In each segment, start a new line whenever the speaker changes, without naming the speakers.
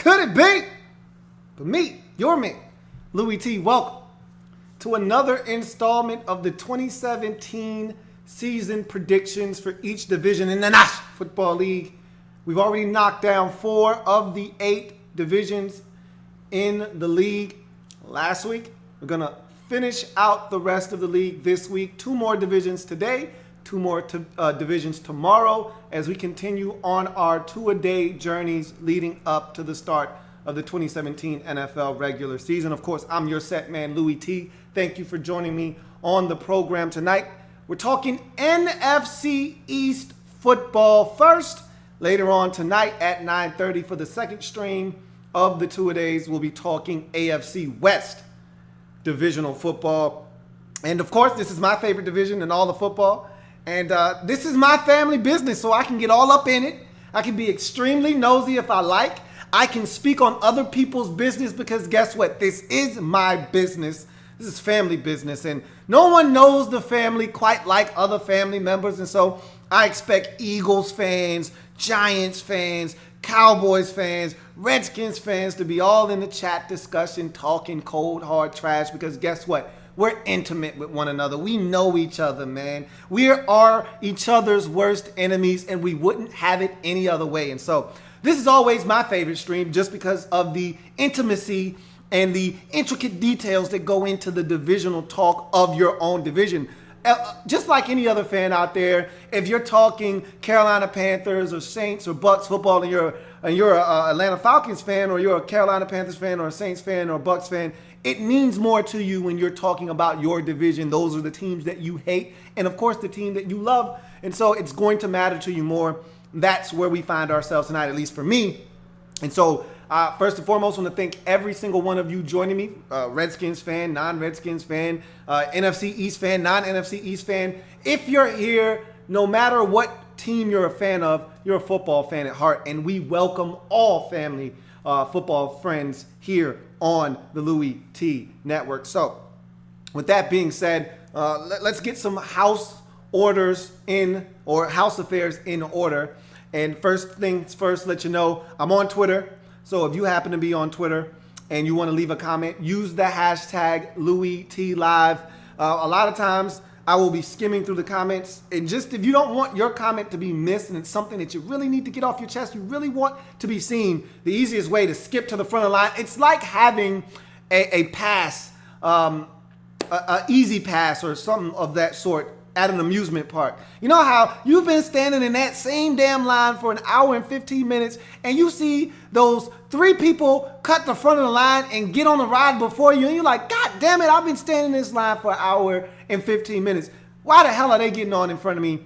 Could it be? But me, your man, Louie Tee, welcome to another installment of the 2017 season predictions for each division in the National Football League. We've already knocked down 4 of the 8 divisions in the league last week. We're going to finish out the rest of the league this week. 2 more divisions today, 2 more divisions tomorrow as we continue on our 2-a-day journeys leading up to the start of the 2017 NFL regular season. Of course, I'm your set man, Louie Tee. Thank you for joining me on the program tonight. We're talking NFC East football first. Later on tonight at 9:30 for the second stream of the 2-a-days, we'll be talking AFC West divisional football. And of course, this is my favorite division in all the football. And this is my family business, so I can get all up in it. I can be extremely nosy if I like. I can speak on other people's business because guess what? This is my business. This is family business. And no one knows the family quite like other family members. And so I expect Eagles fans, Giants fans, Cowboys fans, Redskins fans to be all in the chat discussion, talking cold, hard trash because guess what? We're intimate with one another. We know each other, man. We are each other's worst enemies, and we wouldn't have it any other way. And so this is always my favorite stream just because of the intimacy and the intricate details that go into the divisional talk of your own division. Just like any other fan out there, if you're talking Carolina Panthers or Saints or Bucks football and you're a Atlanta Falcons fan or you're a Carolina Panthers fan or a Saints fan or a Bucks fan, it means more to you when you're talking about your division. Those are the teams that you hate and, of course, the team that you love. And so it's going to matter to you more. That's where we find ourselves tonight, at least for me. And so first and foremost, I want to thank every single one of you joining me, Redskins fan, non-Redskins fan, NFC East fan, non-NFC East fan. If you're here, no matter what team you're a fan of, you're a football fan at heart, and we welcome all family football friends here on the Louie Tee Network. So with that being said, let's get some house orders in, or house affairs in order. And first things first, let you know, I'm on Twitter. So if you happen to be on Twitter and you want to leave a comment, use the hashtag Louie Tee Live. A lot of times I will be skimming through the comments. And just if you don't want your comment to be missed and it's something that you really need to get off your chest, you really want to be seen, the easiest way to skip to the front of the line, it's like having a pass, an easy pass or something of that sort at an amusement park. You know how you've been standing in that same damn line for an hour and 15 minutes and you see those 3 people cut the front of the line and get on the ride before you and you're like, God damn it, I've been standing in this line for an hour and 15 minutes. Why the hell are they getting on in front of me?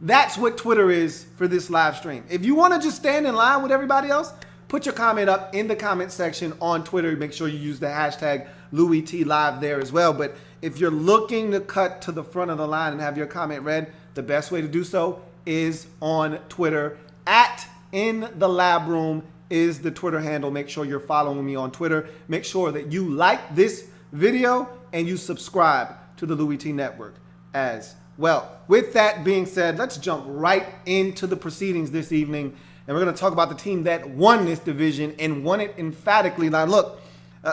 That's what Twitter is for this live stream. If you want to just stand in line with everybody else, put your comment up in the comment section on Twitter. Make sure you use the hashtag Louie Tee Live there as well. But if you're looking to cut to the front of the line and have your comment read, the best way to do so is on Twitter. @InTheLab Room is the Twitter handle. Make sure you're following me on Twitter. Make sure that you like this video and you subscribe to the Louie Tee Network as well. With that being said, let's jump right into the proceedings this evening. And we're going to talk about the team that won this division and won it emphatically. Now, look,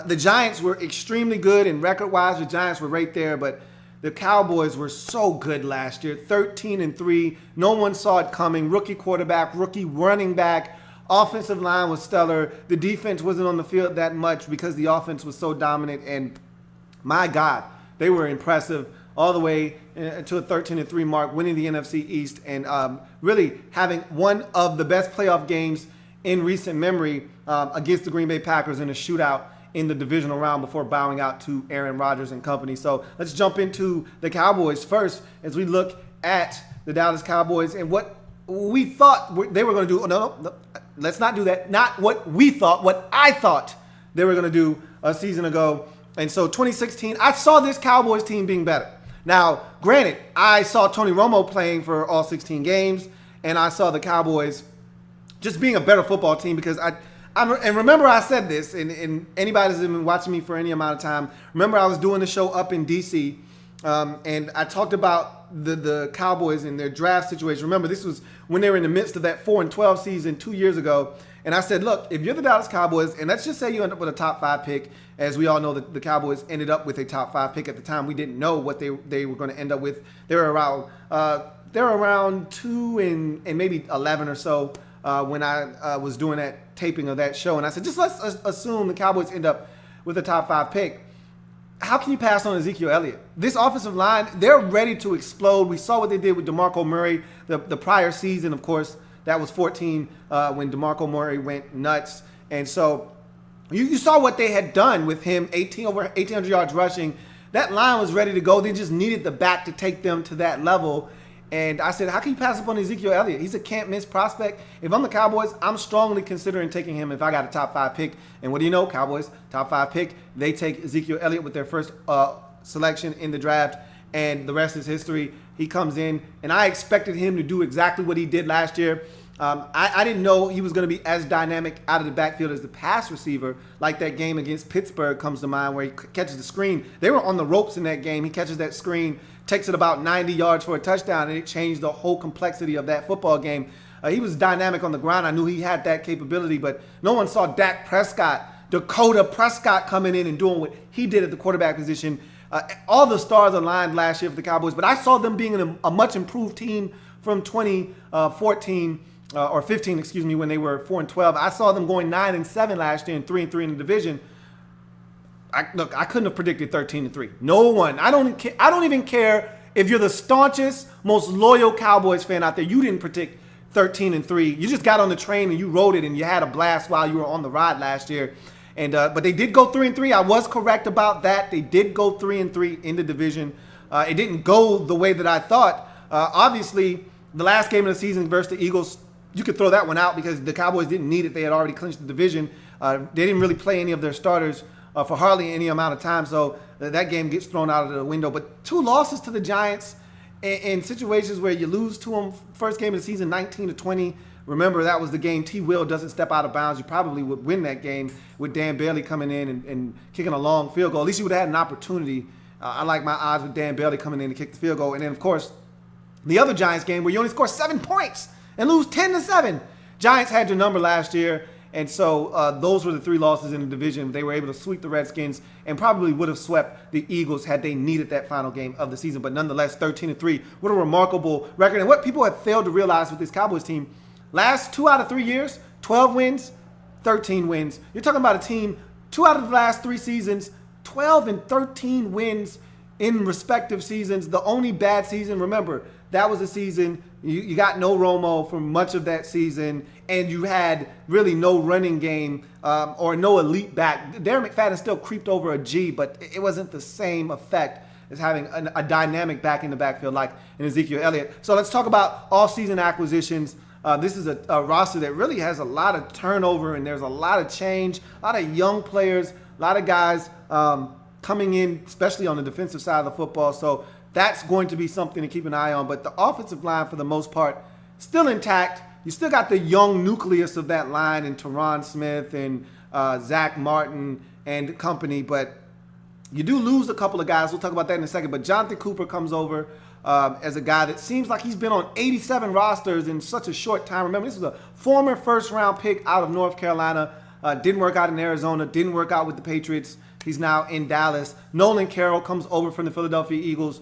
the Giants were extremely good, and record-wise, the Giants were right there. But the Cowboys were so good last year, 13-3. No one saw it coming. Rookie quarterback, rookie running back. Offensive line was stellar. The defense wasn't on the field that much because the offense was so dominant. And my God, they were impressive all the way to a 13-3 mark, winning the NFC East and really having one of the best playoff games in recent memory against the Green Bay Packers in a shootout in the divisional round before bowing out to Aaron Rodgers and company. So let's jump into the Cowboys first as we look at the Dallas Cowboys and what we thought they were going to do. No, let's not do that. Not what we thought, what I thought they were going to do a season ago. And so 2016, I saw this Cowboys team being better. Now, granted, I saw Tony Romo playing for all 16 games, and I saw the Cowboys just being a better football team because and remember I said this, and anybody that's been watching me for any amount of time, remember I was doing the show up in D.C., and I talked about the Cowboys and their draft situation. Remember, this was when they were in the midst of that 4-12 season 2 years ago. And I said, look, if you're the Dallas Cowboys, and let's just say you end up with a top 5 pick, as we all know that the Cowboys ended up with a top 5 pick at the time. We didn't know what they were going to end up with. They were around 2 and maybe 11 or so when I was doing that taping of that show. And I said, just let's assume the Cowboys end up with a top 5 pick. How can you pass on Ezekiel Elliott? This offensive line, they're ready to explode. We saw what they did with DeMarco Murray the prior season, of course. That was 14 when DeMarco Murray went nuts. And so you saw what they had done with him, over 1,800 yards rushing. That line was ready to go. They just needed the back to take them to that level. And I said, how can you pass up on Ezekiel Elliott? He's a can't-miss prospect. If I'm the Cowboys, I'm strongly considering taking him if I got a top 5 pick. And what do you know, Cowboys, top 5 pick, they take Ezekiel Elliott with their first selection in the draft. And the rest is history. He comes in, and I expected him to do exactly what he did last year. I didn't know he was going to be as dynamic out of the backfield as the pass receiver, like that game against Pittsburgh comes to mind where he catches the screen. They were on the ropes in that game. He catches that screen, takes it about 90 yards for a touchdown, and it changed the whole complexity of that football game. He was dynamic on the ground. I knew he had that capability, but no one saw Dak Prescott, Dakota Prescott coming in and doing what he did at the quarterback position. All the stars aligned last year for the Cowboys, but I saw them being a much improved team from 2014 or 15, excuse me, when they were 4-12. I saw them going 9-7 last year and 3-3 in the division. I couldn't have predicted 13-3. No one. I don't even care if you're the staunchest, most loyal Cowboys fan out there. You didn't predict 13-3. You just got on the train and you rode it and you had a blast while you were on the ride last year. And but they did go 3-3. I was correct about that. They did go 3-3 in the division. It didn't go the way that I thought. Obviously, the last game of the season versus the Eagles, you could throw that one out because the Cowboys didn't need it. They had already clinched the division. They didn't really play any of their starters for hardly any amount of time, so that game gets thrown out of the window. But 2 losses to the Giants in situations where you lose to them. First game of the season, 19-20. Remember, that was the game T. Will doesn't step out of bounds. You probably would win that game with Dan Bailey coming in and kicking a long field goal. At least you would have had an opportunity. I like my odds with Dan Bailey coming in to kick the field goal. And then, of course, the other Giants game where you only score 7 points and lose 10-7. Giants had your number last year, and so those were the 3 losses in the division. They were able to sweep the Redskins and probably would have swept the Eagles had they needed that final game of the season. But nonetheless, 13-3, what a remarkable record. And what people have failed to realize with this Cowboys team, last 2 out of 3 years, 12 wins, 13 wins. You're talking about a team, 2 out of the last 3 seasons, 12 and 13 wins in respective seasons. The only bad season, remember, that was a season you got no Romo for much of that season, and you had really no running game or no elite back. Darren McFadden still creeped over a G, but it wasn't the same effect as having a dynamic back in the backfield like in Ezekiel Elliott. So let's talk about off-season acquisitions. This is a roster that really has a lot of turnover, and there's a lot of change, a lot of young players, a lot of guys coming in, especially on the defensive side of the football. So that's going to be something to keep an eye on. But the offensive line, for the most part, still intact. You still got the young nucleus of that line in Tyron Smith and Zach Martin and company. But you do lose a couple of guys. We'll talk about that in a second. But Jonathan Cooper comes over as a guy that seems like he's been on 87 rosters in such a short time. Remember, this was a former first-round pick out of North Carolina. Didn't work out in Arizona. Didn't work out with the Patriots. He's now in Dallas. Nolan Carroll comes over from the Philadelphia Eagles.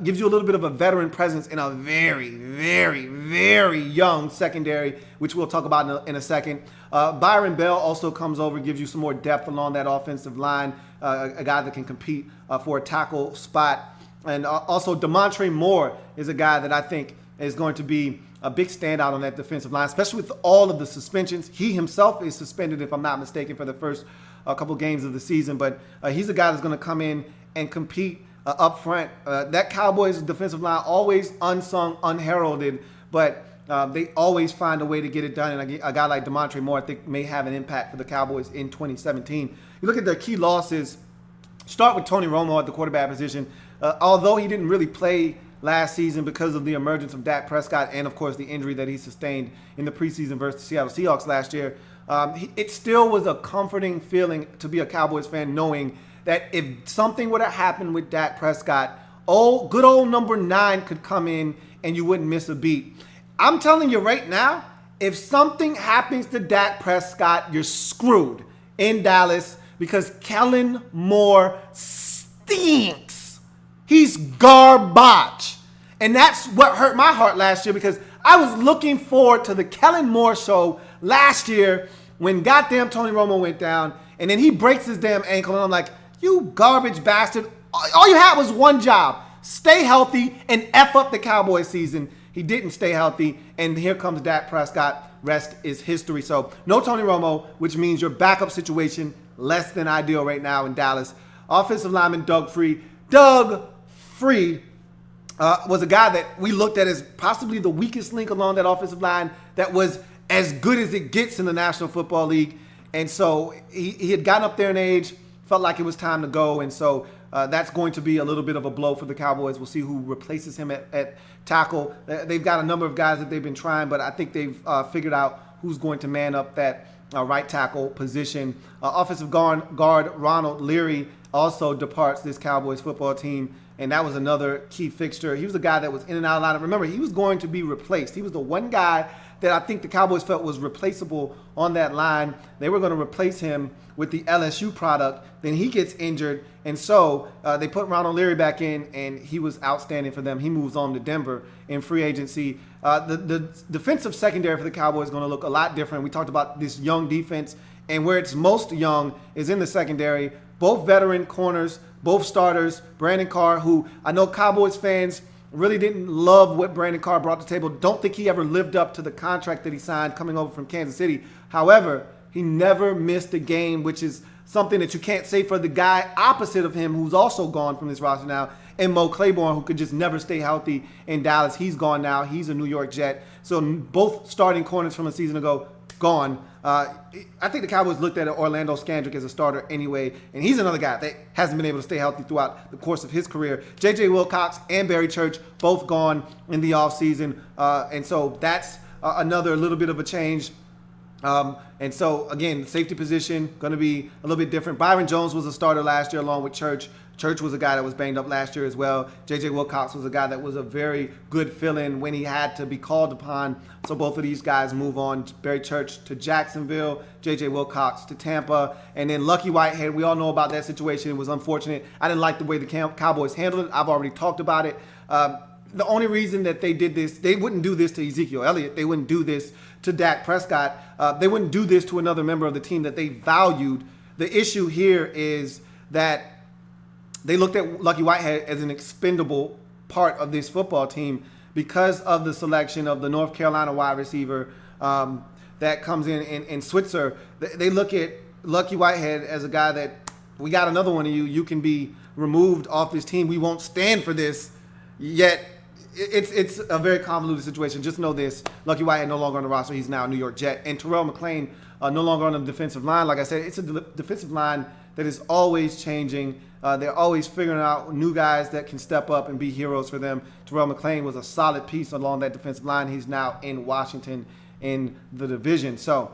Gives you a little bit of a veteran presence in a very, very, very young secondary, which we'll talk about in a second. Byron Bell also comes over, gives you some more depth along that offensive line, a guy that can compete for a tackle spot. And also Demontre Moore is a guy that I think is going to be a big standout on that defensive line, especially with all of the suspensions. He himself is suspended, if I'm not mistaken, for the first couple games of the season. But he's a guy that's going to come in and compete up front. That Cowboys defensive line, always unsung, unheralded, but they always find a way to get it done. And a guy like Demontre Moore, I think, may have an impact for the Cowboys in 2017. You look at their key losses, start with Tony Romo at the quarterback position. Although he didn't really play last season because of the emergence of Dak Prescott and, of course, the injury that he sustained in the preseason versus the Seattle Seahawks last year, it still was a comforting feeling to be a Cowboys fan knowing that if something would have happened with Dak Prescott, Good old number 9 could come in and you wouldn't miss a beat. I'm telling you right now, if something happens to Dak Prescott, you're screwed in Dallas because Kellen Moore stinks. He's garbage. And that's what hurt my heart last year because I was looking forward to the Kellen Moore show last year when goddamn Tony Romo went down and then he breaks his damn ankle and I'm like, you garbage bastard. All you had was one job. Stay healthy and F up the Cowboys season. He didn't stay healthy, and here comes Dak Prescott. Rest is history. So no Tony Romo, which means your backup situation less than ideal right now in Dallas. Offensive lineman Doug Free. Doug Free was a guy that we looked at as possibly the weakest link along that offensive line that was as good as it gets in the National Football League. And so he had gotten up there in age, felt like it was time to go, and so that's going to be a little bit of a blow for the Cowboys. We'll see who replaces him at tackle. They've got a number of guys that they've been trying, but I think they've figured out who's going to man up that right tackle position. Offensive guard Ronald Leary also departs this Cowboys football team, and that was another key fixture. He was a guy that was in and out of line. Remember, he was going to be replaced. He was the one guy that I think the Cowboys felt was replaceable on that line. They were going to replace him with the LSU product. Then he gets injured, and so they put Ronald Leary back in, and he was outstanding for them. He moves on to Denver in free agency. The defensive secondary for the Cowboys is going to look a lot different. We talked about this young defense, and where it's most young is in the secondary. Both veteran corners, both starters. Brandon Carr, who I know Cowboys fans really didn't love what Brandon Carr brought to the table. Don't think he ever lived up to the contract that he signed coming over from Kansas City. However, he never missed a game, which is something that you can't say for the guy opposite of him who's also gone from this roster now, and Mo Claiborne, who could just never stay healthy in Dallas. He's gone now. He's a New York Jet. So both starting corners from a season ago, gone. I think the Cowboys looked at Orlando Scandrick as a starter anyway, and he's another guy that hasn't been able to stay healthy throughout the course of his career. J.J. Wilcox and Barry Church both gone in the offseason, and so that's another little bit of a change. And so, again, the safety position going to be a little bit different. Byron Jones was a starter last year along with Church. Church was a guy that was banged up last year as well. J.J. Wilcox was a guy that was a very good fill-in when he had to be called upon. So both of these guys move on. Barry Church to Jacksonville, J.J. Wilcox to Tampa. And then Lucky Whitehead, we all know about that situation. It was unfortunate. I didn't like the way the Cowboys handled it. I've already talked about it. The only reason that they did this, they wouldn't do this to Ezekiel Elliott. They wouldn't do this to Dak Prescott. They wouldn't do this to another member of the team that they valued. The issue here is that they looked at Lucky Whitehead as an expendable part of this football team because of the selection of the North Carolina wide receiver that comes in Switzer. They look at Lucky Whitehead as a guy that, we got another one of you. You can be removed off this team. We won't stand for this. Yet it's a very convoluted situation. Just know this: Lucky Whitehead no longer on the roster. He's now a New York Jet. And Terrell McClain no longer on the defensive line. Like I said, it's a defensive line that is always changing. They're always figuring out new guys that can step up and be heroes for them. Terrell McClain was a solid piece along that defensive line. He's now in Washington in the division. So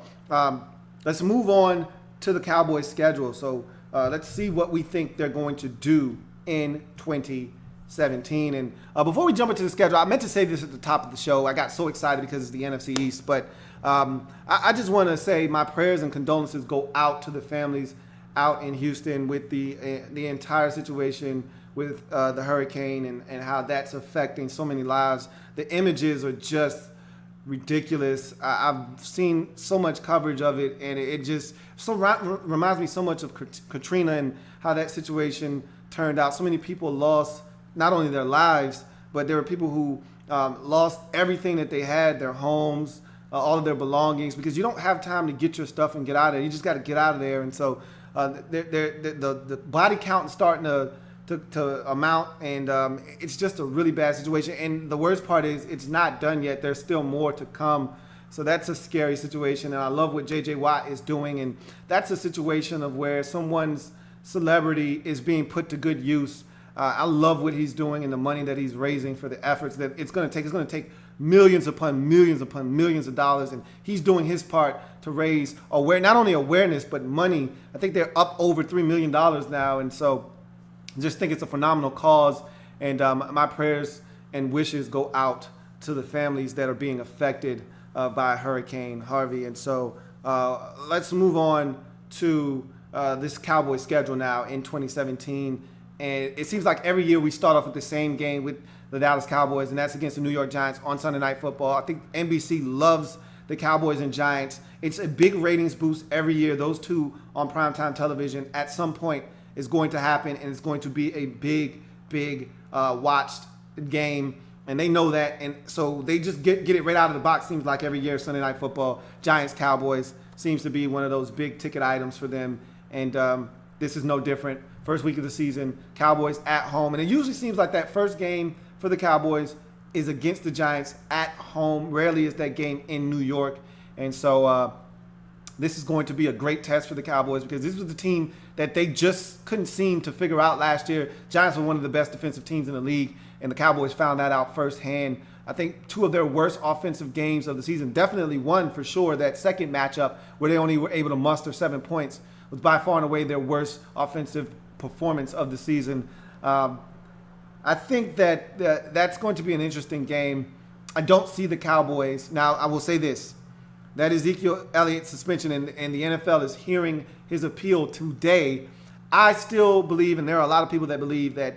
let's move on to the Cowboys' schedule. So let's see what we think they're going to do in 2017. And before we jump into the schedule, I meant to say this at the top of the show. I got so excited because it's the NFC East. But I just want to say my prayers and condolences go out to the families out in Houston with the entire situation with the hurricane and how that's affecting so many lives. The images are just ridiculous. I've seen so much coverage of it, and it just reminds me so much of Katrina and how that situation turned out. So many people lost not only their lives, but there were people who lost everything that they had, their homes, all of their belongings, because you don't have time to get your stuff and get out of there. You just got to get out of there. And so the body count is starting to amount, and it's just a really bad situation. And the worst part is it's not done yet. There's still more to come. So that's a scary situation. And I love what J.J. Watt is doing. And that's a situation of where someone's celebrity is being put to good use. I love what he's doing and the money that he's raising for the efforts that it's going to take. It's going to take millions upon millions upon millions of dollars, and he's doing his part to raise not only awareness but money. I think they're up over $3 million now, and so I just think it's a phenomenal cause. And my prayers and wishes go out to the families that are being affected by Hurricane Harvey. And so let's move on to this Cowboys schedule now in 2017. And it seems like every year we start off with the same game with the Dallas Cowboys, and that's against the New York Giants on Sunday Night Football. I think NBC loves the Cowboys and Giants. It's a big ratings boost every year. Those two on primetime television at some point is going to happen, and it's going to be a big watched game. And they know that, and so they just get it right out of the box. Seems like every year Sunday Night Football, Giants, Cowboys seems to be one of those big ticket items for them. And this is no different. First week of the season, Cowboys at home. And it usually seems like that first game for the Cowboys is against the Giants at home. Rarely is that game in New York. And so this is going to be a great test for the Cowboys because this was the team that they just couldn't seem to figure out last year. Giants were one of the best defensive teams in the league, and the Cowboys found that out firsthand. I think two of their worst offensive games of the season, definitely one for sure, that second matchup where they only were able to muster 7 points, was by far and away their worst offensive performance of the season. I think that that's going to be an interesting game. I don't see the Cowboys. Now, I will say this. That Ezekiel Elliott suspension, and the NFL is hearing his appeal today. I still believe, and there are a lot of people that believe, that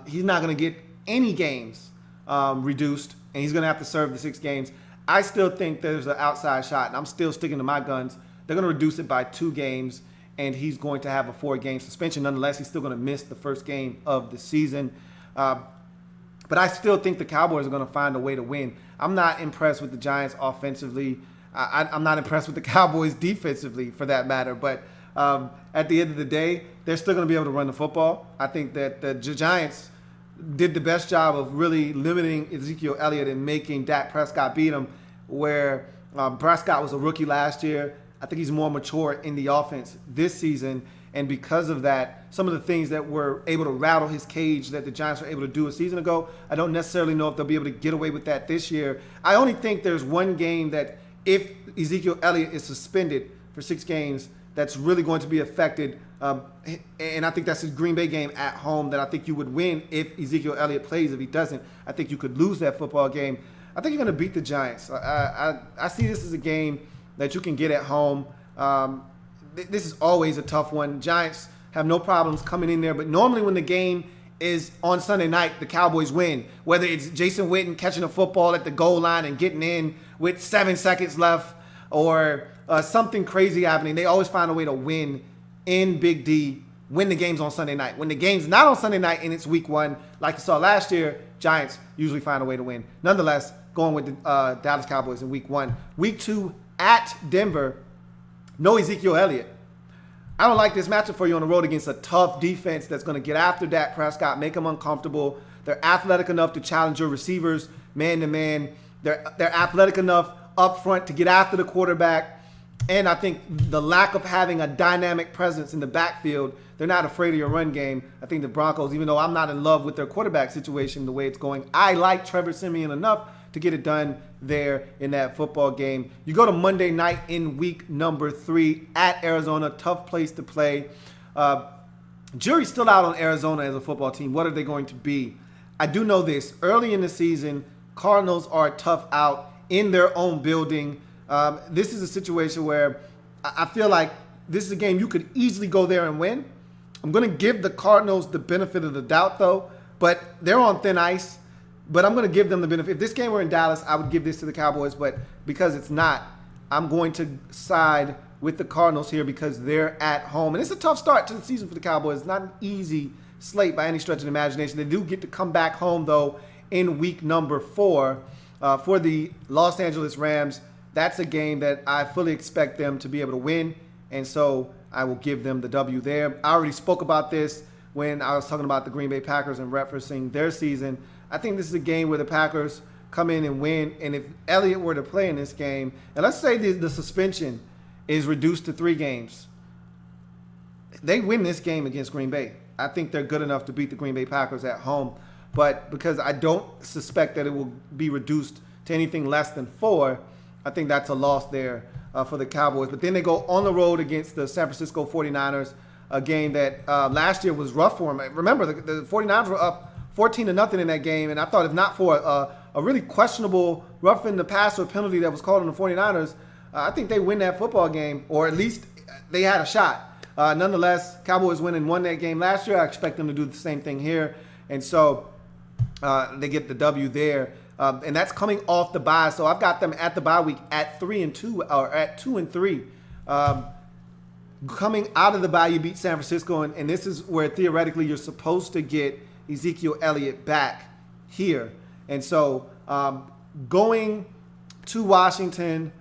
he's not going to get any games reduced, and he's going to have to serve the 6 games. I still think there's an outside shot, and I'm still sticking to my guns. They're going to reduce it by 2 games, and he's going to have a 4-game suspension. Nonetheless, he's still going to miss the first game of the season. But I still think the Cowboys are going to find a way to win. I'm not impressed with the Giants offensively. I'm not impressed with the Cowboys defensively, for that matter. But at the end of the day, they're still going to be able to run the football. I think that the Giants did the best job of really limiting Ezekiel Elliott and making Dak Prescott beat him, where Prescott was a rookie last year. I think he's more mature in the offense this season. And because of that, some of the things that were able to rattle his cage that the Giants were able to do a season ago, I don't necessarily know if they'll be able to get away with that this year. I only think there's one game that if Ezekiel Elliott is suspended for 6 games, that's really going to be affected. And I think that's the Green Bay game at home that I think you would win if Ezekiel Elliott plays. If he doesn't, I think you could lose that football game. I think you're going to beat the Giants. I see this as a game that you can get at home. This is always a tough one. Giants have no problems coming in there, but normally when the game is on Sunday night, the Cowboys win. Whether it's Jason Witten catching a football at the goal line and getting in with 7 seconds left, or something crazy happening, they always find a way to win in Big D when the game's on Sunday night. When the game's not on Sunday night and it's week 1, like you saw last year, Giants usually find a way to win. Nonetheless, going with the Dallas Cowboys in week 1. Week 2 at Denver, no Ezekiel Elliott. I don't like this matchup for you on the road against a tough defense that's going to get after Dak Prescott, make him uncomfortable. They're athletic enough to challenge your receivers man-to-man. They're athletic enough up front to get after the quarterback. And I think the lack of having a dynamic presence in the backfield, they're not afraid of your run game. I think the Broncos, even though I'm not in love with their quarterback situation the way it's going, I like Trevor Siemian enough to get it done there in that football game. You go to Monday night in week number 3 at Arizona, tough place to play. Jury's still out on Arizona as a football team. What are they going to be? I do know this. Early in the season, Cardinals are a tough out in their own building. This is a situation where I feel like this is a game you could easily go there and win. I'm going to give the Cardinals the benefit of the doubt, though, but they're on thin ice. But I'm going to give them the benefit. If this game were in Dallas, I would give this to the Cowboys. But because it's not, I'm going to side with the Cardinals here because they're at home. And it's a tough start to the season for the Cowboys. It's not an easy slate by any stretch of the imagination. They do get to come back home, though, in week number 4 for the Los Angeles Rams. That's a game that I fully expect them to be able to win. And so I will give them the W there. I already spoke about this when I was talking about the Green Bay Packers and referencing their season. I think this is a game where the Packers come in and win. And if Elliott were to play in this game, and let's say the suspension is reduced to 3 games, they win this game against Green Bay. I think they're good enough to beat the Green Bay Packers at home. But because I don't suspect that it will be reduced to anything less than 4, I think that's a loss there for the Cowboys. But then they go on the road against the San Francisco 49ers, a game that last year was rough for them. Remember, the 49ers were up 14-0 in that game. And I thought if not for a really questionable roughing the passer penalty that was called on the 49ers, I think they win that football game, or at least they had a shot. Nonetheless, Cowboys won that game last year. I expect them to do the same thing here. And so they get the W there. And that's coming off the bye. So I've got them at the bye week at 3-2 or at 2-3. Coming out of the bye, you beat San Francisco. And this is where theoretically you're supposed to get Ezekiel Elliott back here. And so going to Washington,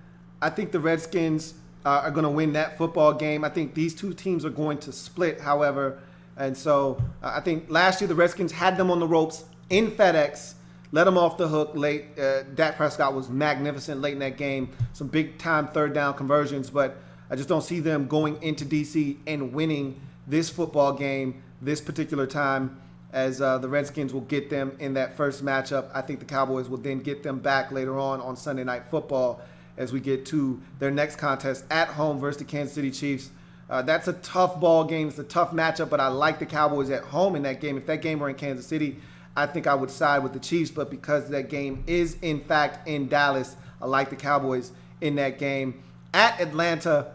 I think the Redskins are going to win that football game. I think these two teams are going to split, however. And so I think last year the Redskins had them on the ropes in FedEx, let them off the hook late. Dak Prescott was magnificent late in that game. Some big-time third-down conversions, but I just don't see them going into D.C. and winning this football game this particular time, as the Redskins will get them in that first matchup. I think the Cowboys will then get them back later on Sunday Night Football as we get to their next contest at home versus the Kansas City Chiefs. That's a tough ball game. It's a tough matchup, but I like the Cowboys at home in that game. If that game were in Kansas City, I think I would side with the Chiefs, but because that game is, in fact, in Dallas, I like the Cowboys in that game. At Atlanta,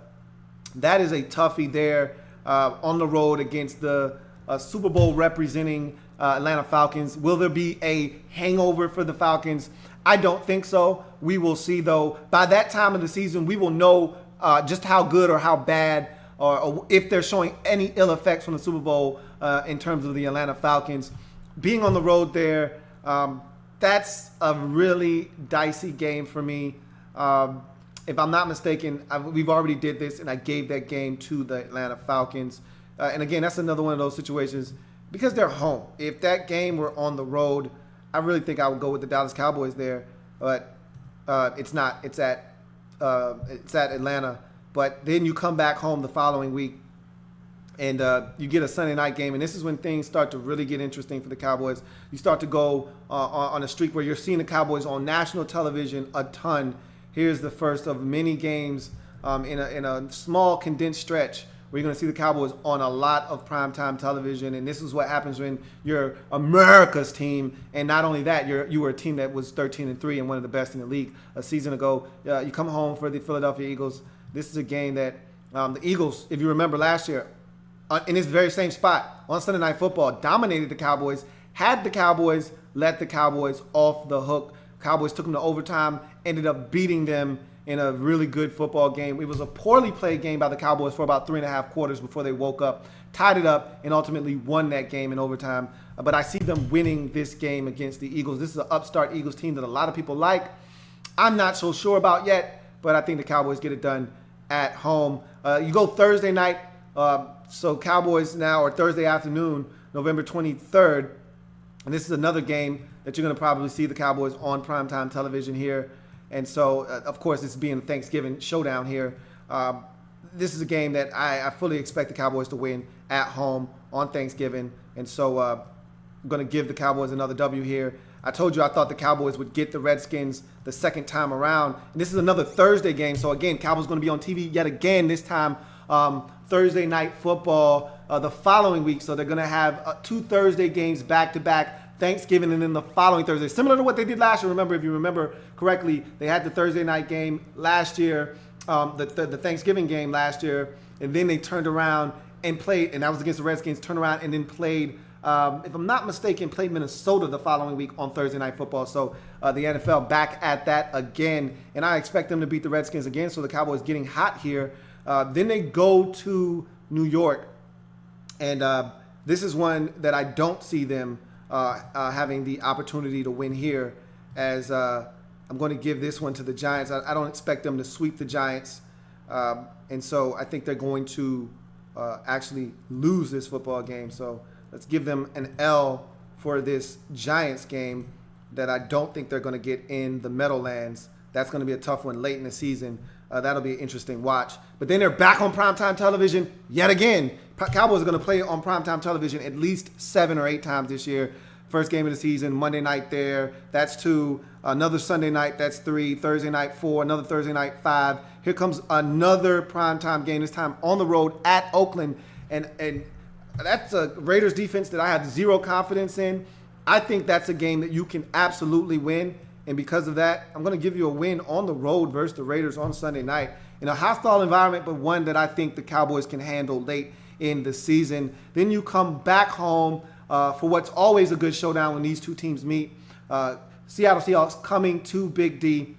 that is a toughie there on the road against the Super Bowl representing Atlanta Falcons. Will there be a hangover for the Falcons? I don't think so. We will see, though. By that time of the season, we will know just how good or how bad or if they're showing any ill effects from the Super Bowl in terms of the Atlanta Falcons. Being on the road there, that's a really dicey game for me. If I'm not mistaken, we've already did this, and I gave that game to the Atlanta Falcons. And again, that's another one of those situations because they're home. If that game were on the road, I really think I would go with the Dallas Cowboys there. But it's not. It's at Atlanta. But then you come back home the following week, and you get a Sunday night game, and this is when things start to really get interesting for the Cowboys. You start to go on a streak where you're seeing the Cowboys on national television a ton. Here's the first of many games in a small condensed stretch where you're going to see the Cowboys on a lot of primetime television, and this is what happens when you're America's team, and not only that, you were a team that was 13-3 and one of the best in the league a season ago. You come home for the Philadelphia Eagles. This is a game that the Eagles, if you remember last year, in this very same spot on Sunday Night Football, dominated the Cowboys, had the Cowboys, let the Cowboys off the hook. Cowboys took them to overtime, ended up beating them in a really good football game. It was a poorly played game by the Cowboys for about 3.5 quarters before they woke up, tied it up, and ultimately won that game in overtime. But I see them winning this game against the Eagles. This is an upstart Eagles team that a lot of people like. I'm not so sure about yet, but I think the Cowboys get it done at home. You go Thursday night. So Cowboys now, or Thursday afternoon, November 23rd, and this is another game that you're going to probably see the Cowboys on primetime television here. And so, of course, this being a Thanksgiving showdown here, this is a game that I fully expect the Cowboys to win at home on Thanksgiving. And so I'm going to give the Cowboys another W here. I told you I thought the Cowboys would get the Redskins the second time around. And this is another Thursday game. So, again, Cowboys going to be on TV yet again, this time Thursday Night Football the following week. So they're going to have 2 Thursday games back-to-back, Thanksgiving and then the following Thursday. Similar to what they did last year. Remember, if you remember correctly, they had the Thursday night game last year, the Thanksgiving game last year, and then they turned around and played, and that was against the Redskins, turned around and then played, if I'm not mistaken, played Minnesota the following week on Thursday Night Football. So the NFL back at that again, and I expect them to beat the Redskins again, so the Cowboys getting hot here. Then they go to New York, and this is one that I don't see them having the opportunity to win here, as I'm going to give this one to the Giants. I don't expect them to sweep the Giants, and so I think they're going to actually lose this football game. So let's give them an L for this Giants game that I don't think they're going to get in the Meadowlands. That's going to be a tough one late in the season. That'll be an interesting watch. But then they're back on primetime television yet again. Cowboys are going to play on primetime television at least 7 or 8 times this year. First game of the season, Monday night there, that's 2. Another Sunday night, that's 3. Thursday night, 4. Another Thursday night, 5. Here comes another primetime game, this time on the road at Oakland. And that's a Raiders defense that I have zero confidence in. I think that's a game that you can absolutely win. And because of that, I'm going to give you a win on the road versus the Raiders on Sunday night in a hostile environment, but one that I think the Cowboys can handle late in the season. Then you come back home for what's always a good showdown when these two teams meet. Seattle Seahawks coming to Big D,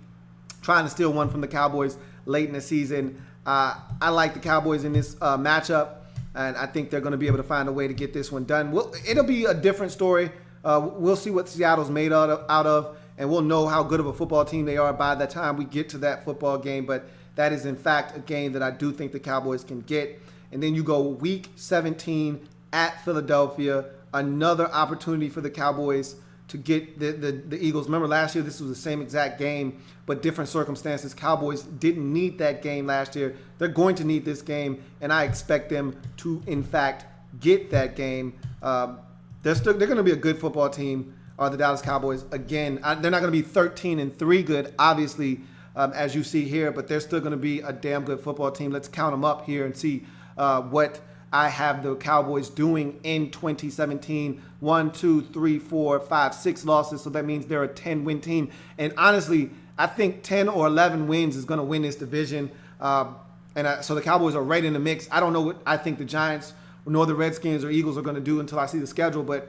trying to steal one from the Cowboys late in the season. I like the Cowboys in this matchup, and I think they're going to be able to find a way to get this one done. It'll be a different story. We'll see what Seattle's made out of, and we'll know how good of a football team they are by the time we get to that football game. But that is, in fact, a game that I do think the Cowboys can get. And then you go Week 17 at Philadelphia, another opportunity for the Cowboys to get the Eagles. Remember last year, this was the same exact game, but different circumstances. Cowboys didn't need that game last year. They're going to need this game, and I expect them to, in fact, get that game. They're going to be a good football team, the Dallas Cowboys. Again, they're not going to be 13-3 good, obviously, as you see here, but they're still going to be a damn good football team. Let's count them up here and see what I have the Cowboys doing in 2017. 1, 2, 3, 4, 5, 6 losses. So that means they're a 10-win team. And honestly, I think 10 or 11 wins is going to win this division. So the Cowboys are right in the mix. I don't know what I think the Giants nor the Redskins or Eagles are going to do until I see the schedule. But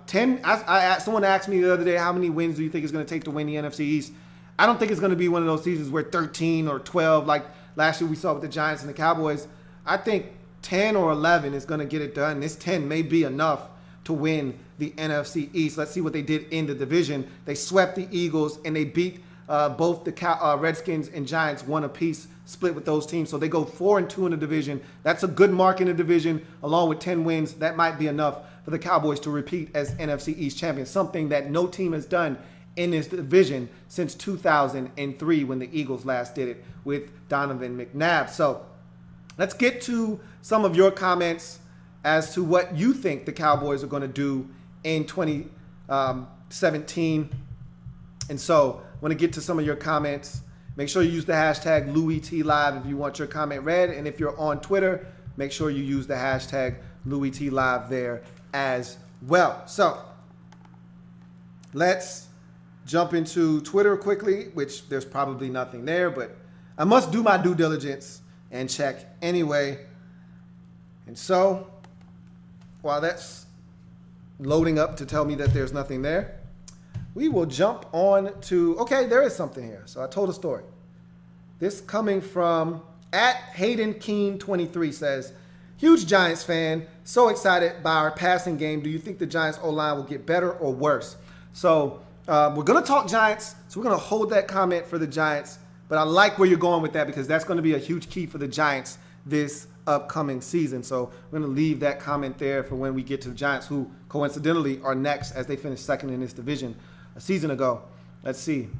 10. Someone asked me the other day, how many wins do you think it's going to take to win the NFC East? I don't think it's going to be one of those seasons where 13 or 12, like last year we saw with the Giants and the Cowboys. I think 10 or 11 is going to get it done. This 10 may be enough to win the NFC East. Let's see what they did in the division. They swept the Eagles, and they beat both the Redskins and Giants, one apiece, split with those teams. So they go 4-2 in the division. That's a good mark in the division, along with 10 wins. That might be enough for the Cowboys to repeat as NFC East champions, something that no team has done in this division since 2003 when the Eagles last did it with Donovan McNabb. So let's get to some of your comments as to what you think the Cowboys are going to do in 2017. And so I want to get to some of your comments. Make sure you use the hashtag Louie Tee Live if you want your comment read. And if you're on Twitter, make sure you use the hashtag Louie Tee Live there as well. So let's jump into Twitter quickly, which there's probably nothing there, but I must do my due diligence and check anyway. And so while that's loading up to tell me that there's nothing there, we will jump on to, okay, there is something here. So I told a story. This coming from @HaydenKeen23 says, huge Giants fan, so excited by our passing game. Do you think the Giants O-line will get better or worse? So we're going to talk Giants, so we're going to hold that comment for the Giants. But I like where you're going with that because that's going to be a huge key for the Giants this upcoming season. So we're going to leave that comment there for when we get to the Giants, who coincidentally are next as they finished second in this division a season ago. Let's see.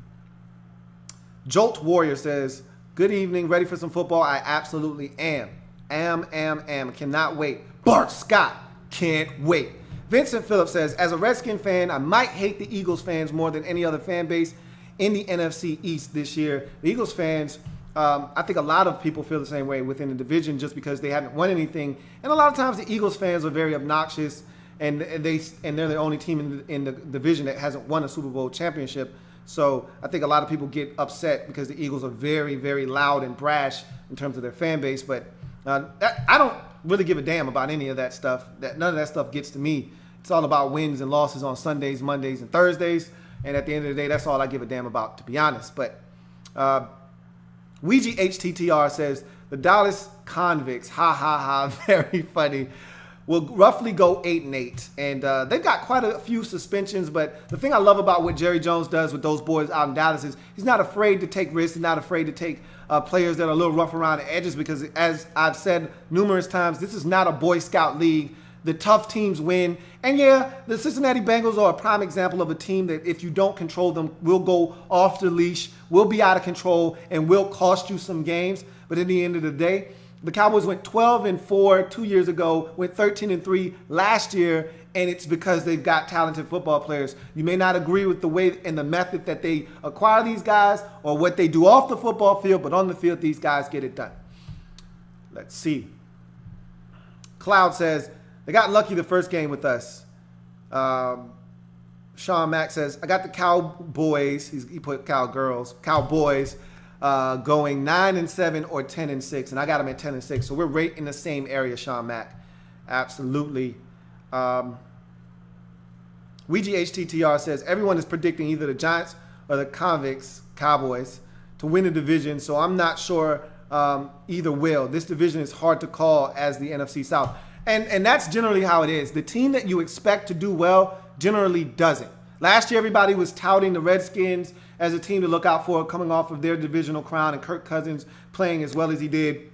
Jolt Warrior says, good evening, ready for some football? I absolutely am. Cannot wait. Bart Scott, can't wait. Vincent Phillips says, as a Redskin fan, I might hate the Eagles fans more than any other fan base in the NFC East this year. The Eagles fans, I think a lot of people feel the same way within the division just because they haven't won anything. And a lot of times the Eagles fans are very obnoxious, and they're the only team in the division that hasn't won a Super Bowl championship. So I think a lot of people get upset because the Eagles are very, very loud and brash in terms of their fan base. But I don't really give a damn about any of that stuff. None of that stuff gets to me. It's all about wins and losses on Sundays, Mondays, and Thursdays. And at the end of the day, that's all I give a damn about, to be honest. But Ouija HTTR says, the Dallas Convicts, ha ha ha, very funny, will roughly go 8-8. And they've got quite a few suspensions. But the thing I love about what Jerry Jones does with those boys out in Dallas is he's not afraid to take risks. He's not afraid to take players that are a little rough around the edges because, as I've said numerous times, this is not a Boy Scout league. The tough teams win. And yeah, the Cincinnati Bengals are a prime example of a team that if you don't control them, will go off the leash, will be out of control, and will cost you some games. But at the end of the day, the Cowboys went 12-4 2 years ago, went 13-3 last year, and it's because they've got talented football players. You may not agree with the way and the method that they acquire these guys or what they do off the football field, but on the field, these guys get it done. Let's see. Cloud says, they got lucky the first game with us. Sean Mack says, I got the Cowboys. He put Cowboys going 9-7 or 10-6, and I got them at 10-6. So we're right in the same area, Sean Mack. Absolutely. WeGHTTR says, everyone is predicting either the Giants or the Cowboys to win the division, so I'm not sure either will. This division is hard to call as the NFC South. And that's generally how it is. The team that you expect to do well generally doesn't. Last year, everybody was touting the Redskins as a team to look out for coming off of their divisional crown and Kirk Cousins playing as well as he did.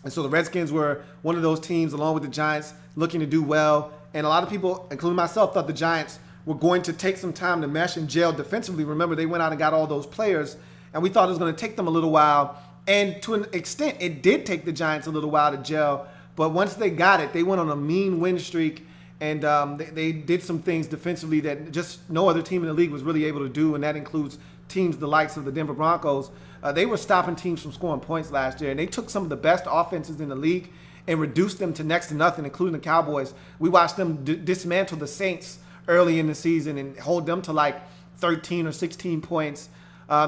And so the Redskins were one of those teams, along with the Giants, looking to do well. And a lot of people, including myself, thought the Giants were going to take some time to mesh and gel defensively. Remember, they went out and got all those players, and we thought it was going to take them a little while. And to an extent, it did take the Giants a little while to gel. But once they got it, they went on a mean win streak, and they did some things defensively that just no other team in the league was really able to do, and that includes teams the likes of the Denver Broncos. They were stopping teams from scoring points last year, and they took some of the best offenses in the league and reduced them to next to nothing, including the Cowboys. We watched them dismantle the Saints early in the season and hold them to like 13 or 16 points.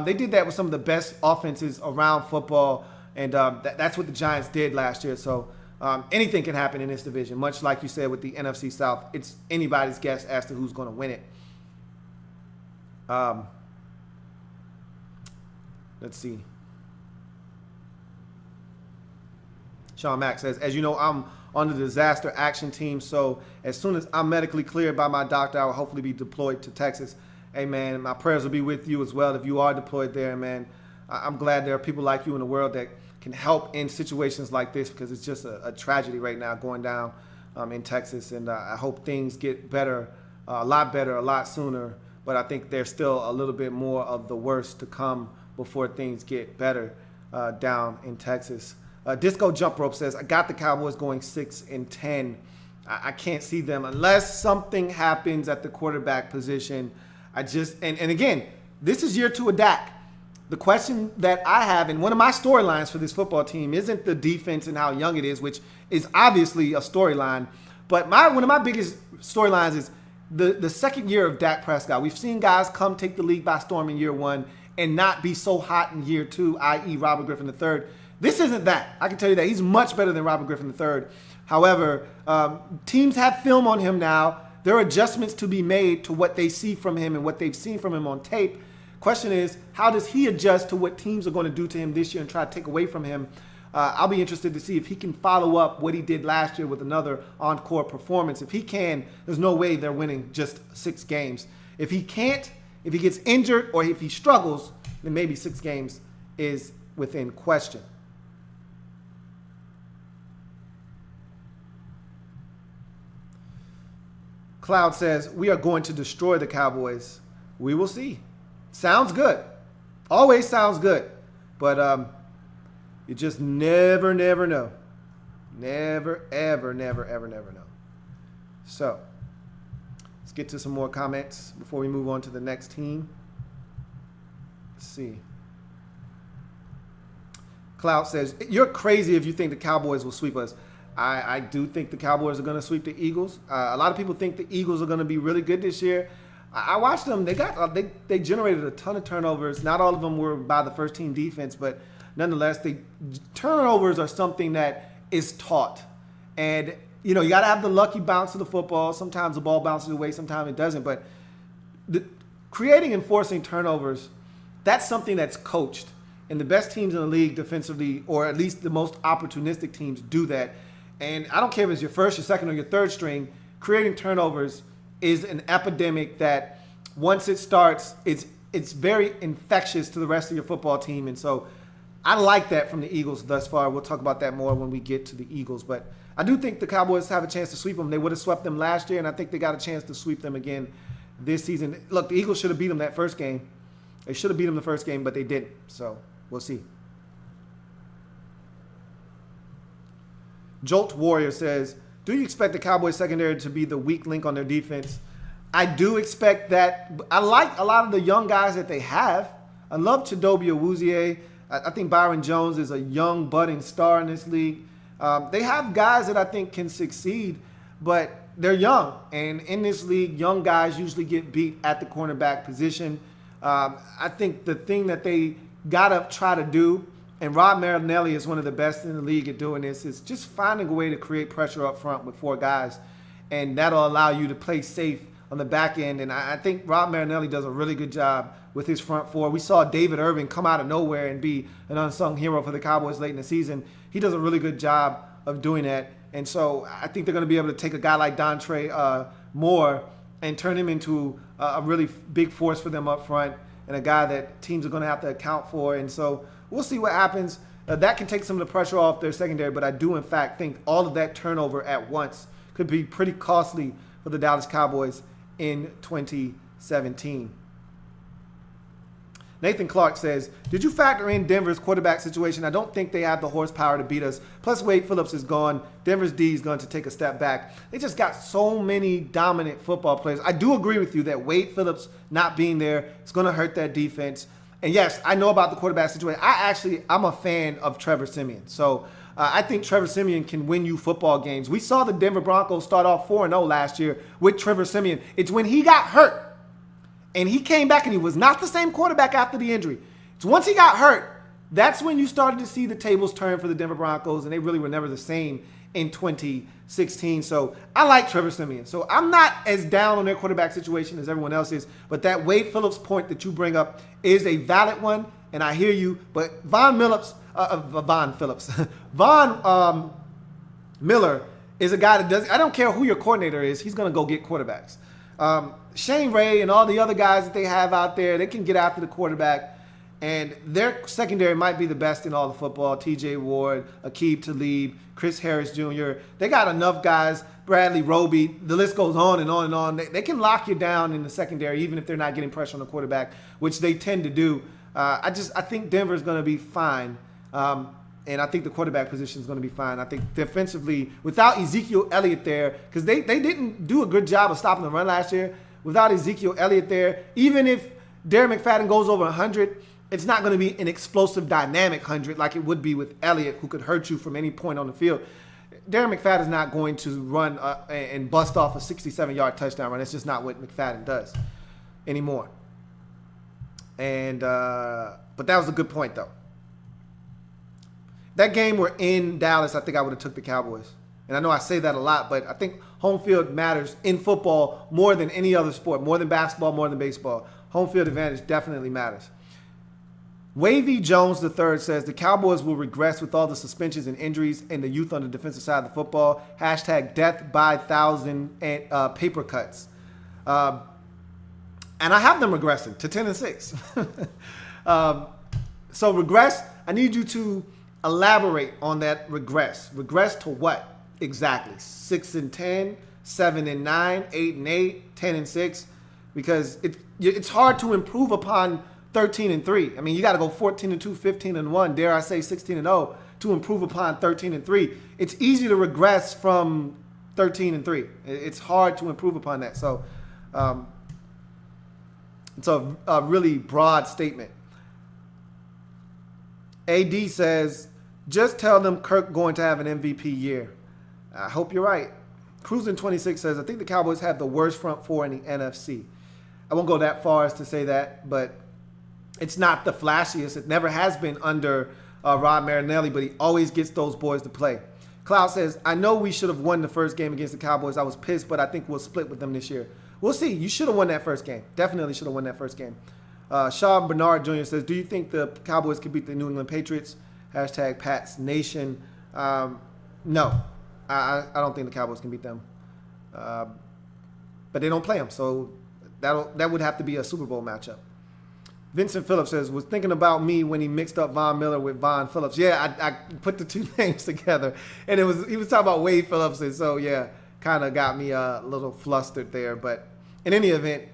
They did that with some of the best offenses around football, and that's what the Giants did last year. So anything can happen in this division, much like you said with the NFC South. It's anybody's guess as to who's going to win it. Let's see. Sean Mack says, as you know, I'm on the disaster action team, so as soon as I'm medically cleared by my doctor, I will hopefully be deployed to Texas. Hey, man, my prayers will be with you as well if you are deployed there, man. I'm glad there are people like you in the world that can help in situations like this, because it's just a tragedy right now going down in Texas, and I hope things get better, a lot sooner, but I think there's still a little bit more of the worst to come before things get better down in Texas. Disco Jump Rope says, I got the Cowboys going 6-10. I can't see them unless something happens at the quarterback position. And again, this is year 2 of Dak. The question that I have, and one of my storylines for this football team, isn't the defense and how young it is, which is obviously a storyline, but one of my biggest storylines is the second year of Dak Prescott. We've seen guys come take the league by storm in year 1 and not be so hot in year 2, i.e. Robert Griffin III. This isn't that. I can tell you that. He's much better than Robert Griffin III. However, teams have film on him now. There are adjustments to be made to what they see from him and what they've seen from him on tape. Question is, how does he adjust to what teams are going to do to him this year and try to take away from him? I'll be interested to see if he can follow up what he did last year with another encore performance. If he can, there's no way they're winning just 6 games. If he can't, if he gets injured or if he struggles, then maybe 6 games is within question. Cloud says, we are going to destroy the Cowboys. We will see. Sounds good. Always sounds good. But you just never know. Never, ever know. So, let's get to some more comments before we move on to the next team. Let's see. Cloud says, you're crazy if you think the Cowboys will sweep us. I do think the Cowboys are going to sweep the Eagles. A lot of people think the Eagles are going to be really good this year. I watched them. They generated a ton of turnovers. Not all of them were by the first team defense, but nonetheless, turnovers are something that is taught. And, you got to have the lucky bounce of the football. Sometimes the ball bounces away, sometimes it doesn't. But creating and forcing turnovers, that's something that's coached. And the best teams in the league defensively, or at least the most opportunistic teams, do that. And I don't care if it's your first, your second, or your third string, creating turnovers is an epidemic that once it starts, it's very infectious to the rest of your football team. And so I like that from the Eagles thus far. We'll talk about that more when we get to the Eagles. But I do think the Cowboys have a chance to sweep them. They would have swept them last year, and I think they got a chance to sweep them again this season. Look, the Eagles should have beat them that first game. They should have beat them the first game, but they didn't. So we'll see. Jolt Warrior says, do you expect the Cowboys secondary to be the weak link on their defense? I do expect that. I like a lot of the young guys that they have. I love Chidobe Awuzie. I think Byron Jones is a young budding star in this league. They have guys that I think can succeed, but they're young. And in this league, young guys usually get beat at the cornerback position. I think the thing that they got to try to do, and Rod Marinelli is one of the best in the league at doing this, is just finding a way to create pressure up front with 4 guys. And that'll allow you to play safe on the back end. And I think Rod Marinelli does a really good job with his front 4. We saw David Irving come out of nowhere and be an unsung hero for the Cowboys late in the season. He does a really good job of doing that. And so I think they're going to be able to take a guy like Dontre Moore and turn him into a really big force for them up front, and a guy that teams are going to have to account for. And so we'll see what happens. That can take some of the pressure off their secondary, but I do, in fact, think all of that turnover at once could be pretty costly for the Dallas Cowboys in 2017. Nathan Clark says, did you factor in Denver's quarterback situation? I don't think they have the horsepower to beat us. Plus, Wade Phillips is gone. Denver's D is going to take a step back. They just got so many dominant football players. I do agree with you that Wade Phillips not being there is going to hurt that defense. And yes, I know about the quarterback situation. I'm a fan of Trevor Siemian. So I think Trevor Siemian can win you football games. We saw the Denver Broncos start off 4-0 last year with Trevor Siemian. It's when he got hurt and he came back and he was not the same quarterback after the injury. So once he got hurt, that's when you started to see the tables turn for the Denver Broncos, and they really were never the same in 2016. So I like Trevor Siemian. So I'm not as down on their quarterback situation as everyone else is, but that Wade Phillips point that you bring up is a valid one, and I hear you. But Von Miller is a guy that does. I don't care who your coordinator is, he's going to go get quarterbacks. Shane Ray and all the other guys that they have out there, they can get after the quarterback. And their secondary might be the best in all of football. T.J. Ward, Aqib Talib, Chris Harris Jr. They got enough guys. Bradley Roby. The list goes on and on and on. They can lock you down in the secondary, even if they're not getting pressure on the quarterback, which they tend to do. I think Denver's going to be fine. And I think the quarterback position is going to be fine. I think defensively, without Ezekiel Elliott there, because they didn't do a good job of stopping the run last year. Without Ezekiel Elliott there, even if Darren McFadden goes over 100, it's not going to be an explosive, dynamic 100 like it would be with Elliott, who could hurt you from any point on the field. Darren McFadden is not going to run and bust off a 67-yard touchdown run. That's just not what McFadden does anymore. And but that was a good point, though. That game were in Dallas, I think I would have took the Cowboys. And I know I say that a lot, but I think home field matters in football more than any other sport, more than basketball, more than baseball. Home field advantage definitely matters. Wavy Jones III says the Cowboys will regress with all the suspensions and injuries and the youth on the defensive side of the football. Hashtag death by 1,000 and paper cuts. And I have them regressing to 10-6. So regress, I need you to elaborate on that regress. Regress to what exactly? 6-10, 7-9, 8-8, 10-6? Because it's hard to improve upon 13-3. I mean, you got to go 14-2, 15-1, dare I say 16-0 to improve upon 13-3. It's easy to regress from 13-3. It's hard to improve upon that. So it's a really broad statement. AD says, just tell them Kirk going to have an MVP year. I hope you're right. Cruising 26 says, I think the Cowboys have the worst front 4 in the NFC. I won't go that far as to say that, but it's not the flashiest. It never has been under Rod Marinelli, but he always gets those boys to play. Cloud says, I know we should have won the first game against the Cowboys. I was pissed, but I think we'll split with them this year. We'll see. You should have won that first game. Definitely should have won that first game. Sean Bernard Jr. says, do you think the Cowboys can beat the New England Patriots? Hashtag Pats Nation. No. I don't think the Cowboys can beat them. But they don't play them, so that would have to be a Super Bowl matchup. Vincent Phillips says, was thinking about me when he mixed up Von Miller with Von Phillips. Yeah, I put the two names together. And he was talking about Wade Phillips, and so, yeah, kind of got me a little flustered there. But in any event,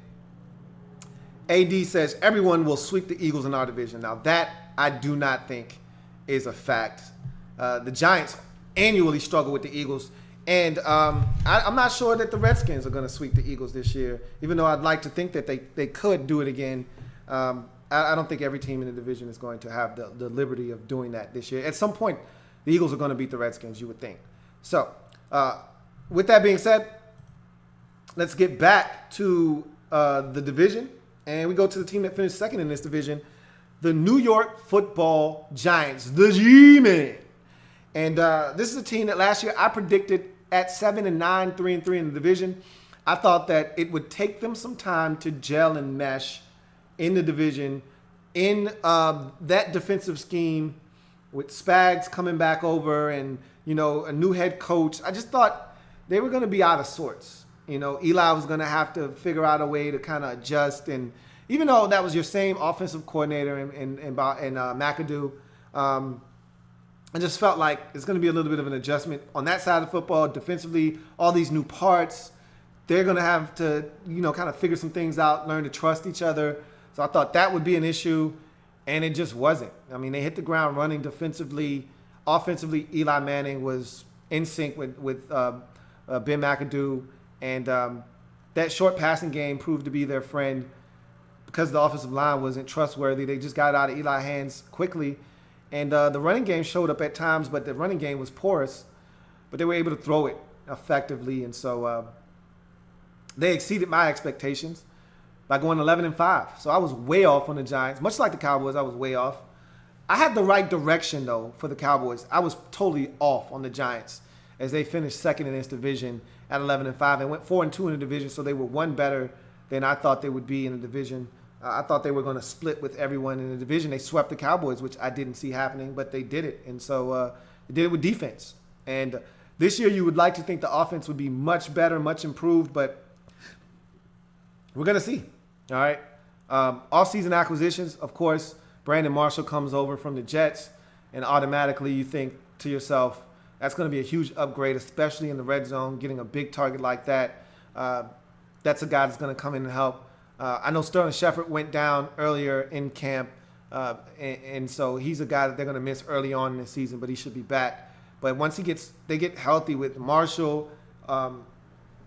AD says, everyone will sweep the Eagles in our division. Now, that I do not think is a fact. The Giants annually struggle with the Eagles. And I'm not sure that the Redskins are going to sweep the Eagles this year, even though I'd like to think that they could do it again. I don't think every team in the division is going to have the liberty of doing that this year. At some point, the Eagles are going to beat the Redskins, you would think. So, with that being said, let's get back to the division, and we go to the team that finished second in this division, the New York Football Giants, the G-Men. And this is a team that last year I predicted at 7-9, 3-3 in the division. I thought that it would take them some time to gel and mesh in the division, in that defensive scheme with Spags coming back over and, a new head coach. I just thought they were going to be out of sorts. Eli was going to have to figure out a way to kind of adjust. And even though that was your same offensive coordinator in McAdoo, I just felt like it's going to be a little bit of an adjustment on that side of football. Defensively, all these new parts, they're going to have to, kind of figure some things out, learn to trust each other. So I thought that would be an issue, and it just wasn't. I mean, they hit the ground running defensively. Offensively, Eli Manning was in sync with Ben McAdoo, and that short passing game proved to be their friend because the offensive line wasn't trustworthy. They just got out of Eli's hands quickly, and the running game showed up at times, but the running game was porous, but they were able to throw it effectively, and so they exceeded my expectations by going 11-5. So I was way off on the Giants. Much like the Cowboys, I was way off. I had the right direction, though, for the Cowboys. I was totally off on the Giants as they finished second in this division at 11-5 and went 4-2 in the division, so they were one better than I thought they would be in the division. I thought they were going to split with everyone in the division. They swept the Cowboys, which I didn't see happening, but they did it. And so they did it with defense. And this year you would like to think the offense would be much better, much improved, but we're going to see. All right. Off-season acquisitions, of course, Brandon Marshall comes over from the Jets, and automatically you think to yourself, that's going to be a huge upgrade, especially in the red zone, getting a big target like that. That's a guy that's going to come in and help. I know Sterling Shepard went down earlier in camp, and so he's a guy that they're going to miss early on in the season, but he should be back. But once they get healthy with Marshall,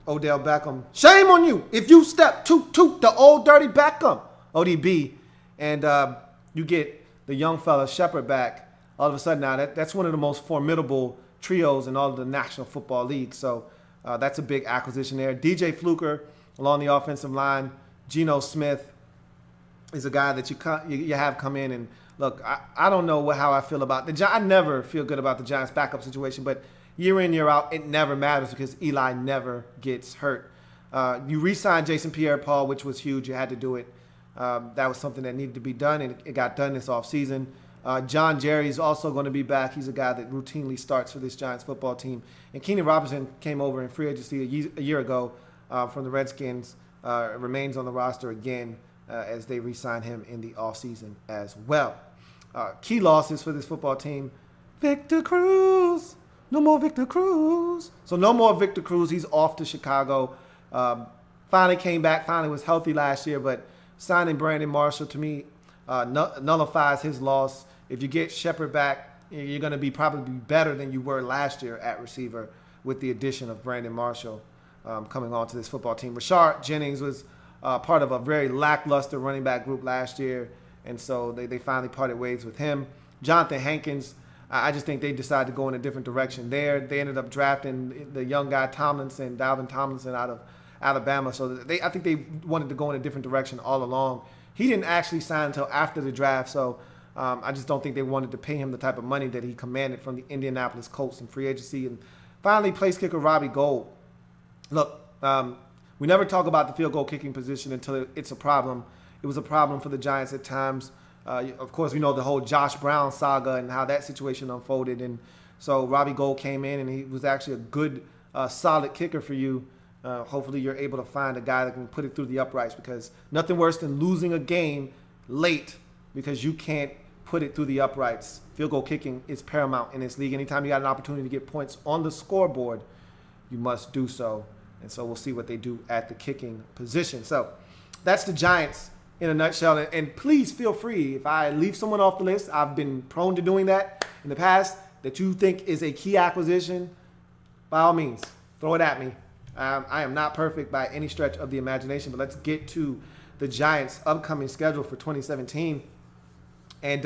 Odell Beckham, shame on you if you step toot the old dirty Beckham, ODB, and you get the young fella Shepard back. All of a sudden now that's one of the most formidable trios in all of the National Football League. So that's a big acquisition there. DJ Fluker along the offensive line. Geno Smith is a guy that you have come in, and look, I don't know how I feel about the Giants. I never feel good about the Giants' backup situation, but year in, year out, it never matters because Eli never gets hurt. You re-signed Jason Pierre-Paul, which was huge. You had to do it. That was something that needed to be done, and it got done this offseason. John Jerry is also going to be back. He's a guy that routinely starts for this Giants football team. And Keenan Robinson came over in free agency a year ago from the Redskins. Remains on the roster again as they re-sign him in the offseason as well. Key losses for this football team. Victor Cruz. No more Victor Cruz. So no more Victor Cruz. He's off to Chicago. Finally came back. Finally was healthy last year. But signing Brandon Marshall, to me, nullifies his loss. If you get Shepard back, you're going to be probably better than you were last year at receiver with the addition of Brandon Marshall coming on to this football team. Rashard Jennings was part of a very lackluster running back group last year, and so they finally parted ways with him. Jonathan Hankins, I just think they decided to go in a different direction there. They ended up drafting the young guy Dalvin Tomlinson out of Alabama, so I think they wanted to go in a different direction all along. He didn't actually sign until after the draft, so I just don't think they wanted to pay him the type of money that he commanded from the Indianapolis Colts in free agency. And finally, place kicker Robbie Gould. Look, we never talk about the field goal kicking position until it's a problem. It was a problem for the Giants at times. Of course, we know the whole Josh Brown saga and how that situation unfolded. And so Robbie Gould came in, and he was actually a good, solid kicker for you. Hopefully you're able to find a guy that can put it through the uprights, because nothing worse than losing a game late because you can't put it through the uprights. Field goal kicking is paramount in this league. Anytime you got an opportunity to get points on the scoreboard, you must do so. And so we'll see what they do at the kicking position. So that's the Giants in a nutshell. And please feel free, if I leave someone off the list, I've been prone to doing that in the past, that you think is a key acquisition, by all means, throw it at me. I am not perfect by any stretch of the imagination, but let's get to the Giants' upcoming schedule for 2017. And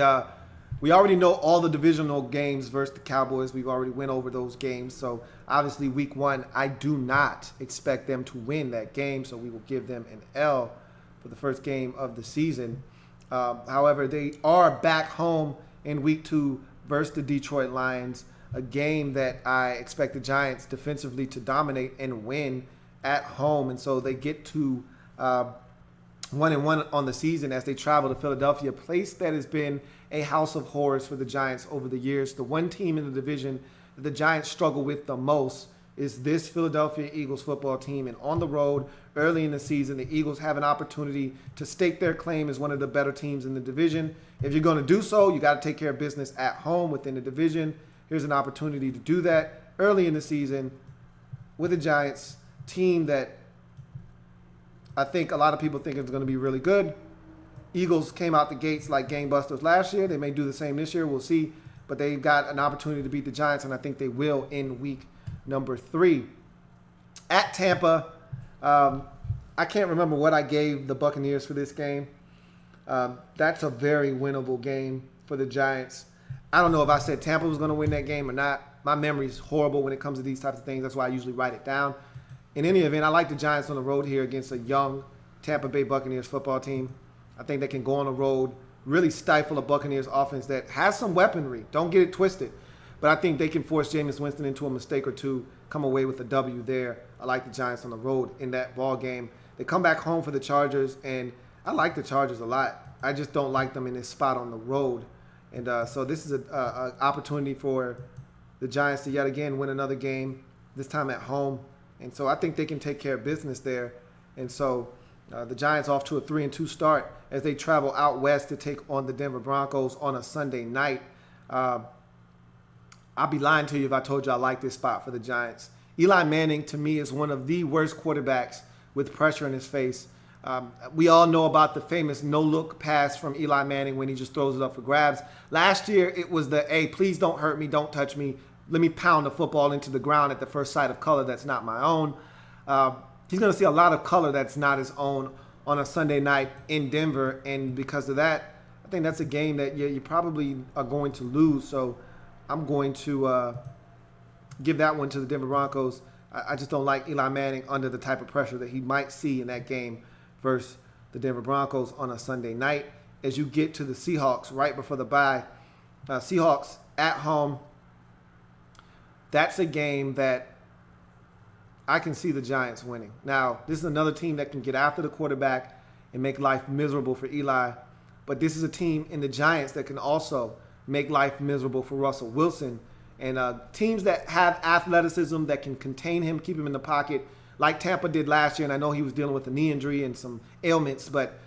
We already know all the divisional games versus the Cowboys. We've already went over those games. So obviously week 1, I do not expect them to win that game. So we will give them an L for the first game of the season. However, they are back home in week 2 versus the Detroit Lions, a game that I expect the Giants defensively to dominate and win at home. And so they get to 1-1 on the season as they travel to Philadelphia, a place that has been a house of horrors for the Giants over the years. The one team in the division that the Giants struggle with the most is this Philadelphia Eagles football team. And on the road, early in the season, the Eagles have an opportunity to stake their claim as one of the better teams in the division. If you're going to do so, you got to take care of business at home within the division. Here's an opportunity to do that early in the season with the Giants team that I think a lot of people think is going to be really good. Eagles came out the gates like gangbusters last year. They may do the same this year. We'll see. But they've got an opportunity to beat the Giants, and I think they will in week number 3. At Tampa, I can't remember what I gave the Buccaneers for this game. That's a very winnable game for the Giants. I don't know if I said Tampa was going to win that game or not. My memory is horrible when it comes to these types of things. That's why I usually write it down. In any event, I like the Giants on the road here against a young Tampa Bay Buccaneers football team. I think they can go on the road, really stifle a Buccaneers offense that has some weaponry. Don't get it twisted. But I think they can force Jameis Winston into a mistake or two, come away with a W there. I like the Giants on the road in that ball game. They come back home for the Chargers, and I like the Chargers a lot. I just don't like them in this spot on the road. And so this is an opportunity for the Giants to yet again win another game, this time at home. And so I think they can take care of business there. And so the Giants off to a 3-2 start as they travel out west to take on the Denver Broncos on a Sunday night. I'd be lying to you if I told you I like this spot for the Giants. Eli Manning, to me, is one of the worst quarterbacks with pressure in his face. We all know about the famous no-look pass from Eli Manning when he just throws it up for grabs. Last year, it was the, hey, please don't hurt me, don't touch me. Let me pound the football into the ground at the first sight of color that's not my own. He's going to see a lot of color that's not his own on a Sunday night in Denver. And because of that, I think that's a game that you probably are going to lose. So I'm going to give that one to the Denver Broncos. I just don't like Eli Manning under the type of pressure that he might see in that game versus the Denver Broncos on a Sunday night. As you get to the Seahawks right before the bye, Seahawks at home, that's a game that I can see the Giants winning. Now, this is another team that can get after the quarterback and make life miserable for Eli. But this is a team in the Giants that can also make life miserable for Russell Wilson. And teams that have athleticism that can contain him, keep him in the pocket, like Tampa did last year. And I know he was dealing with a knee injury and some ailments. But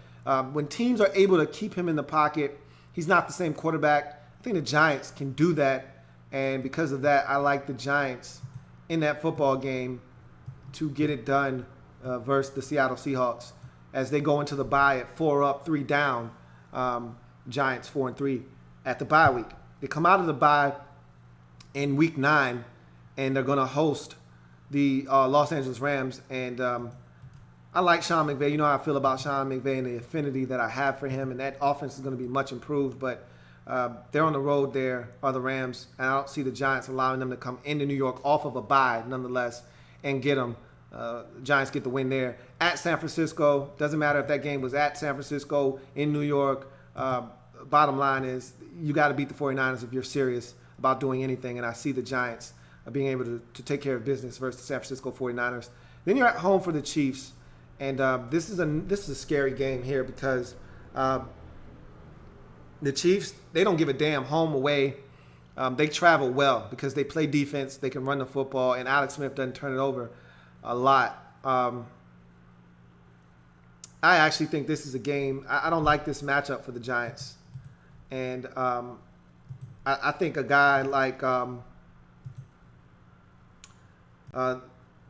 when teams are able to keep him in the pocket, he's not the same quarterback. I think the Giants can do that. And because of that, I like the Giants in that football game to get it done versus the Seattle Seahawks as they go into the bye at 4 up, 3 down. Giants 4-3 at the bye week. They come out of the bye in week 9, and they're going to host the Los Angeles Rams. And I like Sean McVay. You know how I feel about Sean McVay and the affinity that I have for him. And that offense is going to be much improved. But they're on the road there, are the Rams. And I don't see the Giants allowing them to come into New York off of a bye, nonetheless, and get them. Giants get the win there. At San Francisco, doesn't matter if that game was at San Francisco, in New York. Bottom line is you got to beat the 49ers if you're serious about doing anything. And I see the Giants being able to take care of business versus the San Francisco 49ers. Then you're at home for the Chiefs. And this is a scary game here because the Chiefs, they don't give a damn home away. They travel well because they play defense. They can run the football, and Alex Smith doesn't turn it over a lot. I actually think this is a game. I don't like this matchup for the Giants. And I think a guy like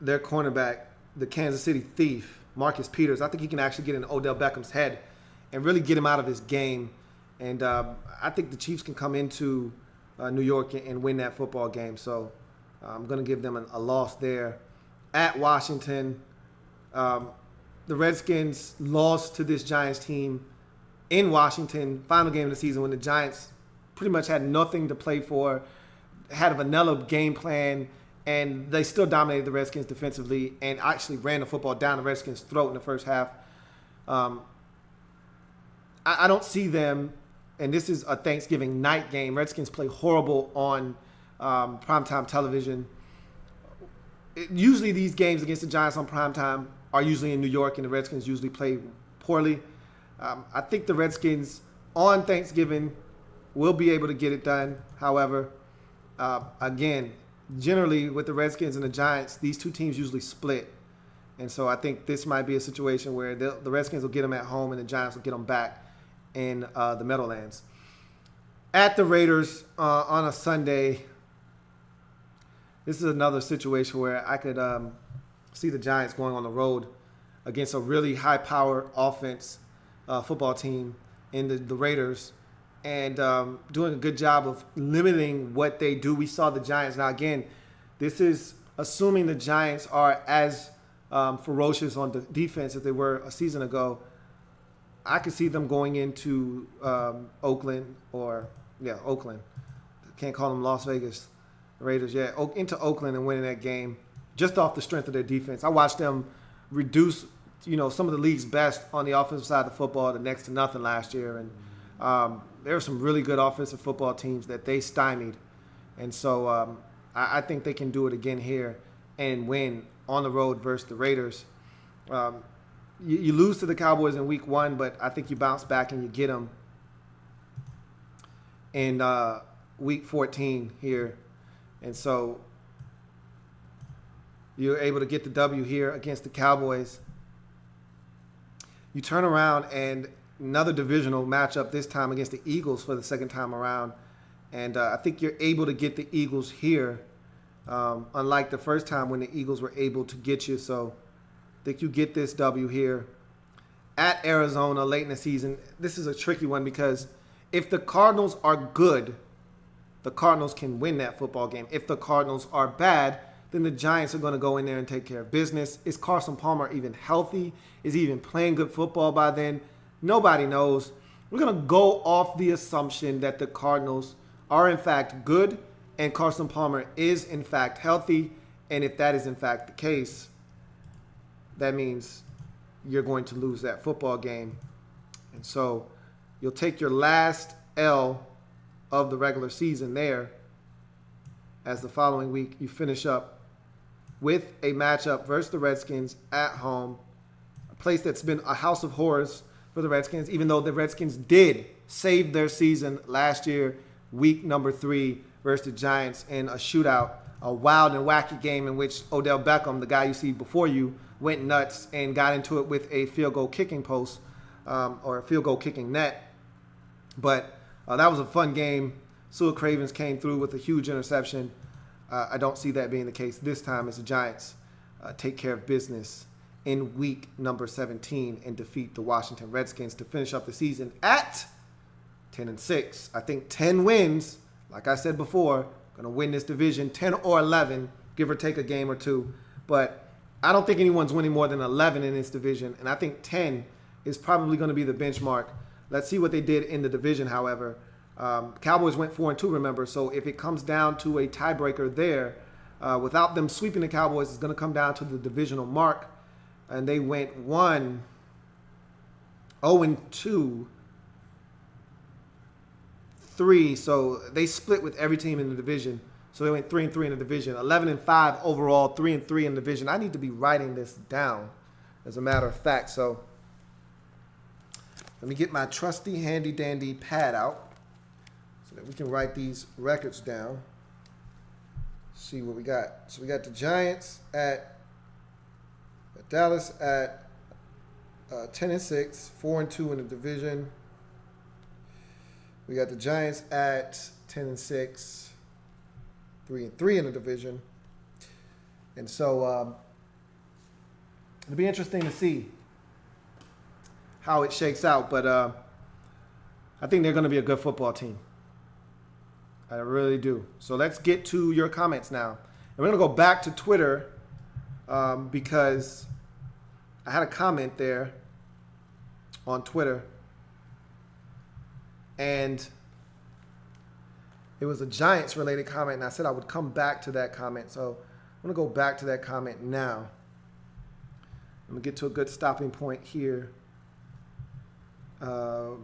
their cornerback, the Kansas City Thief, Marcus Peters, I think he can actually get in Odell Beckham's head and really get him out of his game. And I think the Chiefs can come into New York and win that football game. So I'm going to give them a loss there. At Washington, the Redskins lost to this Giants team in Washington, final game of the season, when the Giants pretty much had nothing to play for, had a vanilla game plan, and they still dominated the Redskins defensively and actually ran the football down the Redskins' throat in the first half. I don't see them, and this is a Thanksgiving night game. Redskins play horrible on primetime television. Usually these games against the Giants on primetime are usually in New York, and the Redskins usually play poorly. I think the Redskins on Thanksgiving will be able to get it done. However, again, generally with the Redskins and the Giants, these two teams usually split. And so I think this might be a situation where the Redskins will get them at home and the Giants will get them back in the Meadowlands. At the Raiders on a Sunday, this is another situation where I could see the Giants going on the road against a really high-powered offense football team in the Raiders and doing a good job of limiting what they do. We saw the Giants. Now, again, this is assuming the Giants are as ferocious on the defense as they were a season ago. I could see them going into Oakland. Can't call them Las Vegas Raiders yet. Into Oakland and winning that game just off the strength of their defense. I watched them reduce, some of the league's best on the offensive side of the football to next to nothing last year. And there were some really good offensive football teams that they stymied. And so I think they can do it again here and win on the road versus the Raiders. You lose to the Cowboys in week 1, but I think you bounce back and you get them in week 14 here. And so you're able to get the W here against the Cowboys. You turn around and another divisional matchup, this time against the Eagles for the second time around. And I think you're able to get the Eagles here, unlike the first time when the Eagles were able to get you. So I think you get this W here at Arizona late in the season. This is a tricky one because if the Cardinals are good, the Cardinals can win that football game. If the Cardinals are bad, then the Giants are going to go in there and take care of business. Is Carson Palmer even healthy? Is he even playing good football by then? Nobody knows. We're going to go off the assumption that the Cardinals are in fact good and Carson Palmer is in fact healthy. And if that is in fact the case, that means you're going to lose that football game. And so you'll take your last L of the regular season there, as the following week you finish up with a matchup versus the Redskins at home, a place that's been a house of horrors for the Redskins, even though the Redskins did save their season last year, week number 3 versus the Giants in a shootout, a wild and wacky game in which Odell Beckham, the guy you see before you, went nuts and got into it with a field goal kicking post or a field goal kicking net. But that was a fun game. Sua Cravens came through with a huge interception. I don't see that being the case this time as the Giants take care of business in week number 17 and defeat the Washington Redskins to finish up the season at 10-6. I think 10 wins, like I said before, going to win this division, 10 or 11, give or take a game or two. But I don't think anyone's winning more than 11 in this division, and I think 10 is probably going to be the benchmark. Let's see what they did in the division, however. Cowboys went 4-2, remember, so if it comes down to a tiebreaker there, without them sweeping the Cowboys, it's going to come down to the divisional mark. And they went 0-2, 3, so they split with every team in the division. So they went 3-3 in the division, 11-5 overall, 3-3 in the division. I need to be writing this down, as a matter of fact. So let me get my trusty handy-dandy pad out so that we can write these records down. See what we got. So we got the Giants at Dallas at 10-6, 4-2 in the division. We got the Giants at 10-6, 3-3 in the division. And so it'll be interesting to see how it shakes out. But I think they're going to be a good football team. I really do. So let's get to your comments now. And we're going to go back to Twitter because I had a comment there on Twitter. And It was a Giants-related comment, and I said I would come back to that comment. So I'm going to go back to that comment now. I'm going to get to a good stopping point here. Let's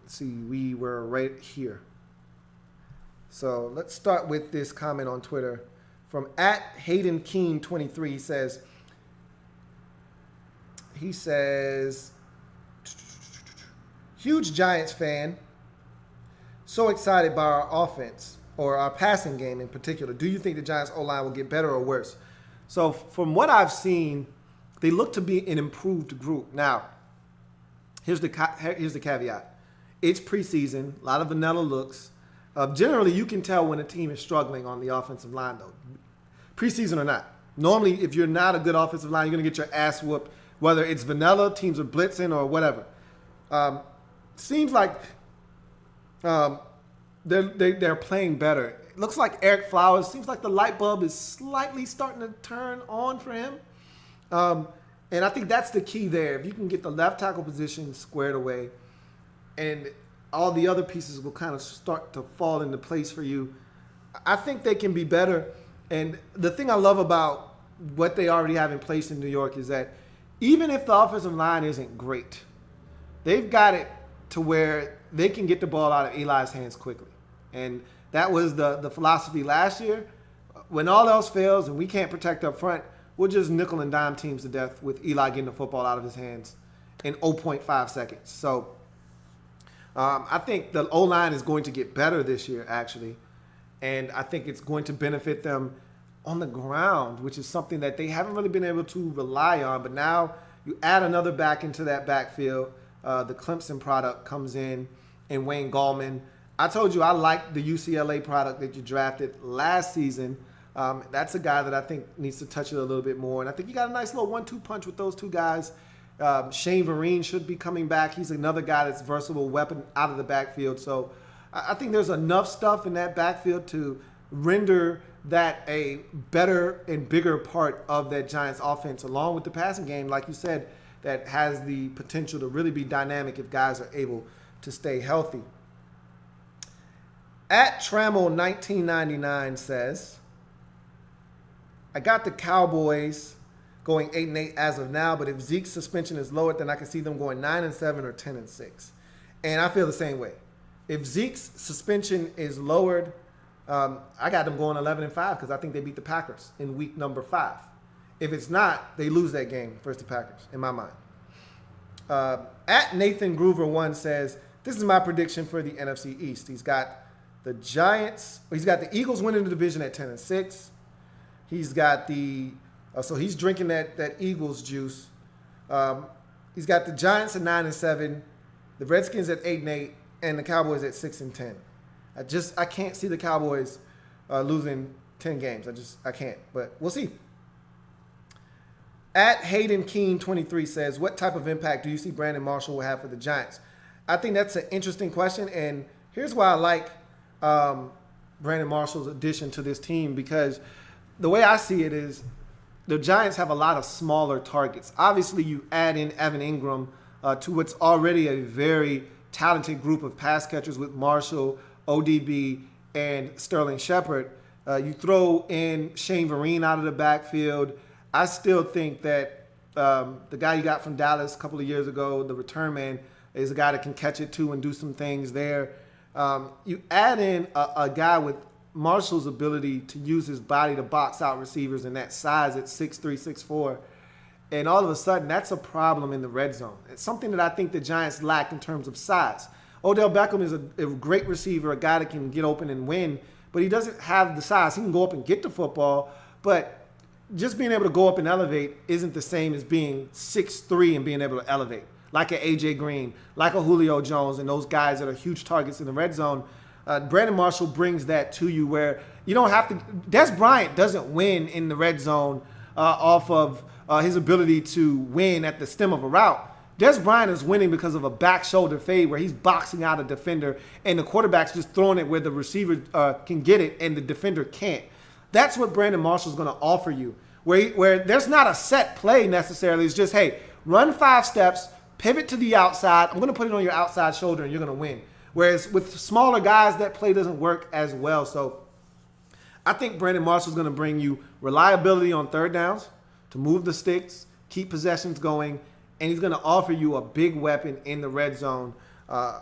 see, we were right here. So let's start with this comment on Twitter from @HaydenKeen23. He says, huge Giants fan. So excited by our offense, or our passing game in particular. Do you think the Giants O-line will get better or worse? So from what I've seen, they look to be an improved group. Now, here's the caveat. It's preseason, a lot of vanilla looks. Generally, you can tell when a team is struggling on the offensive line, though, preseason or not. Normally, if you're not a good offensive line, you're going to get your ass whooped, whether it's vanilla, teams are blitzing, or whatever. Seems like they're playing better. It looks like Eric Flowers, seems like the light bulb is slightly starting to turn on for him. And I think that's the key there. If you can get the left tackle position squared away, and all the other pieces will kind of start to fall into place for you, I think they can be better. And the thing I love about what they already have in place in New York is that even if the offensive line isn't great, they've got it to where they can get the ball out of Eli's hands quickly. And that was the philosophy last year. When all else fails and we can't protect up front, we'll just nickel and dime teams to death with Eli getting the football out of his hands in 0.5 seconds. So I think the O-line is going to get better this year, actually. And I think it's going to benefit them on the ground, which is something that they haven't really been able to rely on. But now you add another back into that backfield. The Clemson product comes in, and Wayne Gallman. I told you I liked the UCLA product that you drafted last season. That's a guy that I think needs to touch it a little bit more. And I think you got a nice little 1-2 punch with those two guys. Shane Vereen should be coming back. He's another guy that's versatile weapon out of the backfield. So I think there's enough stuff in that backfield to render that a better and bigger part of that Giants offense, along with the passing game, like you said, that has the potential to really be dynamic if guys are able to stay healthy. @Trammell1999 says, I got the Cowboys going 8-8 as of now, but if Zeke's suspension is lowered, then I can see them going 9-7 or 10-6. And I feel the same way. If Zeke's suspension is lowered, I got them going 11-5 because I think they beat the Packers in week number 5. If it's not, they lose that game versus the Packers, in my mind. @NathanGroover1 says, this is my prediction for the NFC East. He's got the Eagles winning the division at 10-6. He's got so he's drinking that Eagles juice. He's got the Giants at 9-7, the Redskins at 8-8, and the Cowboys at 6-10. I can't see the Cowboys losing 10 games. I can't, but we'll see. @HaydenKeen23 says, what type of impact do you see Brandon Marshall will have for the Giants? I think that's an interesting question, and here's why I like Brandon Marshall's addition to this team, because the way I see it is the Giants have a lot of smaller targets. Obviously, you add in Evan Ingram to what's already a very talented group of pass catchers with Marshall, ODB, and Sterling Shepard. You throw in Shane Vereen out of the backfield. I still think that the guy you got from Dallas a couple of years ago, the return man, is a guy that can catch it too and do some things there. You add in a guy with Marshall's ability to use his body to box out receivers and that size at 6'3", 6'4", and all of a sudden that's a problem in the red zone. It's something that I think the Giants lack in terms of size. Odell Beckham is a great receiver, a guy that can get open and win, but he doesn't have the size. He can go up and get the football, but just being able to go up and elevate isn't the same as being 6'3" and being able to elevate. Like a A.J. Green, like a Julio Jones, and those guys that are huge targets in the red zone. Brandon Marshall brings that to you where you don't have to. Des Bryant doesn't win in the red zone off of his ability to win at the stem of a route. Des Bryant is winning because of a back shoulder fade where he's boxing out a defender and the quarterback's just throwing it where the receiver can get it and the defender can't. That's what Brandon Marshall is going to offer you, where there's not a set play necessarily. It's just, hey, run 5 steps, pivot to the outside. I'm going to put it on your outside shoulder and you're going to win. Whereas with smaller guys, that play doesn't work as well. So I think Brandon Marshall's going to bring you reliability on third downs to move the sticks, keep possessions going, and he's going to offer you a big weapon in the red zone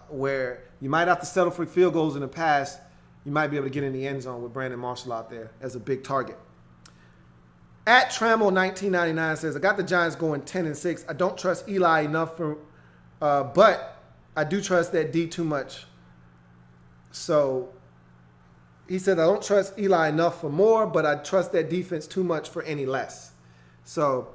where you might have to settle for field goals in the pass. You might be able to get in the end zone with Brandon Marshall out there as a big target. At Trammell 1999 says, I got the Giants going 10-6. I don't trust Eli enough but I do trust that D too much. So he said, I don't trust Eli enough for more, but I trust that defense too much for any less. So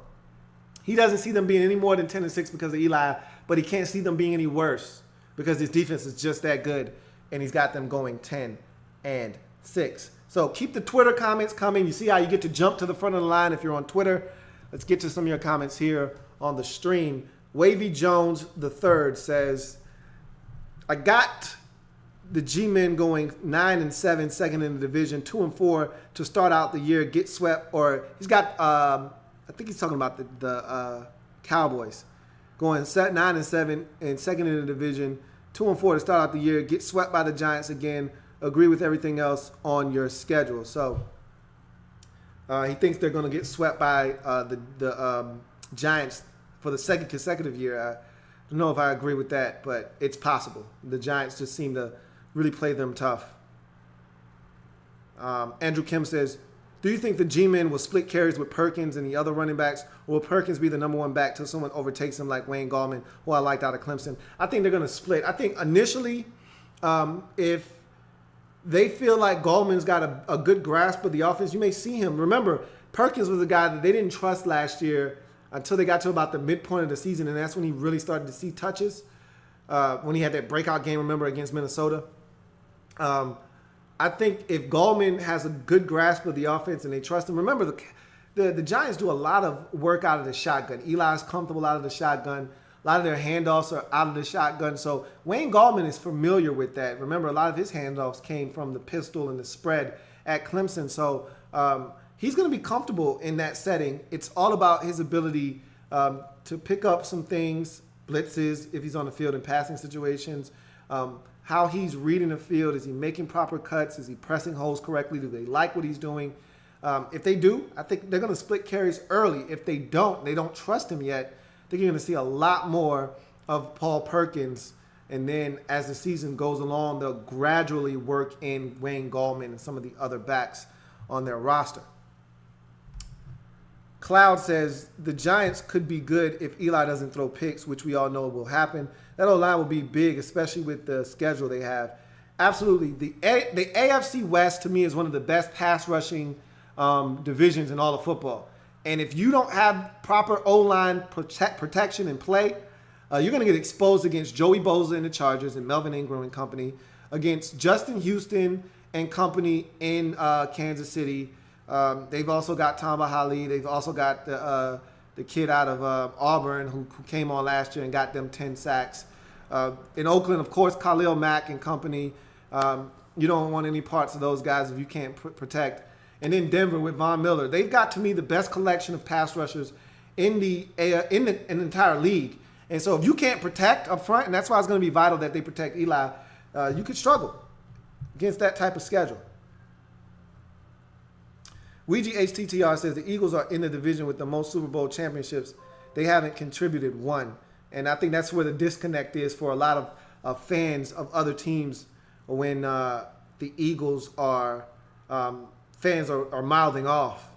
he doesn't see them being any more than 10-6 because of Eli, but he can't see them being any worse because his defense is just that good, and he's got them going 10-6. So keep the Twitter comments coming. You see how you get to jump to the front of the line if you're on Twitter. Let's get to some of your comments here on the stream. Wavy Jones III says, I got the G-men going 9-7, second in the division, 2-4 to start out the year, get swept, or he's got, I think he's talking about the Cowboys going 9-7 and second in the division, 2-4 to start out the year, get swept by the Giants again, agree with everything else on your schedule. So he thinks they're going to get swept by the Giants for the second consecutive year. I don't know if I agree with that, but it's possible. The Giants just seem to really play them tough. Andrew Kim says, do you think the G-men will split carries with Perkins and the other running backs, or will Perkins be the number one back till someone overtakes him like Wayne Gallman, who I liked out of Clemson? I think they're going to split. I think initially, if they feel like Gallman's got a good grasp of the offense, you may see him. Remember, Perkins was a guy that they didn't trust last year until they got to about the midpoint of the season, and that's when he really started to see touches, when he had that breakout game, remember, against Minnesota. I think if Gallman has a good grasp of the offense and they trust him, remember, the Giants do a lot of work out of the shotgun. Eli's comfortable out of the shotgun. A lot of their handoffs are out of the shotgun. So Wayne Gallman is familiar with that. Remember, a lot of his handoffs came from the pistol and the spread at Clemson. So he's going to be comfortable in that setting. It's all about his ability to pick up some things, blitzes, if he's on the field in passing situations, how he's reading the field. Is he making proper cuts? Is he pressing holes correctly? Do they like what he's doing? If they do, I think they're going to split carries early. If they don't trust him yet, I think you're going to see a lot more of Paul Perkins. And then as the season goes along, they'll gradually work in Wayne Gallman and some of the other backs on their roster. Cloud says the Giants could be good if Eli doesn't throw picks, which we all know will happen. That O-line will be big, especially with the schedule they have. Absolutely. The AFC West, to me, is one of the best pass rushing divisions in all of football. And if you don't have proper O-line protection and play, you're going to get exposed against Joey Bosa and the Chargers and Melvin Ingram and company, against Justin Houston and company in Kansas City. They've also got Tamba Hali. They've also got the kid out of Auburn who came on last year and got them 10 sacks. In Oakland, of course, Khalil Mack and company. You don't want any parts of those guys if you can't protect. And then Denver with Von Miller. They've got, to me, the best collection of pass rushers in the entire league. And so if you can't protect up front, and that's why it's going to be vital that they protect Eli, you could struggle against that type of schedule. Ouija HTTR says the Eagles are in the division with the most Super Bowl championships. They haven't contributed one. And I think that's where the disconnect is for a lot of fans of other teams when the Eagles are fans are mouthing off.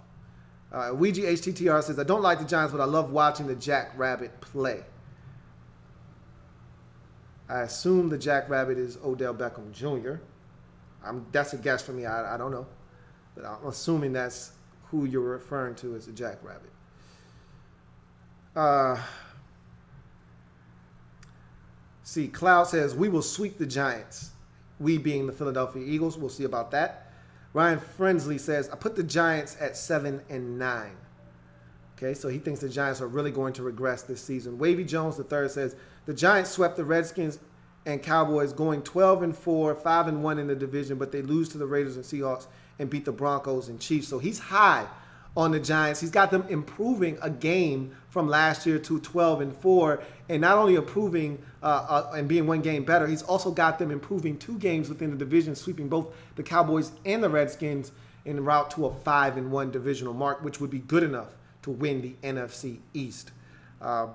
Ouija HTTR says, I don't like the Giants, but I love watching the Jack Rabbit play. I assume the Jack Rabbit is Odell Beckham Jr. That's a guess for me. I don't know. But I'm assuming that's who you're referring to as the Jack Rabbit. See, Cloud says, we will sweep the Giants. We being the Philadelphia Eagles. We'll see about that. Ryan Frensley says, I put the Giants at 7-9. Okay, so he thinks the Giants are really going to regress this season. Wavy Jones III says, the Giants swept the Redskins and Cowboys going 12-4, 5-1 in the division, but they lose to the Raiders and Seahawks and beat the Broncos and Chiefs. So he's high on the Giants. He's got them improving a game from last year to 12-4, and not only improving and being one game better, he's also got them improving 2 games within the division, sweeping both the Cowboys and the Redskins en route to a 5-1 divisional mark, which would be good enough to win the NFC East. Ryan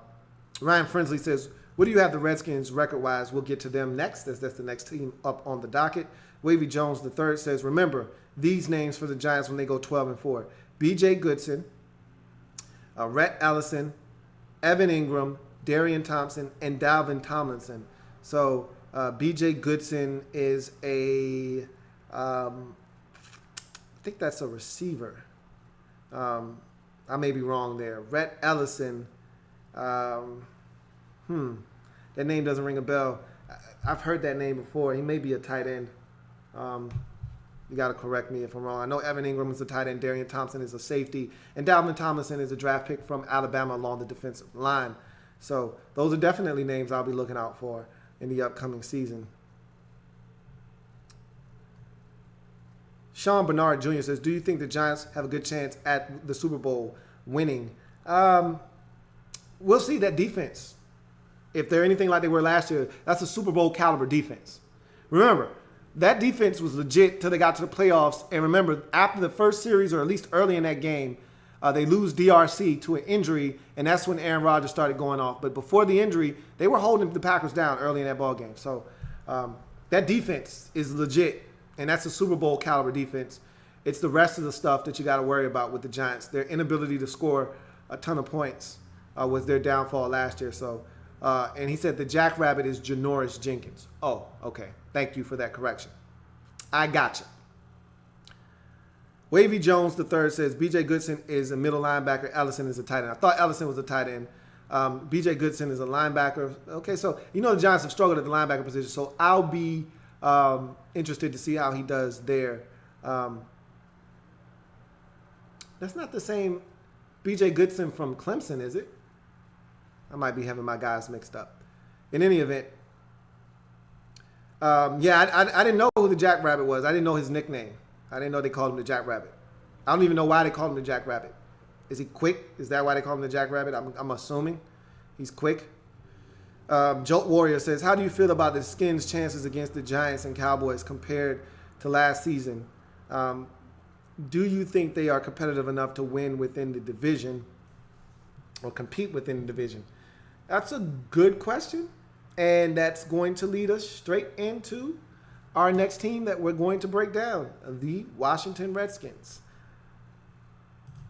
Frensley says, what do you have the Redskins record-wise? We'll get to them next, as that's the next team up on the docket. Wavy Jones III says, remember these names for the Giants when they go 12-4. B.J. Goodson, Rhett Ellison, Evan Ingram, Darian Thompson, and Dalvin Tomlinson. So B.J. Goodson is I think that's a receiver. I may be wrong there. Rhett Ellison, that name doesn't ring a bell. I've heard that name before. He may be a tight end. You got to correct me if I'm wrong. I know Evan Ingram is a tight end. Darian Thompson is a safety. And Dalvin Tomlinson is a draft pick from Alabama along the defensive line. So those are definitely names I'll be looking out for in the upcoming season. Sean Bernard Jr. says, do you think the Giants have a good chance at the Super Bowl winning? We'll see that defense. If they're anything like they were last year, that's a Super Bowl caliber defense. Remember, that defense was legit till they got to the playoffs. And remember, after the first series, or at least early in that game, they lose DRC to an injury, and that's when Aaron Rodgers started going off. But before the injury, they were holding the Packers down early in that ball game. So that defense is legit, and that's a Super Bowl caliber defense. It's the rest of the stuff that you got to worry about with the Giants. Their inability to score a ton of points was their downfall last year. So, and he said the Jackrabbit is Janoris Jenkins. Oh, okay. Thank you for that correction. I gotcha. Wavy Jones III says B.J. Goodson is a middle linebacker. Ellison is a tight end. I thought Ellison was a tight end. B.J. Goodson is a linebacker. Okay, so you know the Giants have struggled at the linebacker position, so I'll be interested to see how he does there. That's not the same B.J. Goodson from Clemson, is it? I might be having my guys mixed up. In any event, I didn't know who the Jackrabbit was. I didn't know his nickname. I didn't know they called him the Jackrabbit. I don't even know why they called him the Jackrabbit. Is he quick? Is that why they call him the Jackrabbit? I'm assuming he's quick. Jolt Warrior says, how do you feel about the Skins' chances against the Giants and Cowboys compared to last season? Do you think they are competitive enough to win within the division or compete within the division? That's a good question, and that's going to lead us straight into our next team that we're going to break down, the Washington Redskins.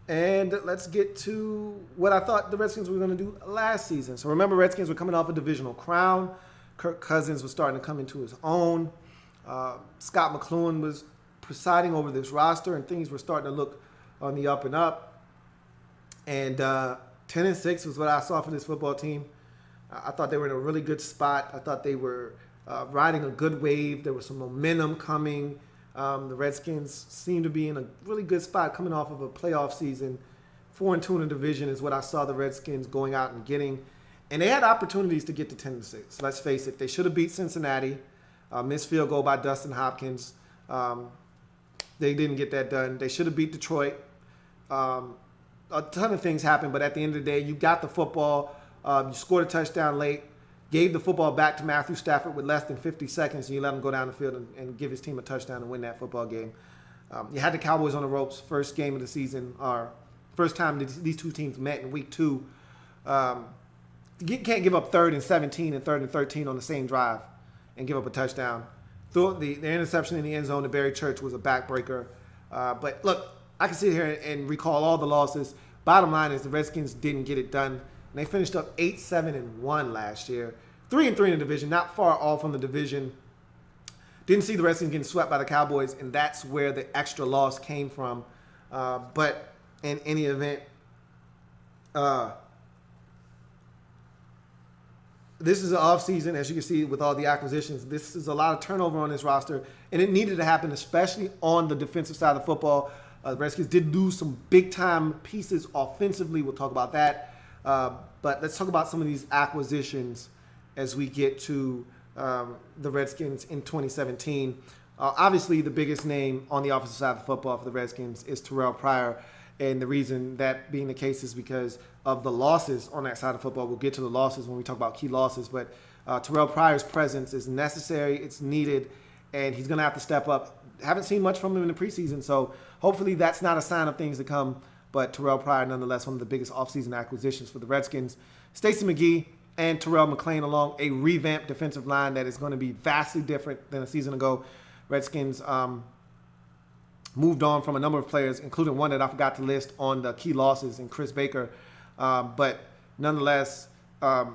And let's get to what I thought the Redskins were going to do last season. So remember, Redskins were coming off a divisional crown. Kirk Cousins was starting to come into his own. Scott McCloughan was presiding over this roster, and things were starting to look on the up and up. And 10-6 was what I saw for this football team. I thought they were in a really good spot. I thought they were riding a good wave. There was some momentum coming. The Redskins seemed to be in a really good spot coming off of a playoff season. 4-2 in the division is what I saw the Redskins going out and getting. And they had opportunities to get to 10-6. Let's face it. They should have beat Cincinnati. Missed field goal by Dustin Hopkins. They didn't get that done. They should have beat Detroit. A ton of things happened, but at the end of the day, you got the football. You scored a touchdown late. Gave the football back to Matthew Stafford with less than 50 seconds, and you let him go down the field and give his team a touchdown and win that football game. You had the Cowboys on the ropes, first game of the season, or first time these two teams met in week 2. You can't give up 3rd and 17 and 3rd and 13 on the same drive and give up a touchdown. The interception in the end zone to Barry Church was a backbreaker. But look, I can sit here and recall all the losses. Bottom line is the Redskins didn't get it done. And they finished up 8-7-1 last year. 3-3 in the division, not far off from the division. Didn't see the Redskins getting swept by the Cowboys, and that's where the extra loss came from. But in any event, this is an offseason, as you can see with all the acquisitions. This is a lot of turnover on this roster, and it needed to happen, especially on the defensive side of football. The Redskins did lose some big-time pieces offensively. We'll talk about that. But let's talk about some of these acquisitions as we get to the Redskins in 2017. Obviously, the biggest name on the offensive side of football for the Redskins is Terrell Pryor. And the reason that being the case is because of the losses on that side of football. We'll get to the losses when we talk about key losses. But Terrell Pryor's presence is necessary. It's needed. And he's going to have to step up. Haven't seen much from him in the preseason. So hopefully that's not a sign of things to come. But Terrell Pryor, nonetheless, one of the biggest offseason acquisitions for the Redskins. Stacey McGee and Terrell McClain along a revamped defensive line that is going to be vastly different than a season ago. Redskins moved on from a number of players, including one that I forgot to list on the key losses in Chris Baker. But nonetheless, that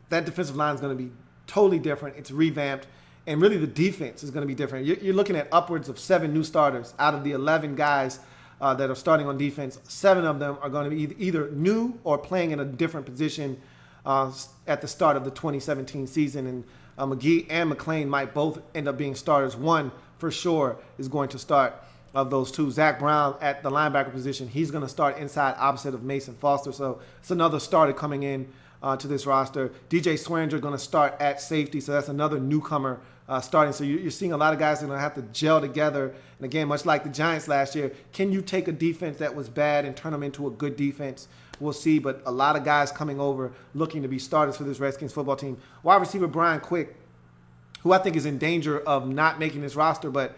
defensive line is going to be totally different. It's revamped. And really the defense is going to be different. You're looking at upwards of 7 new starters out of the 11 guys that are starting on defense. 7 of them are going to be either new or playing in a different position at the start of the 2017 season. And McGee and McClain might both end up being starters. One, for sure, is going to start of those two. Zach Brown at the linebacker position, he's going to start inside opposite of Mason Foster. So it's another starter coming in to this roster. DJ Swearinger going to start at safety. So that's another newcomer starting. So you're seeing a lot of guys that are going to have to gel together. And again, much like the Giants last year, can you take a defense that was bad and turn them into a good defense? We'll see. But a lot of guys coming over looking to be starters for this Redskins football team. Wide receiver Brian Quick, who I think is in danger of not making this roster, but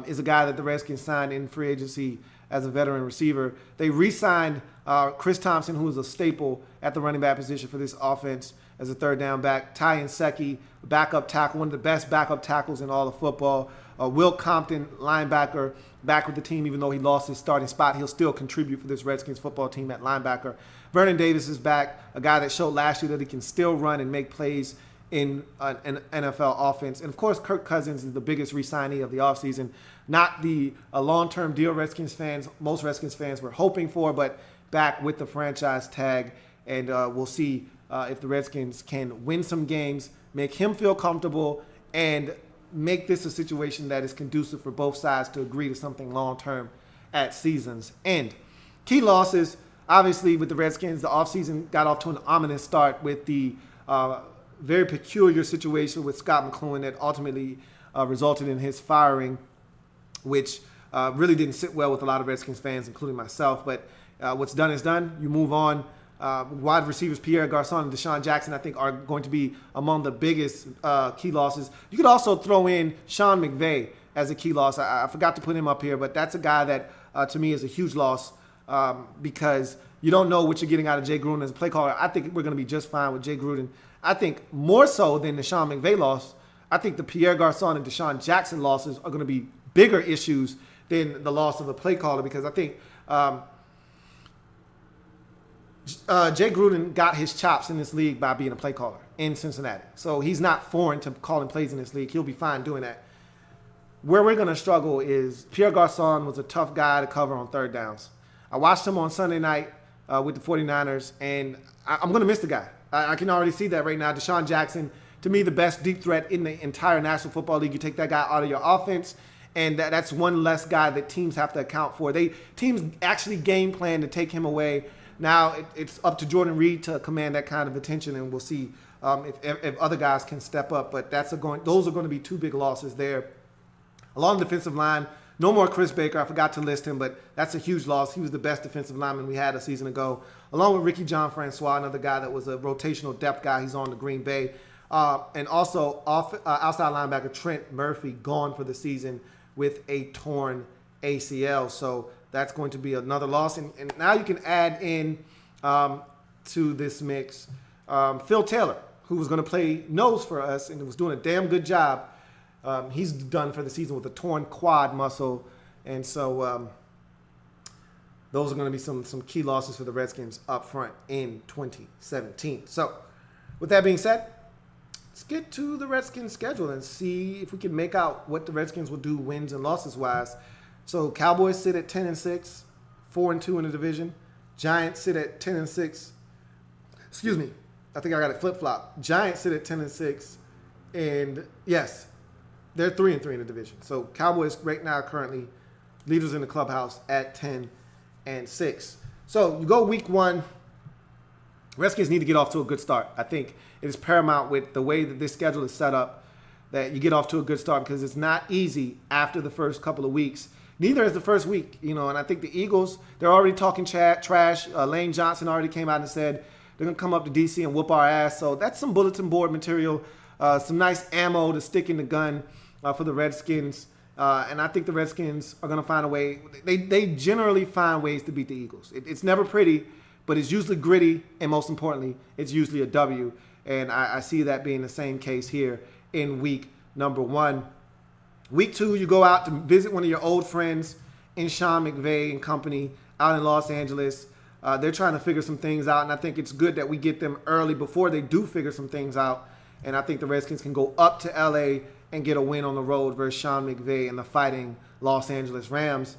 is a guy that the Redskins signed in free agency as a veteran receiver. They re-signed Chris Thompson, who is a staple at the running back position for this offense as a third down back. Ty Nsekhe, backup tackle, one of the best backup tackles in all of football. Will Compton, linebacker, back with the team, even though he lost his starting spot. He'll still contribute for this Redskins football team at linebacker. Vernon Davis is back, a guy that showed last year that he can still run and make plays in an NFL offense. And, of course, Kirk Cousins is the biggest re-signee of the offseason. Not the long-term deal most Redskins fans were hoping for, but back with the franchise tag. And we'll see if the Redskins can win some games, make him feel comfortable, and make this a situation that is conducive for both sides to agree to something long-term at season's end. Key losses, obviously, with the Redskins, the offseason got off to an ominous start with the very peculiar situation with Scott McCloughan that ultimately resulted in his firing, which really didn't sit well with a lot of Redskins fans, including myself. But what's done is done. You move on. Wide receivers Pierre Garçon and Deshaun Jackson, I think, are going to be among the biggest key losses. You could also throw in Sean McVay as a key loss. I forgot to put him up here, but that's a guy that, to me, is a huge loss because you don't know what you're getting out of Jay Gruden as a play caller. I think we're going to be just fine with Jay Gruden. I think more so than the Sean McVay loss, I think the Pierre Garçon and Deshaun Jackson losses are going to be bigger issues than the loss of a play caller because I think Jay Gruden got his chops in this league by being a play caller in Cincinnati. So he's not foreign to calling plays in this league. He'll be fine doing that. Where we're going to struggle is Pierre Garçon was a tough guy to cover on third downs. I watched him on Sunday night with the 49ers, and I'm going to miss the guy. I can already see that right now. Deshaun Jackson, to me, the best deep threat in the entire National Football League. You take that guy out of your offense, and that's one less guy that teams have to account for. Teams actually game plan to take him away. Now it's up to Jordan Reed to command that kind of attention, and we'll see if other guys can step up. But those are going to be 2 big losses there. Along the defensive line, no more Chris Baker. I forgot to list him, but that's a huge loss. He was the best defensive lineman we had a season ago. Along with Ricky John Francois, another guy that was a rotational depth guy. He's on the Green Bay. And also outside linebacker Trent Murphy gone for the season with a torn ACL. So that's going to be another loss. And now you can add in to this mix Phil Taylor, who was going to play nose for us and was doing a damn good job. He's done for the season with a torn quad muscle. And so those are going to be some key losses for the Redskins up front in 2017. So with that being said, let's get to the Redskins schedule and see if we can make out what the Redskins will do wins and losses wise. So Cowboys sit at 10-6, 4-2 in the division. Giants sit at 10-6. Excuse me. I think I got it flip-flop. Giants sit at 10-6. And yes, they're 3-3 in the division. So Cowboys right now currently leaders in the clubhouse at 10-6. So you go week 1. Redskins need to get off to a good start. I think it is paramount with the way that this schedule is set up that you get off to a good start because it's not easy after the first couple of weeks Neither is the first week, and I think the Eagles, they're already talking trash. Lane Johnson already came out and said they're going to come up to D.C. and whoop our ass. So that's some bulletin board material, some nice ammo to stick in the gun for the Redskins. And I think the Redskins are going to find a way. They generally find ways to beat the Eagles. It's never pretty, but it's usually gritty, and most importantly, it's usually a W. And I see that being the same case here in week number 1. Week 2, you go out to visit one of your old friends in Sean McVay and company out in Los Angeles. They're trying to figure some things out, and I think it's good that we get them early before they do figure some things out. And I think the Redskins can go up to L.A. and get a win on the road versus Sean McVay and the Fighting Los Angeles Rams.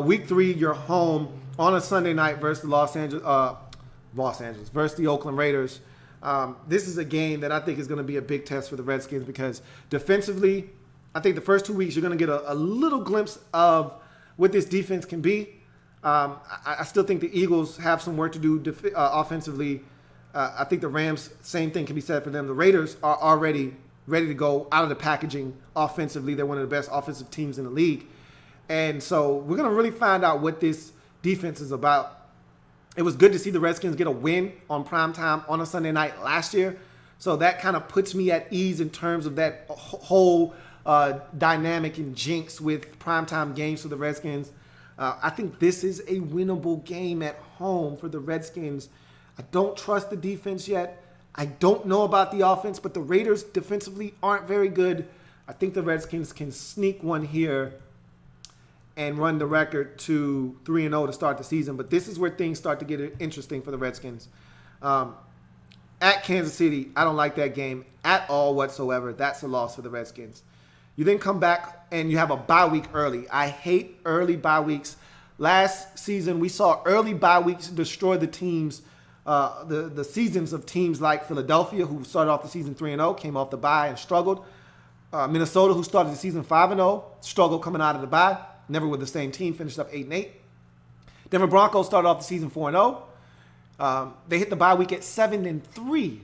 Week 3, you're home on a Sunday night versus the Los Angeles versus the Oakland Raiders. This is a game that I think is going to be a big test for the Redskins because defensively, I think the first 2 weeks you're going to get a little glimpse of what this defense can be. I still think the Eagles have some work to do offensively. I think the Rams, same thing can be said for them. The Raiders are already ready to go out of the packaging offensively. They're one of the best offensive teams in the league. And so we're going to really find out what this defense is about. It was good to see the Redskins get a win on primetime on a Sunday night last year. So that kind of puts me at ease in terms of that whole dynamic and jinx with primetime games for the Redskins. I think this is a winnable game at home for the Redskins. I don't trust the defense yet. I don't know about the offense, but the Raiders defensively aren't very good. I think the Redskins can sneak one here and run the record to 3-0 to start the season. But this is where things start to get interesting for the Redskins. At Kansas City, I don't like that game at all whatsoever. That's a loss for the Redskins. You then come back and you have a bye week early. I hate early bye weeks. Last season, we saw early bye weeks destroy the teams, the seasons of teams like Philadelphia, who started off the season 3-0, came off the bye and struggled. Minnesota, who started the season 5-0, struggled coming out of the bye. Never with the same team, finished up 8-8. Denver Broncos started off the season 4-0. They hit the bye week at 7-3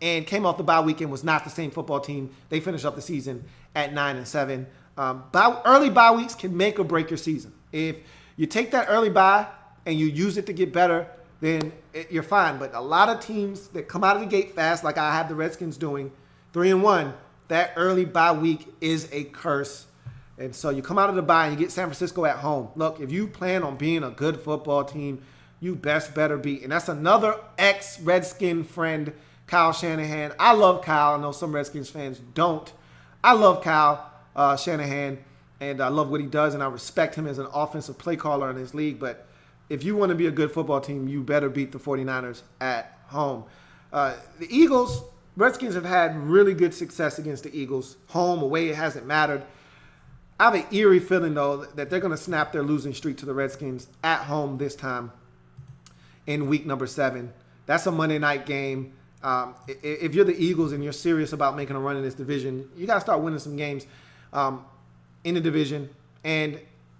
and came off the bye week and was not the same football team. They finished up the season at 9-7. Early bye weeks can make or break your season. If you take that early bye and you use it to get better, then you're fine. But a lot of teams that come out of the gate fast, like I have the Redskins doing, 3-1, that early bye week is a curse. And so you come out of the bye and you get San Francisco at home. Look, if you plan on being a good football team, you better be. And that's another ex-Redskin friend, Kyle Shanahan. I love Kyle. I know some Redskins fans don't. I love Kyle Shanahan, and I love what he does, and I respect him as an offensive play caller in this league. But if you want to be a good football team, you better beat the 49ers at home. The Eagles, Redskins have had really good success against the Eagles. Home, away, it hasn't mattered. I have an eerie feeling, though, that they're going to snap their losing streak to the Redskins at home this time in week number 7. That's a Monday night game. If you're the Eagles and you're serious about making a run in this division, you got to start winning some games in the division. And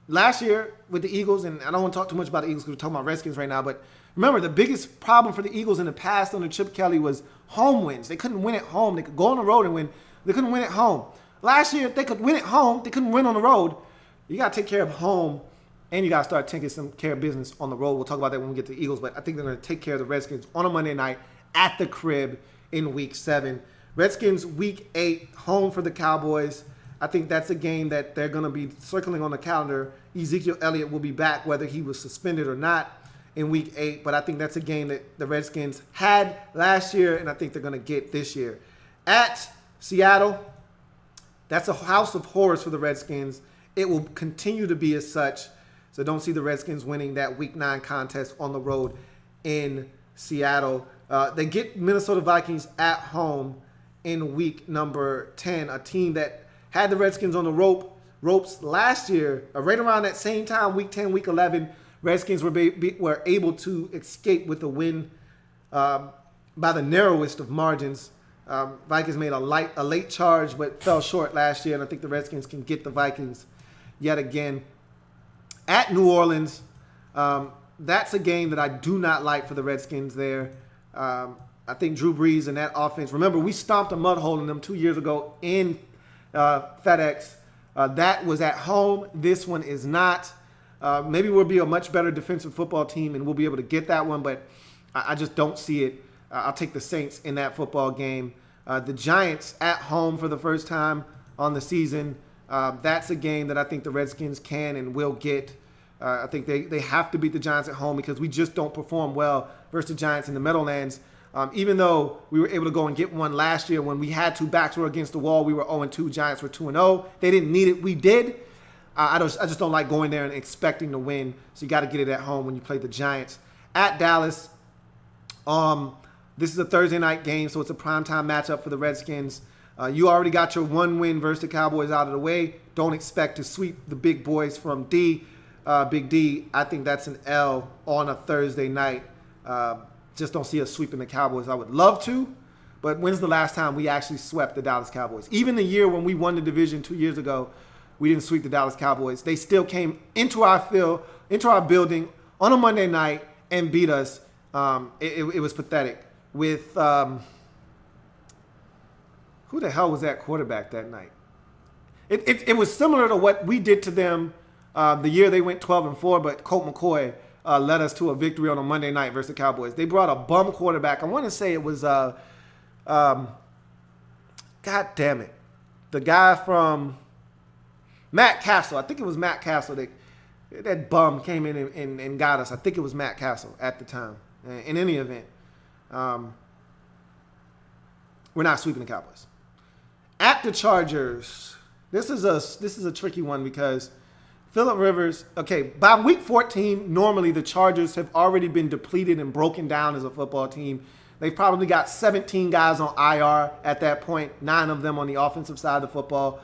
last year with the Eagles, and I don't want to talk too much about the Eagles because we're talking about Redskins right now, but remember, the biggest problem for the Eagles in the past under Chip Kelly was home wins. They couldn't win at home. They could go on the road and win. They couldn't win at home. Last year, they could win at home. They couldn't win on the road. You got to take care of home, and you got to start taking some care of business on the road. We'll talk about that when we get to the Eagles, but I think they're going to take care of the Redskins on a Monday night at the crib in week 7. Redskins week 8, home for the Cowboys. I think that's a game that they're going to be circling on the calendar. Ezekiel Elliott will be back whether he was suspended or not in week 8, but I think that's a game that the Redskins had last year, and I think they're going to get this year. At Seattle, that's a house of horrors for the Redskins. It will continue to be as such. So don't see the Redskins winning that Week 9 contest on the road in Seattle. They get Minnesota Vikings at home in week number 10, a team that had the Redskins on the ropes last year, right around that same time, week 10, week 11. Redskins were able to escape with a win by the narrowest of margins. Vikings made a late charge, but fell short last year, and I think the Redskins can get the Vikings yet again. At New Orleans, that's a game that I do not like for the Redskins there. I think Drew Brees and that offense. Remember, we stomped a mud hole in them 2 years ago in FedEx. That was at home. This one is not. Maybe we'll be a much better defensive football team and we'll be able to get that one, but I just don't see it. I'll take the Saints in that football game. The Giants at home for the first time on the season. That's a game that I think the Redskins can and will get. I think they have to beat the Giants at home because we just don't perform well versus the Giants in the Meadowlands. Even though we were able to go and get one last year when we had two backs were against the wall, we were 0-2, Giants were 2-0. They didn't need it. We did. I just don't like going there and expecting to win. So you got to get it at home when you play the Giants. At Dallas, this is a Thursday night game, so it's a primetime matchup for the Redskins. You already got your one win versus the Cowboys out of the way. Don't expect to sweep the big boys from Big D. I think that's an L on a Thursday night. Just don't see us sweeping the Cowboys. I would love to, but when's the last time we actually swept the Dallas Cowboys? Even the year when we won the division 2 years ago, we didn't sweep the Dallas Cowboys. They still came into our building on a Monday night and beat us. It was pathetic. With who the hell was that quarterback that night? It was similar to what we did to them the year they went 12-4, but Colt McCoy led us to a victory on a Monday night versus the Cowboys. They brought a bum quarterback. I want to say it was, God damn it, the guy from Matt Castle. I think it was Matt Castle. That bum came in and got us. I think it was Matt Castle at the time. In any event, we're not sweeping the Cowboys. At the Chargers, this is a tricky one because Phillip Rivers, okay, by week 14, normally the Chargers have already been depleted and broken down as a football team. They've probably got 17 guys on IR at that point, 9 of them on the offensive side of the football.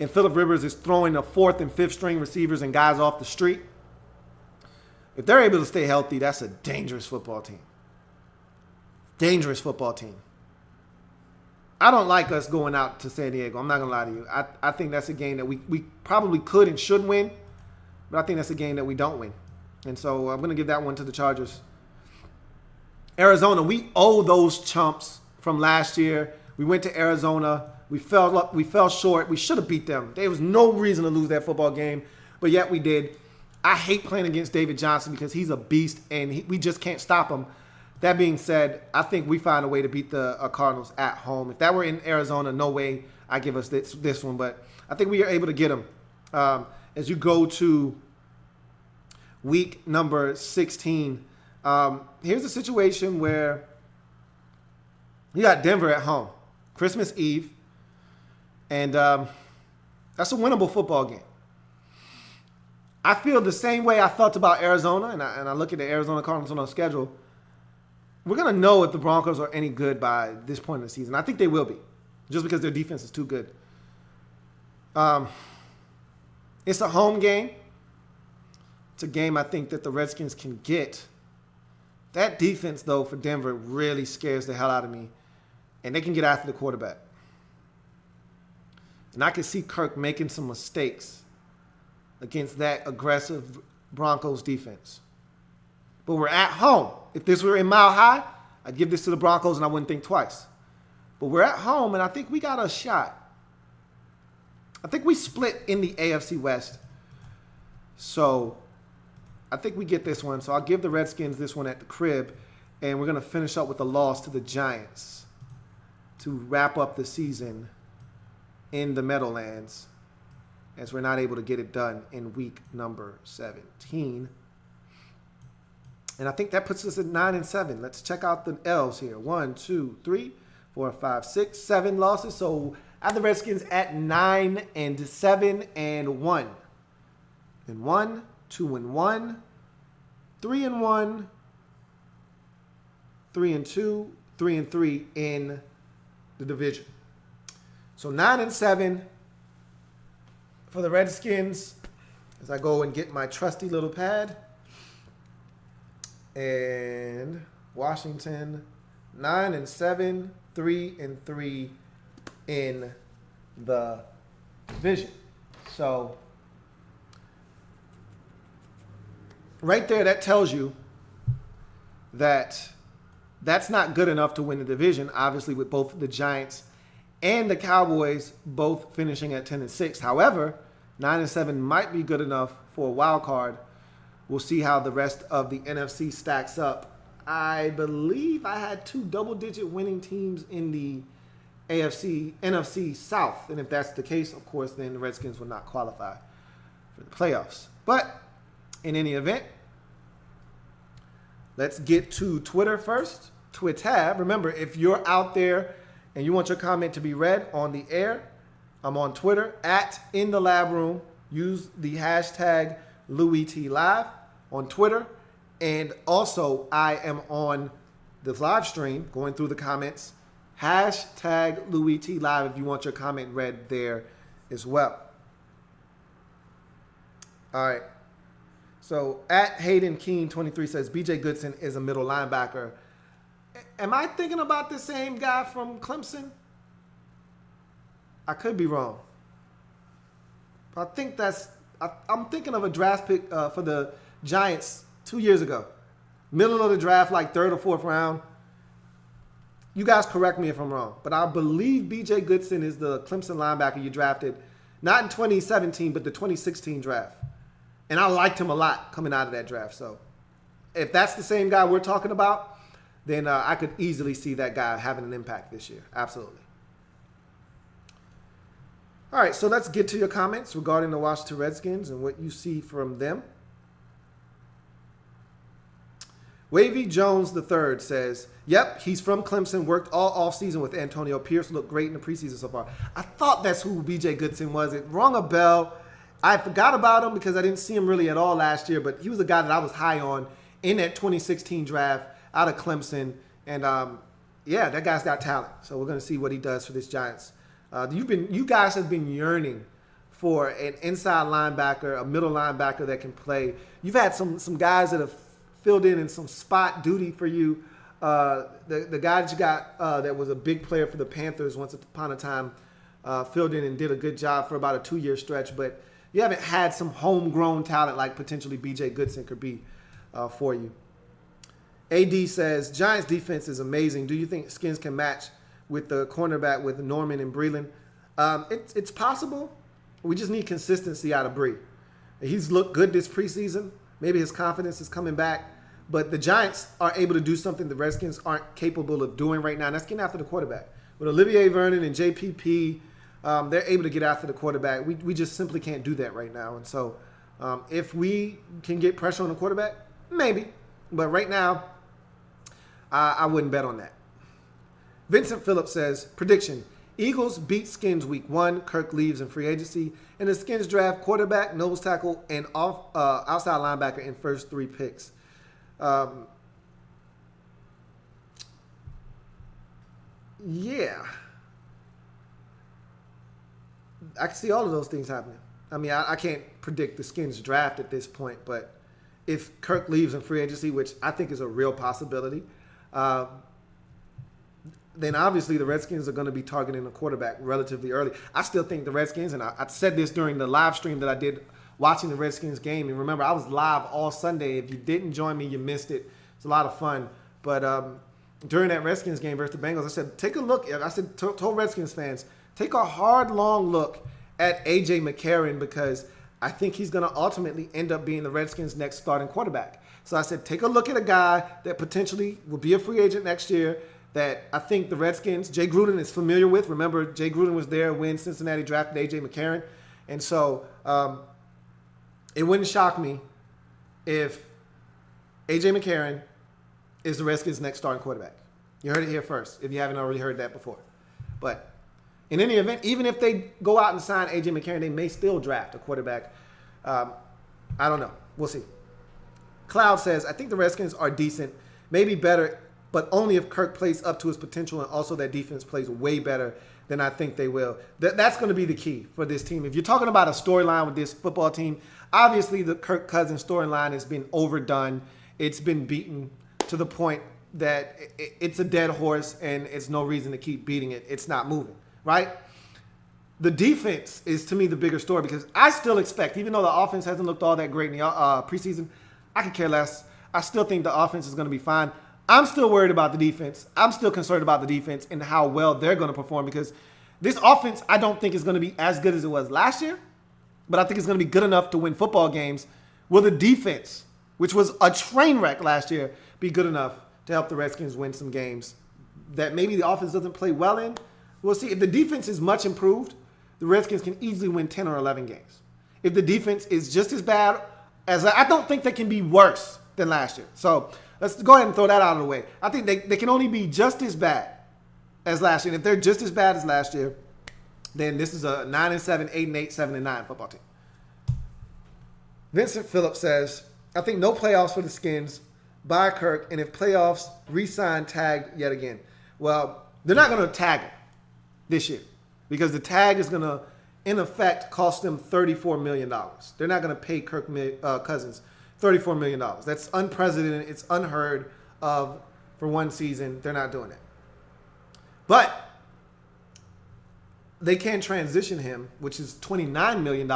And Phillip Rivers is throwing the 4th and 5th string receivers and guys off the street. If they're able to stay healthy, that's a dangerous football team. Dangerous football team. I don't like us going out to San Diego. I'm not going to lie to you. I think that's a game that we probably could and should win. But I think that's a game that we don't win. And so I'm going to give that one to the Chargers. Arizona, we owe those chumps from last year. We went to Arizona. We fell short. We should have beat them. There was no reason to lose that football game, but yet we did. I hate playing against David Johnson because he's a beast, and we just can't stop him. That being said, I think we find a way to beat the Cardinals at home. If that were in Arizona, no way I give us this one, but I think we are able to get them. As you go to week number 16, here's a situation where you got Denver at home, Christmas Eve, and that's a winnable football game. I feel the same way I felt about Arizona, and I look at the Arizona Cardinals on our schedule. We're going to know if the Broncos are any good by this point in the season. I think they will be, just because their defense is too good. It's a home game. It's a game I think that the Redskins can get. That defense, though, for Denver really scares the hell out of me, and they can get after the quarterback. And I can see Kirk making some mistakes against that aggressive Broncos defense. But we're at home. If this were in Mile High, I'd give this to the Broncos and I wouldn't think twice. But we're at home, and I think we got a shot. I think we split in the AFC West. So I think we get this one. So I'll give the Redskins this one at the crib. And we're going to finish up with a loss to the Giants to wrap up the season in the Meadowlands, as we're not able to get it done in week number 17. And I think that puts us at 9-7. Let's check out the L's here. 1, 2, 3, 4, 5, 6, 7 losses. So I have the Redskins at 9-7 and 1. And 1, 2-1, 3-1, 3-2, 3-3 in the division. So 9-7 for the Redskins as I go and get my trusty little pad. And Washington 9-7, 3-3 in the division. So right there, that tells you that that's not good enough to win the division, obviously, with both the Giants and the Cowboys both finishing at 10-6. However, 9-7 might be good enough for a wild card. We'll see how the rest of the NFC stacks up. I believe I had 2 double-digit winning teams in the NFC South. And if that's the case, of course, then the Redskins will not qualify for the playoffs. But in any event, let's get to Twitter first. Twitter. Remember, if you're out there and you want your comment to be read on the air, I'm on Twitter at In the Lab Room. Use the hashtag Louie Tee Live on Twitter. And also, I am on the live stream going through the comments. Hashtag Louie Tee Live if you want your comment read there as well. All right. So at Hayden Keene 23 says BJ Goodson is a middle linebacker. Am I thinking about the same guy from Clemson? I could be wrong. I think I'm thinking of a draft pick for the Giants 2 years ago. Middle of the draft, like 3rd or 4th round. You guys correct me if I'm wrong. But I believe BJ Goodson is the Clemson linebacker you drafted, not in 2017, but the 2016 draft. And I liked him a lot coming out of that draft. So if that's the same guy we're talking about, then I could easily see that guy having an impact this year. Absolutely. All right, so let's get to your comments regarding the Washington Redskins and what you see from them. Wavy Jones III says, yep, he's from Clemson, worked all offseason with Antonio Pierce, looked great in the preseason so far. I thought that's who BJ Goodson was. It rung a bell. I forgot about him because I didn't see him really at all last year, but he was a guy that I was high on in that 2016 draft out of Clemson. And, yeah, that guy's got talent. So we're going to see what he does for this Giants. You guys have been yearning for an inside linebacker, a middle linebacker that can play. You've had some guys that have filled in some spot duty for you. The guy that you got that was a big player for the Panthers once upon a time filled in and did a good job for about a 2-year stretch. But you haven't had some homegrown talent like potentially B.J. Goodson could be for you. AD says, Giants defense is amazing. Do you think Skins can match with the cornerback with Norman and Breeland? It's possible. We just need consistency out of Bree. He's looked good this preseason. Maybe his confidence is coming back. But the Giants are able to do something the Redskins aren't capable of doing right now, and that's getting after the quarterback. With Olivier Vernon and JPP, they're able to get after the quarterback. We just simply can't do that right now. And so if we can get pressure on the quarterback, maybe. But right now, I wouldn't bet on that. Vincent Phillips says, prediction, Eagles beat Skins week 1, Kirk leaves in free agency, and the Skins draft quarterback, nose tackle, and outside linebacker in first 3 picks. Yeah. I can see all of those things happening. I mean, I can't predict the Skins draft at this point, but if Kirk leaves in free agency, which I think is a real possibility, then obviously the Redskins are going to be targeting a quarterback relatively early. I still think the Redskins, and I said this during the live stream that I did watching the Redskins game, and remember, I was live all Sunday. If you didn't join me, you missed it. It's a lot of fun. But during that Redskins game versus the Bengals, I said, take a look. I said, told Redskins fans, take a hard, long look at A.J. McCarron because I think he's going to ultimately end up being the Redskins' next starting quarterback. So I said, take a look at a guy that potentially will be a free agent next year that I think the Redskins, Jay Gruden is familiar with. Remember, Jay Gruden was there when Cincinnati drafted A.J. McCarron. And so it wouldn't shock me if A.J. McCarron is the Redskins' next starting quarterback. You heard it here first, if you haven't already heard that before. But in any event, even if they go out and sign A.J. McCarron, they may still draft a quarterback. I don't know. We'll see. Cloud says, I think the Redskins are decent, maybe better, but only if Kirk plays up to his potential and also that defense plays way better than I think they will. That's going to be the key for this team. If you're talking about a storyline with this football team, obviously the Kirk Cousins storyline has been overdone. It's been beaten to the point that it's a dead horse and it's no reason to keep beating it. It's not moving, right? The defense is, to me, the bigger story because I still expect, even though the offense hasn't looked all that great in the preseason, I could care less. I still think the offense is going to be fine. I'm still worried about the defense. I'm still concerned about the defense and how well they're going to perform because this offense, I don't think is going to be as good as it was last year. but I think it's going to be good enough to win football games. Will the defense, which was a train wreck last year, be good enough to help the Redskins win some games that maybe the offense doesn't play well in? We'll see. If the defense is much improved, the Redskins can easily win 10 or 11 games. If the defense is just as bad as I don't think they can be worse than last year. So let's go ahead and throw that out of the way. I think they can only be just as bad as last year. And if they're just as bad as last year, then this is a 9-7, 8-8, 7-9 football team. Vincent Phillips says, I think no playoffs for the Skins. Buy Kirk, and if playoffs, re-sign tagged yet again. Well, they're not going to tag him this year because the tag is going to, in effect, cost them $34 million. They're not going to pay Kirk Cousins $34 million. That's unprecedented. It's unheard of for one season. They're not doing it. But they can transition him, which is $29 million.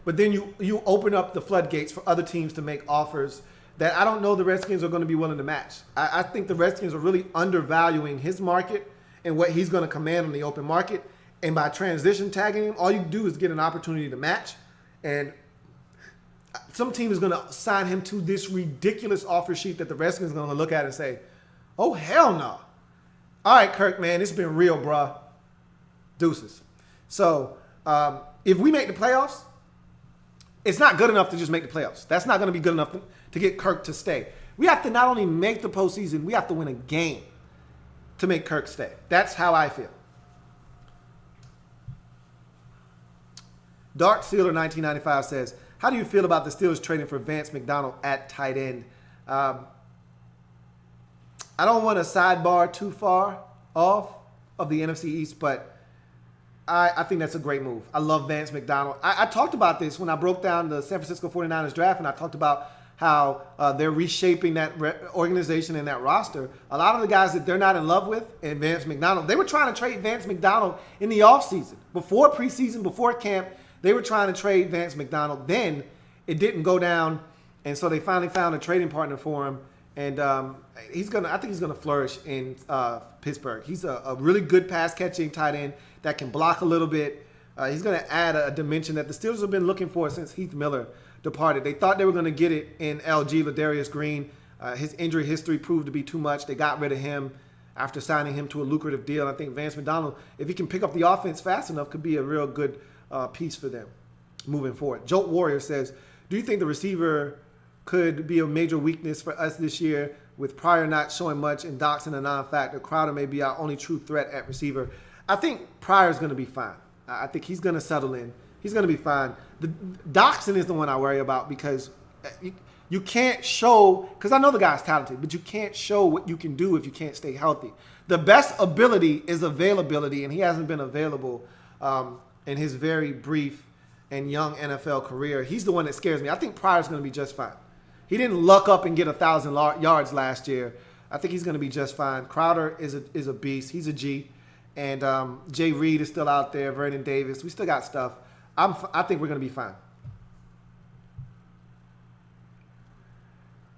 But then you open up the floodgates for other teams to make offers that I don't know the Redskins are going to be willing to match. I think the Redskins are really undervaluing his market and what he's going to command on the open market. And by transition tagging him, all you do is get an opportunity to match. And some team is going to sign him to this ridiculous offer sheet that the Redskins are going to look at and say, oh, hell no. All right, Kirk, man, it's been real, bruh. Deuces. So if we make the playoffs, it's not good enough to just make the playoffs. That's not going to be good enough to get Kirk to stay. We have to not only make the postseason, we have to win a game to make Kirk stay. That's how I feel. Dark Sealer 1995 says, how do you feel about the Steelers trading for Vance McDonald at tight end? I don't want to sidebar too far off of the NFC East, but I think that's a great move. I love Vance McDonald. I talked about this when I broke down the San Francisco 49ers draft, and I talked about how they're reshaping that organization and that roster. A lot of the guys that they're not in love with, and Vance McDonald, they were trying to trade Vance McDonald in the offseason. Before preseason, before camp, they were trying to trade Vance McDonald. Then it didn't go down, and so they finally found a trading partner for him. And I think he's gonna flourish in Pittsburgh. He's a really good pass catching tight end that can block a little bit. He's gonna add a dimension that the Steelers have been looking for since Heath Miller departed. They thought they were gonna get it in LG, Ladarius Green. His injury history proved to be too much. They got rid of him after signing him to a lucrative deal. And I think Vance McDonald, if he can pick up the offense fast enough, could be a real good piece for them moving forward. Jolt Warrior says, do you think the receiver could be a major weakness for us this year with Pryor not showing much and Doxson a non-factor? Crowder may be our only true threat at receiver. I think Pryor's going to be fine. I think he's going to settle in. He's going to be fine. The Doxson is the one I worry about because you can't show, because I know the guy's talented, but you can't show what you can do if you can't stay healthy. The best ability is availability, and he hasn't been available in his very brief and young NFL career. He's the one that scares me. I think Pryor's going to be just fine. He didn't luck up and get 1,000 yards last year. I think he's going to be just fine. Crowder is a beast. He's a G. And Jay Reed is still out there. Vernon Davis. We still got stuff. I think we're going to be fine.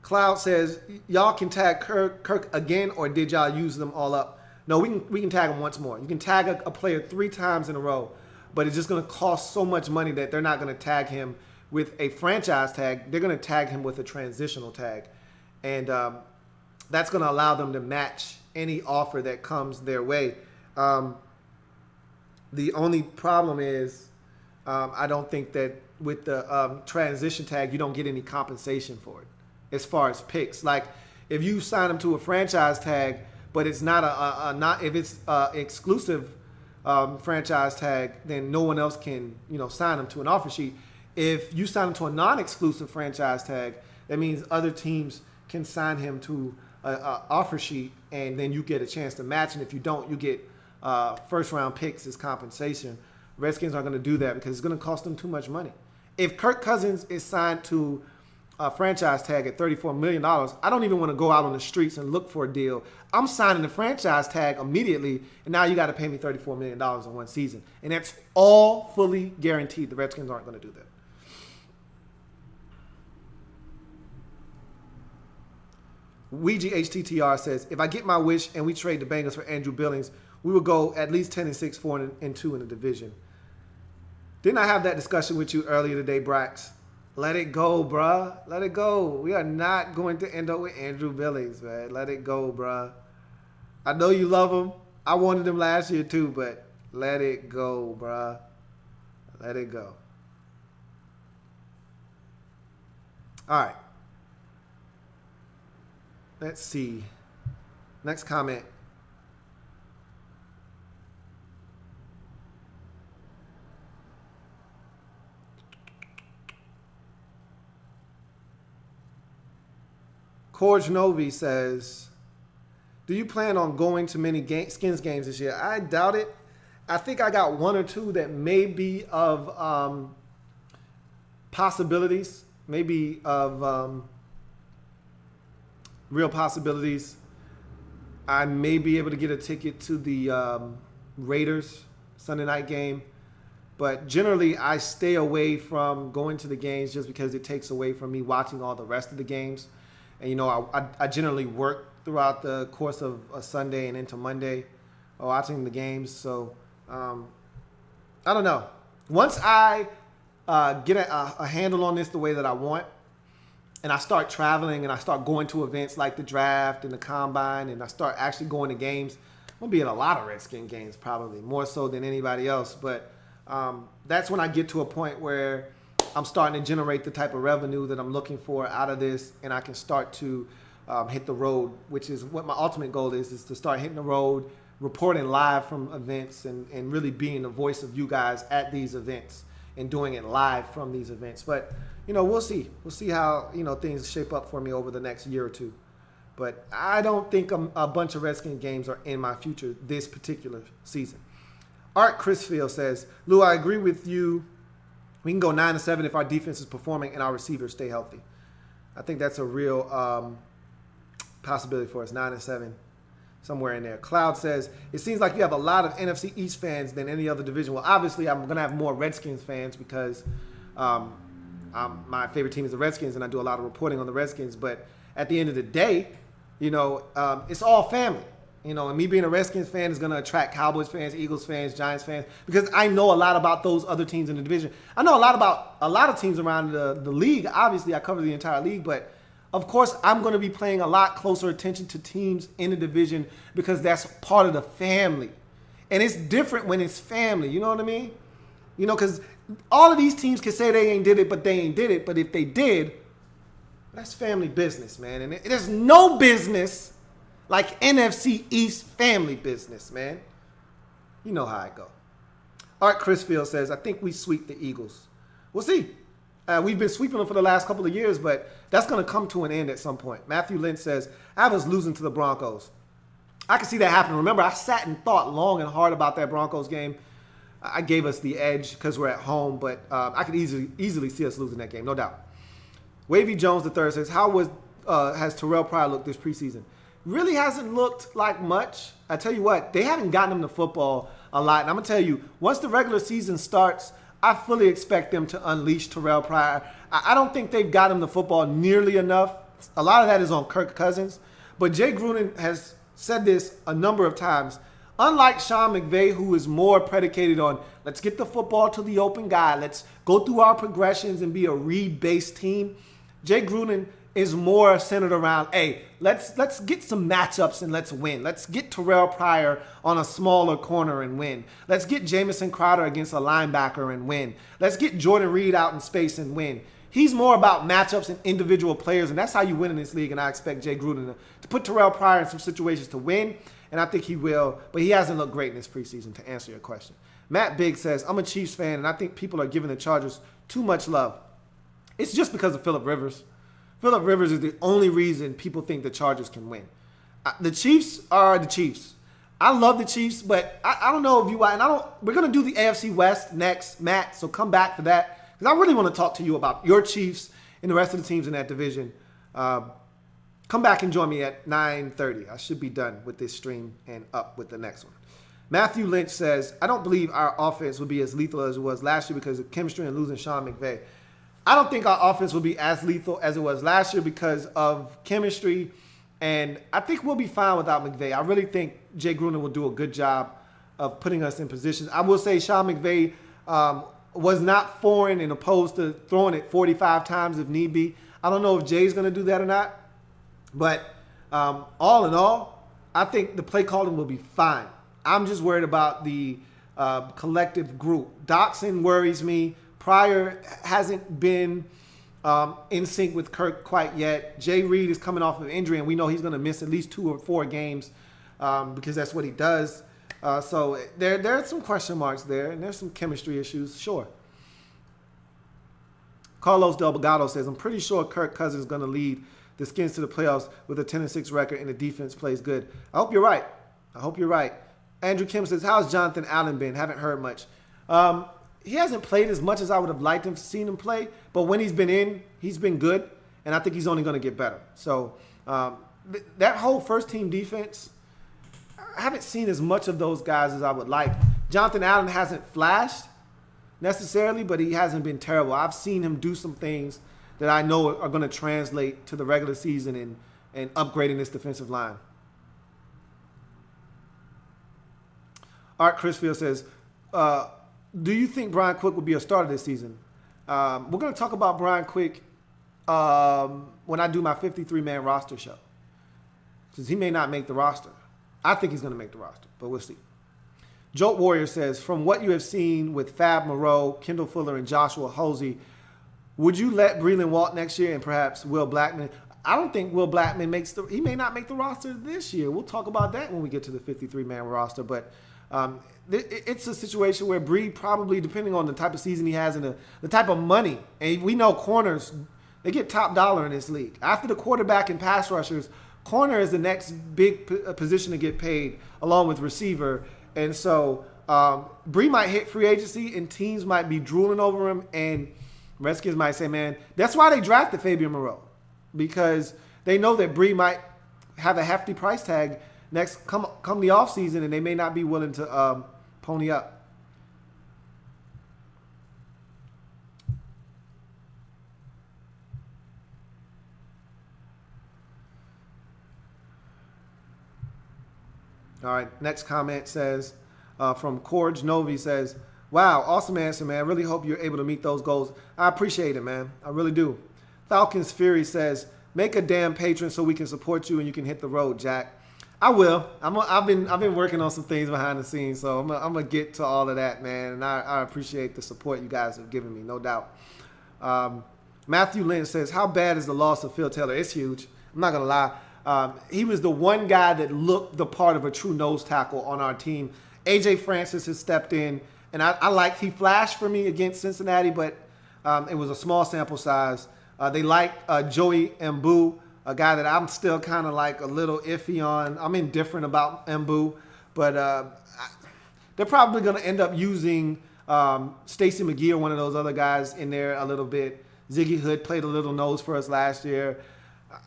Cloud says, y'all can tag Kirk again, or did y'all use them all up? No, we can tag him once more. You can tag a player 3 times in a row, but it's just going to cost so much money that they're not going to tag him with a franchise tag. They're going to tag him with a transitional tag. And that's going to allow them to match any offer that comes their way. The only problem is I don't think that with the transition tag, you don't get any compensation for it as far as picks. Like if you sign him to a franchise tag, but it's not if it's exclusive franchise tag, then no one else can sign him to an offer sheet. If you sign him to a non-exclusive franchise tag, that means other teams can sign him to an offer sheet, and then you get a chance to match. And if you don't, you get first-round picks as compensation. Redskins aren't going to do that because it's going to cost them too much money. If Kirk Cousins is signed to a franchise tag at $34 million, I don't even want to go out on the streets and look for a deal. I'm signing the franchise tag immediately, and now you got to pay me $34 million in one season. And that's all fully guaranteed. The Redskins aren't going to do that. Ouija HTTR says, if I get my wish and we trade the Bengals for Andrew Billings, we will go at least 10-6, 4-2 in the division. Didn't I have that discussion with you earlier today, Brax? Let it go, bruh. Let it go. We are not going to end up with Andrew Billings, man. Let it go, bruh. I know you love him. I wanted him last year too, but let it go, bruh. Let it go. All right. Let's see. Next comment. Corge Novi says, do you plan on going to many Skins games this year? I doubt it. I think I got one or two that may be of possibilities, maybe of real possibilities. I may be able to get a ticket to the Raiders Sunday night game. But generally, I stay away from going to the games just because it takes away from me watching all the rest of the games. And, you know, I generally work throughout the course of a Sunday and into Monday watching the games. So, I don't know. Once I get a handle on this the way that I want, and I start traveling and I start going to events like the draft and the combine, and I start actually going to games, I'm going to be at a lot of Redskin games probably, more so than anybody else. But that's when I get to a point where I'm starting to generate the type of revenue that I'm looking for out of this, and I can start to hit the road, which is what my ultimate goal is to start hitting the road, reporting live from events, and really being the voice of you guys at these events and doing it live from these events. But, you know, we'll see. We'll see how, you know, things shape up for me over the next year or two. But I don't think a bunch of Redskin games are in my future this particular season. Art Chrisfield says, Lou, I agree with you. We can go 9-7 if our defense is performing and our receivers stay healthy. I think that's a real possibility for us, 9-7, somewhere in there. Cloud says, it seems like you have a lot of NFC East fans than any other division. Well, obviously, I'm going to have more Redskins fans because my favorite team is the Redskins, and I do a lot of reporting on the Redskins. But at the end of the day, you know, it's all family. You know, and me being a Redskins fan is going to attract Cowboys fans, Eagles fans, Giants fans, because I know a lot about those other teams in the division. I know a lot about a lot of teams around the league. Obviously, I cover the entire league, but of course, I'm going to be paying a lot closer attention to teams in the division because that's part of the family. And it's different when it's family. You know what I mean? You know, because all of these teams can say they ain't did it, but they ain't did it. But if they did, that's family business, man. And there's no business like NFC East family business, man. You know how I go. Art Chrisfield says, I think we sweep the Eagles. We'll see. We've been sweeping them for the last couple of years, but that's going to come to an end at some point. Matthew Lynch says, I was losing to the Broncos. I can see that happening. Remember, I sat and thought long and hard about that Broncos game. I gave us the edge because we're at home, but I could easily see us losing that game, no doubt. Wavy Jones III says, how has Terrell Pryor looked this preseason? Really hasn't looked like much. I tell you what, they haven't gotten him the football a lot. And I'm going to tell you, once the regular season starts, I fully expect them to unleash Terrell Pryor. I don't think they've got him the football nearly enough. A lot of that is on Kirk Cousins. But Jay Gruden has said this a number of times. Unlike Sean McVay, who is more predicated on, let's get the football to the open guy, let's go through our progressions and be a read-based team, Jay Gruden is more centered around, hey, let's get some matchups and let's win. Let's get Terrell Pryor on a smaller corner and win. Let's get Jamison Crowder against a linebacker and win. Let's get Jordan Reed out in space and win. He's more about matchups and individual players, and that's how you win in this league, and I expect Jay Gruden to put Terrell Pryor in some situations to win, and I think he will, but he hasn't looked great in this preseason, to answer your question. Matt Biggs says, I'm a Chiefs fan, and I think people are giving the Chargers too much love. It's just because of Phillip Rivers. Phillip Rivers is the only reason people think the Chargers can win. The Chiefs are the Chiefs. I love the Chiefs, but I don't know if you and I don't. We're gonna do the AFC West next, Matt. So come back for that because I really want to talk to you about your Chiefs and the rest of the teams in that division. Come back and join me at 9:30. I should be done with this stream and up with the next one. Matthew Lynch says, I don't believe our offense will be as lethal as it was last year because of chemistry and losing Sean McVay. I don't think our offense will be as lethal as it was last year because of chemistry, and I think we'll be fine without McVay. I really think Jay Gruden will do a good job of putting us in positions. I will say Sean McVay was not foreign and opposed to throwing it 45 times if need be. I don't know if Jay's going to do that or not. But all in all, I think the play calling will be fine. I'm just worried about the collective group. Doxson worries me. Pryor hasn't been in sync with Kirk quite yet. Jay Reed is coming off of injury, and we know he's going to miss at least 2 or 4 games because that's what he does. So there are some question marks there, and there's some chemistry issues, sure. Carlos Delgado says, I'm pretty sure Kirk Cousins is going to lead the Skins to the playoffs with a 10-6 record, and the defense plays good. I hope you're right. Andrew Kim says, how's Jonathan Allen been? Haven't heard much. He hasn't played as much as I would have liked him to see him play, but when he's been in, he's been good, and I think he's only going to get better. So that whole first-team defense, I haven't seen as much of those guys as I would like. Jonathan Allen hasn't flashed necessarily, but he hasn't been terrible. I've seen him do some things that I know are going to translate to the regular season and upgrading this defensive line. Art Crisfield says, do you think Brian Quick will be a starter this season? We're going to talk about Brian Quick when I do my 53-man roster show, because he may not make the roster. I think he's going to make the roster, but we'll see. Jolt Warrior says, from what you have seen with Fab Moreau, Kendall Fuller, and Joshua Hosey, would you let Breland walk next year and perhaps Will Blackman? I don't think Will Blackman he may not make the roster this year. We'll talk about that when we get to the 53-man roster, but it's a situation where Bree probably, depending on the type of season he has and the type of money, and we know corners, they get top dollar in this league. After the quarterback and pass rushers, corner is the next big position to get paid, along with receiver. And so Bree might hit free agency, and teams might be drooling over him, and Redskins might say, man, that's why they drafted Fabian Moreau, because they know that Bree might have a hefty price tag next come the offseason, and they may not be willing to pony up. All right, next comment says, from Corge Novi says, wow, awesome answer, man. I really hope you're able to meet those goals. I appreciate it, man. I really do. Falcons Fury says, make a damn patron so we can support you and you can hit the road, Jack. I will. I've been working on some things behind the scenes, so I'm gonna get to all of that, man. And I appreciate the support you guys have given me, no doubt. Matthew Lynn says, how bad is the loss of Phil Taylor? It's huge. I'm not gonna lie. He was the one guy that looked the part of a true nose tackle on our team. AJ Francis has stepped in, and he flashed for me against Cincinnati, but it was a small sample size. They like Joey Mbu, a guy that I'm still kind of like a little iffy on. I'm indifferent about Mbu, but they're probably going to end up using Stacey McGee or one of those other guys in there a little bit. Ziggy Hood played a little nose for us last year.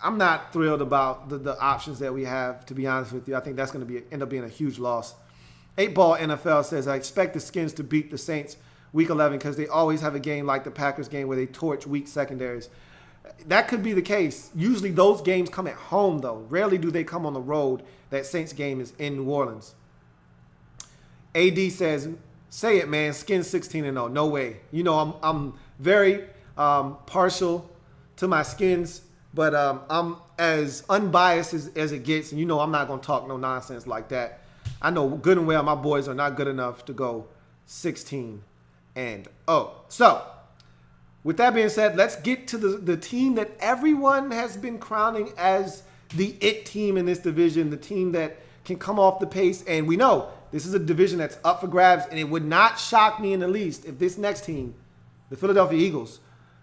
I'm not thrilled about the options that we have, to be honest with you. I think that's going to end up being a huge loss. 8-Ball NFL says, I expect the Skins to beat the Saints Week 11 because they always have a game like the Packers game where they torch weak secondaries. That could be the case. Usually those games come at home, though. Rarely do they come on the road. That Saints game is in New Orleans. AD says, say it, man. Skins 16-0. No way. You know, I'm very partial to my Skins, but I'm as unbiased as it gets. And you know I'm not going to talk no nonsense like that. I know good and well my boys are not good enough to go 16-0. So, with that being said, let's get to the team that everyone has been crowning as the it team in this division, the team that can come off the pace. And we know this is a division that's up for grabs, and it would not shock me in the least if this next team, the Philadelphia Eagles,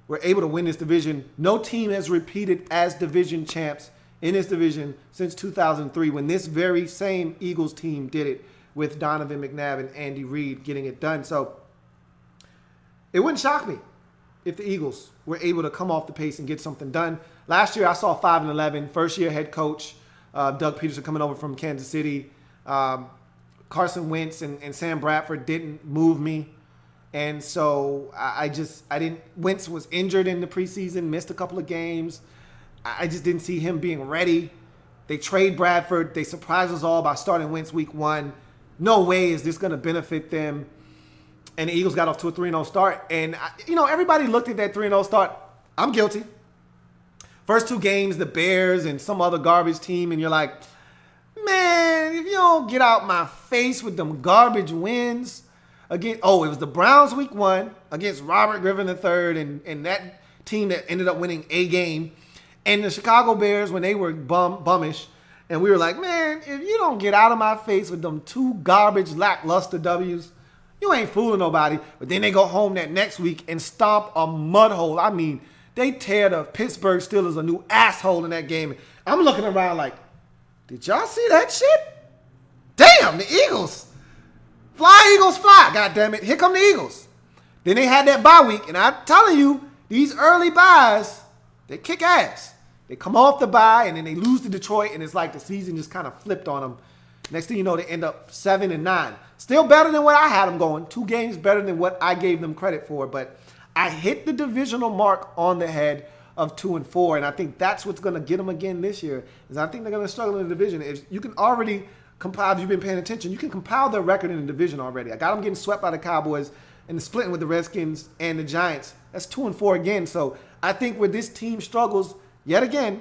were able to win this division. No team has repeated as division champs in this division since 2003, when this very same Eagles team did it with Donovan McNabb and Andy Reid getting it done. So it wouldn't shock me if the Eagles were able to come off the pace and get something done. Last year, I saw 5-11, first-year head coach Doug Peterson coming over from Kansas City. Carson Wentz and Sam Bradford didn't move me. And so I didn't. Wentz was injured in the preseason, missed a couple of games. I just didn't see him being ready. They trade Bradford. They surprised us all by starting Wentz week 1. No way is this going to benefit them. And the Eagles got off to a 3-0 start. And, everybody looked at that 3-0 start. I'm guilty. First two games, the Bears and some other garbage team, and you're like, man, if you don't get out my face with them garbage wins again. Oh, it was the Browns week 1 against Robert Griffin III and that team that ended up winning a game. And the Chicago Bears when they were bummish. And we were like, man, if you don't get out of my face with them two garbage lackluster W's, you ain't fooling nobody. But then they go home that next week and stomp a mud hole. I mean, they tear the Pittsburgh Steelers a new asshole in that game. I'm looking around like, did y'all see that shit? Damn, the Eagles. Fly, Eagles, fly. God damn it. Here come the Eagles. Then they had that bye week. And I'm telling you, these early byes, they kick ass. They come off the bye, and then they lose to Detroit, and it's like the season just kind of flipped on them. Next thing you know, they end up 7-9. Still better than what I had them going. 2 games better than what I gave them credit for. But I hit the divisional mark on the head of 2-4, and I think that's what's going to get them again this year. Is I think they're going to struggle in the division. If you can already compile, if you've been paying attention, you can compile their record in the division already. I got them getting swept by the Cowboys and splitting with the Redskins and the Giants. That's 2-4 again. So I think where this team struggles yet again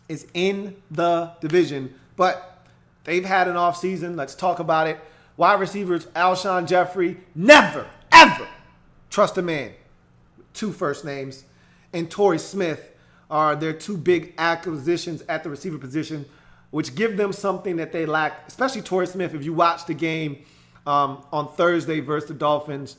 is in the division. But they've had an offseason. Let's talk about it. Wide receivers, Alshon Jeffrey, never, ever trust a man with 2 first names. And Torrey Smith are their 2 big acquisitions at the receiver position, which give them something that they lack, especially Torrey Smith. If you watch the game on Thursday versus the Dolphins,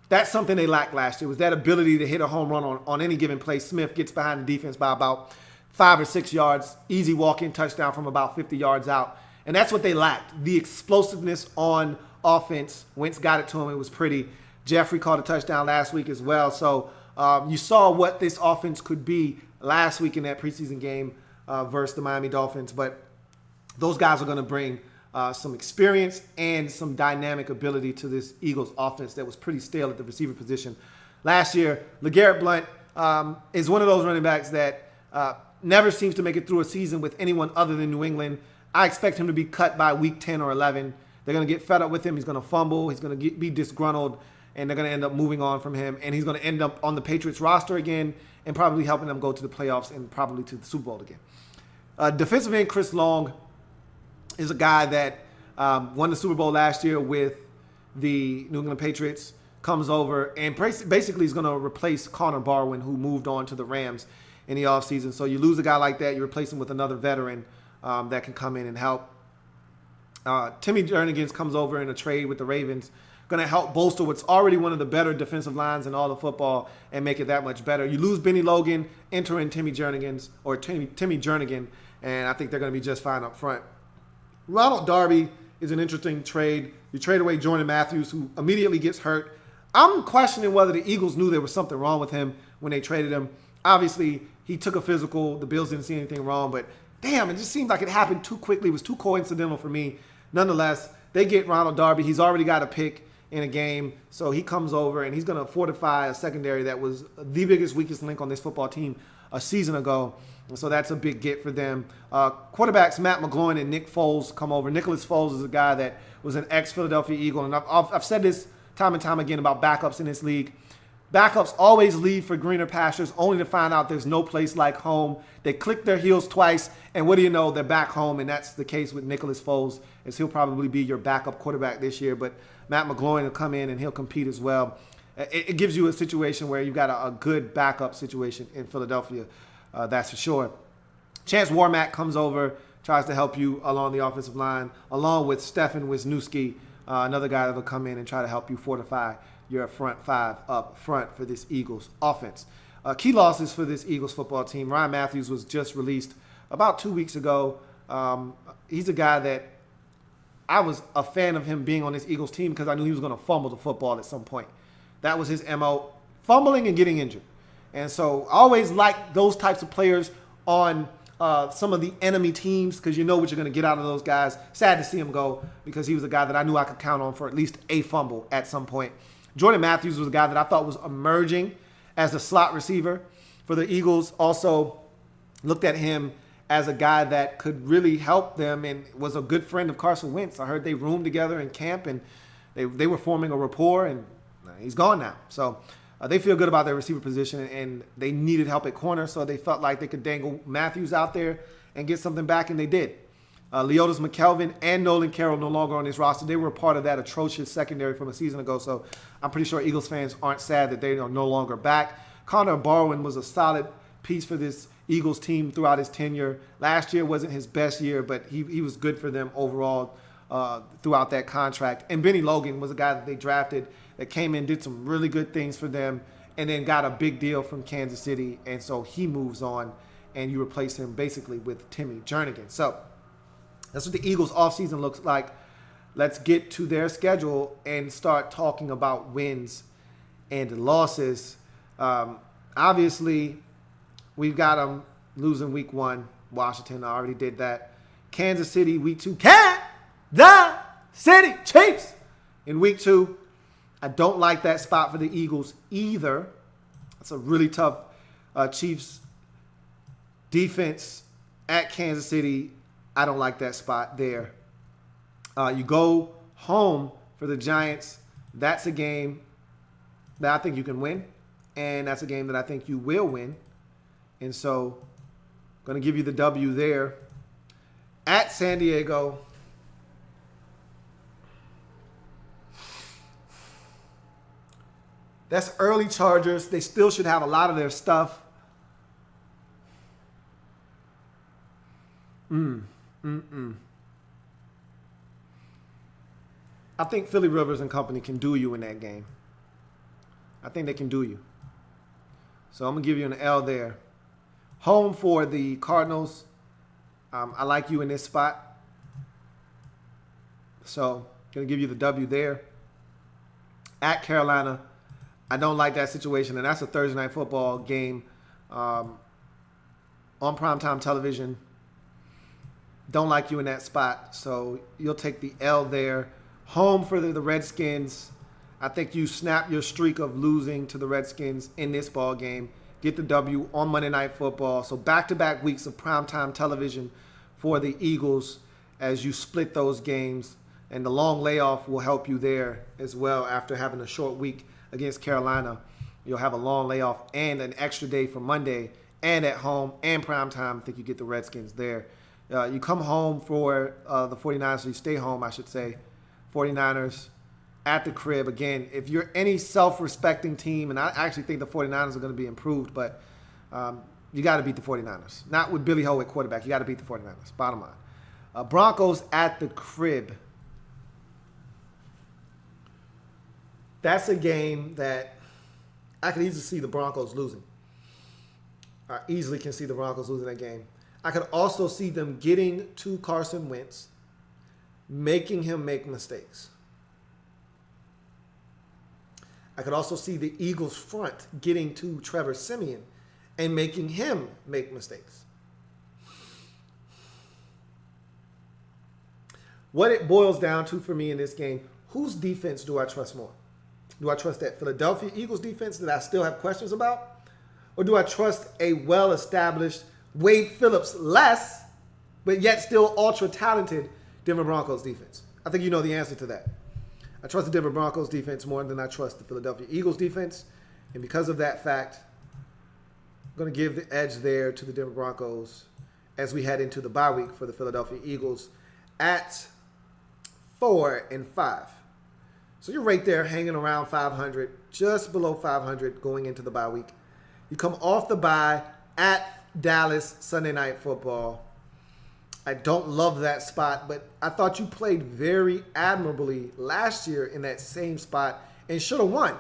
that's something they lacked last year, was that ability to hit a home run on any given play. Smith gets behind the defense by about 5 or 6 yards, easy walk-in touchdown from about 50 yards out. And that's what they lacked, the explosiveness on offense. Wentz got it to him. It was pretty. Jeffrey caught a touchdown last week as well. So you saw what this offense could be last week in that preseason game versus the Miami Dolphins. But those guys are going to bring some experience and some dynamic ability to this Eagles offense that was pretty stale at the receiver position. Last year, LeGarrette Blount is one of those running backs that never seems to make it through a season with anyone other than New England. I expect him to be cut by week 10 or 11. They're going to get fed up with him. He's going to fumble. He's going to be disgruntled, and they're going to end up moving on from him. And he's going to end up on the Patriots roster again and probably helping them go to the playoffs and probably to the Super Bowl again. Defensive end Chris Long is a guy that won the Super Bowl last year with the New England Patriots, comes over and basically is going to replace Connor Barwin, who moved on to the Rams in the offseason. So you lose a guy like that, you replace him with another veteran that can come in and help. Timmy Jernigan comes over in a trade with the Ravens, going to help bolster what's already one of the better defensive lines in all of football and make it that much better. You lose Benny Logan, enter in Timmy Jernigan, and I think they're going to be just fine up front. Ronald Darby is an interesting trade. You trade away Jordan Matthews, who immediately gets hurt. I'm questioning whether the Eagles knew there was something wrong with him when they traded him. Obviously, he took a physical. The Bills didn't see anything wrong, but damn, it just seemed like it happened too quickly. It was too coincidental for me. Nonetheless, they get Ronald Darby. He's already got a pick in a game, so he comes over, and he's going to fortify a secondary that was the biggest, weakest link on this football team a season ago. And so that's a big get for them. Quarterbacks Matt McGloin and Nick Foles come over. Nicholas Foles is a guy that was an ex-Philadelphia Eagle, and I've said this time and time again about backups in this league. Backups always leave for greener pastures only to find out there's no place like home. They click their heels twice, and what do you know? They're back home, and that's the case with Nicholas Foles, as he'll probably be your backup quarterback this year. But Matt McGloin will come in, and he'll compete as well. It gives you a situation where you've got a good backup situation in Philadelphia, that's for sure. Chance Warmack comes over, tries to help you along the offensive line, along with Stefan Wisniewski, another guy that will come in and try to help you fortify your front 5 up front for this Eagles offense. Key losses for this Eagles football team. Ryan Matthews was just released about 2 weeks ago. He's a guy that I was a fan of him being on this Eagles team because I knew he was going to fumble the football at some point. That was his MO, fumbling and getting injured. And so I always like those types of players on some of the enemy teams because you know what you're going to get out of those guys. Sad to see him go because he was a guy that I knew I could count on for at least a fumble at some point. Jordan Matthews was a guy that I thought was emerging as a slot receiver for the Eagles. Also looked at him as a guy that could really help them and was a good friend of Carson Wentz. I heard they roomed together in camp and they were forming a rapport, and He's gone now. So they feel good about their receiver position, and they needed help at corner, so they felt like they could dangle Matthews out there and get something back, and they did. Leotis McKelvin and Nolan Carroll no longer on this roster. They were part of that atrocious secondary from a season ago, so I'm pretty sure Eagles fans aren't sad that they are no longer back. Connor Barwin was a solid piece for this Eagles team throughout his tenure. Last year wasn't his best year, but he was good for them overall throughout that contract. And Benny Logan was a guy that they drafted that came in, did some really good things for them, and then got a big deal from Kansas City, and so he moves on, and you replace him basically with Timmy Jernigan. So that's what the Eagles offseason looks like. Let's get to their schedule and start talking about wins and losses. Obviously, we've got them losing week 1. Washington, I already did that. Kansas City, week 2. Kansas City Chiefs in week 2. I don't like that spot for the Eagles either. That's a really tough Chiefs defense at Kansas City. I don't like that spot there. You go home for the Giants. That's a game that I think you can win, and that's a game that I think you will win. And so I'm going to give you the W there. At San Diego, that's early Chargers. They still should have a lot of their stuff. I think Philly Rivers and company can do you in that game. I think they can do you. So I'm going to give you an L there. Home for the Cardinals. I like you in this spot. So going to give you the W there. At Carolina, I don't like that situation, and that's a Thursday night football game on primetime television. Don't like you in that spot, so you'll take the L there. Home for the Redskins. I think you snap your streak of losing to the Redskins in this ball game. Get the W on Monday Night Football. So back-to-back weeks of primetime television for the Eagles as you split those games. And the long layoff will help you there as well after having a short week against Carolina. You'll have a long layoff and an extra day for Monday and at home and primetime. I think you get the Redskins there. You come home for the 49ers, so you stay home, I should say. 49ers at the crib. Again, if you're any self-respecting team, and I actually think the 49ers are going to be improved, but you got to beat the 49ers. Not with Billy Ho at quarterback. You got to beat the 49ers, bottom line. Broncos at the crib. That's a game that I could easily see the Broncos losing. I easily can see the Broncos losing that game. I could also see them getting to Carson Wentz, making him make mistakes. I could also see the Eagles front getting to Trevor Siemian and making him make mistakes. What it boils down to for me in this game, whose defense do I trust more? Do I trust that Philadelphia Eagles defense that I still have questions about? Or do I trust a well-established Wade Phillips less, but yet still ultra-talented Denver Broncos defense? I think you know the answer to that. I trust the Denver Broncos defense more than I trust the Philadelphia Eagles defense. And because of that fact, I'm going to give the edge there to the Denver Broncos as we head into the bye week for the Philadelphia Eagles at 4-5. So you're right there hanging around 500, just below 500 going into the bye week. You come off the bye at Dallas Sunday Night Football. I don't love that spot, but I thought you played very admirably last year in that same spot and should have won.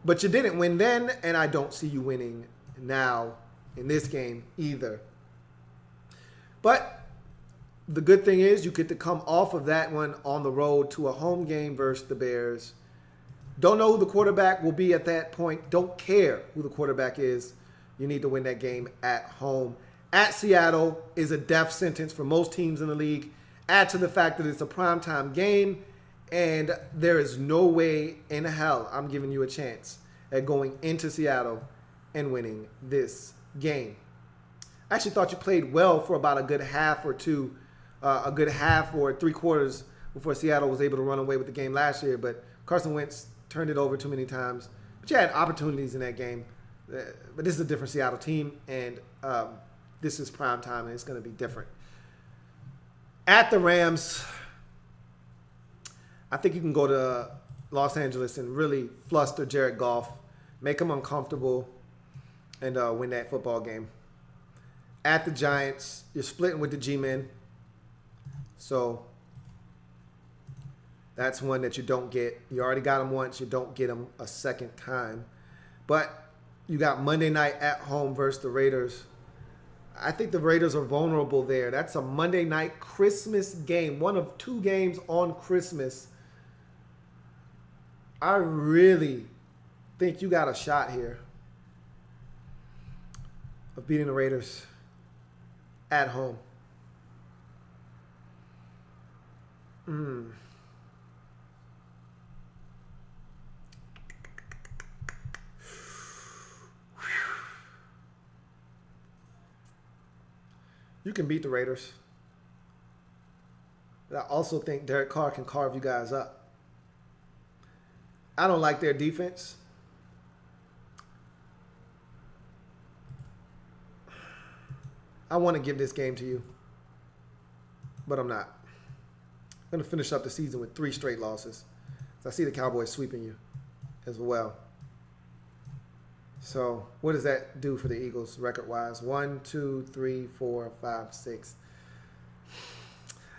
But you didn't win then, and I don't see you winning now in this game either. But the good thing is you get to come off of that one on the road to a home game versus the Bears. Don't know who the quarterback will be at that point. Don't care who the quarterback is. You need to win that game at home. At Seattle is a death sentence for most teams in the league. Add to the fact that it's a primetime game, and there is no way in hell I'm giving you a chance at going into Seattle and winning this game. I actually thought you played well for about a good half or two, a good half or 3 quarters before Seattle was able to run away with the game last year, but Carson Wentz turned it over too many times. But you had opportunities in that game. But this is a different Seattle team, and this is prime time, and it's going to be different. At the Rams, I think you can go to Los Angeles and really fluster Jared Goff, make him uncomfortable, and win that football game. At the Giants, you're splitting with the G-Men. So that's one that you don't get. You already got him once. You don't get him a second time. But you got Monday night at home versus the Raiders. I think the Raiders are vulnerable there. That's a Monday night Christmas game. One of two games on Christmas. I really think you got a shot here of beating the Raiders at home. You can beat the Raiders. But I also think Derek Carr can carve you guys up. I don't like their defense. I want to give this game to you, but I'm not. I'm going to finish up the season with 3 straight losses. So I see the Cowboys sweeping you as well. So what does that do for the Eagles record-wise? 1, 2, 3, 4, 5, 6.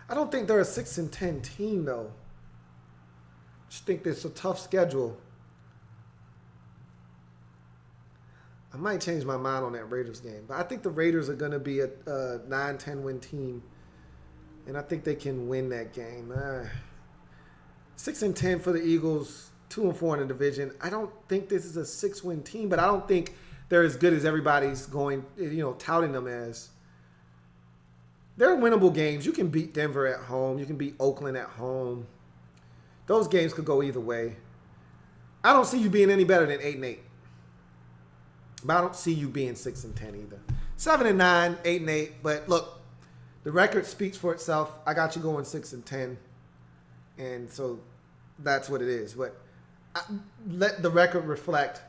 I don't think they're a 6-10 team, though. I just think it's a tough schedule. I might change my mind on that Raiders game. But I think the Raiders are going to be a 9-10 win team. And I think they can win that game. 6-10 for the Eagles, 2-4 in the division. I don't think this is a 6-win team, but I don't think they're as good as everybody's going, touting them as. They're winnable games. You can beat Denver at home. You can beat Oakland at home. Those games could go either way. I don't see you being any better than 8-8. But I don't see you being 6-10 either. 7-9, 8-8. But look, the record speaks for itself. I got you going 6-10, and so that's what it is. But let the record reflect.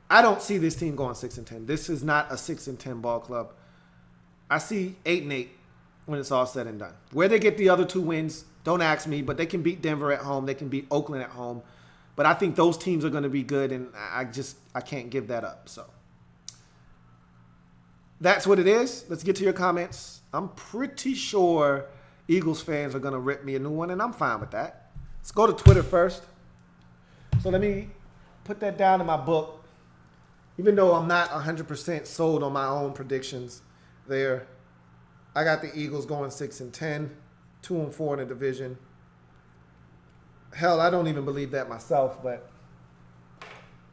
I don't see this team going 6-10. This is not a 6-10 ball club. I see 8-8 when it's all said and done. Where they get the other 2 wins, don't ask me. But they can beat Denver at home. They can beat Oakland at home. But I think those teams are going to be good, and I can't give that up. So that's what it is. Let's get to your comments. I'm pretty sure Eagles fans are going to rip me a new one, and I'm fine with that. Let's go to Twitter first. So let me put that down in my book. Even though I'm not 100% sold on my own predictions there, I got the Eagles going 6-10, 2-4 in the division. Hell, I don't even believe that myself, but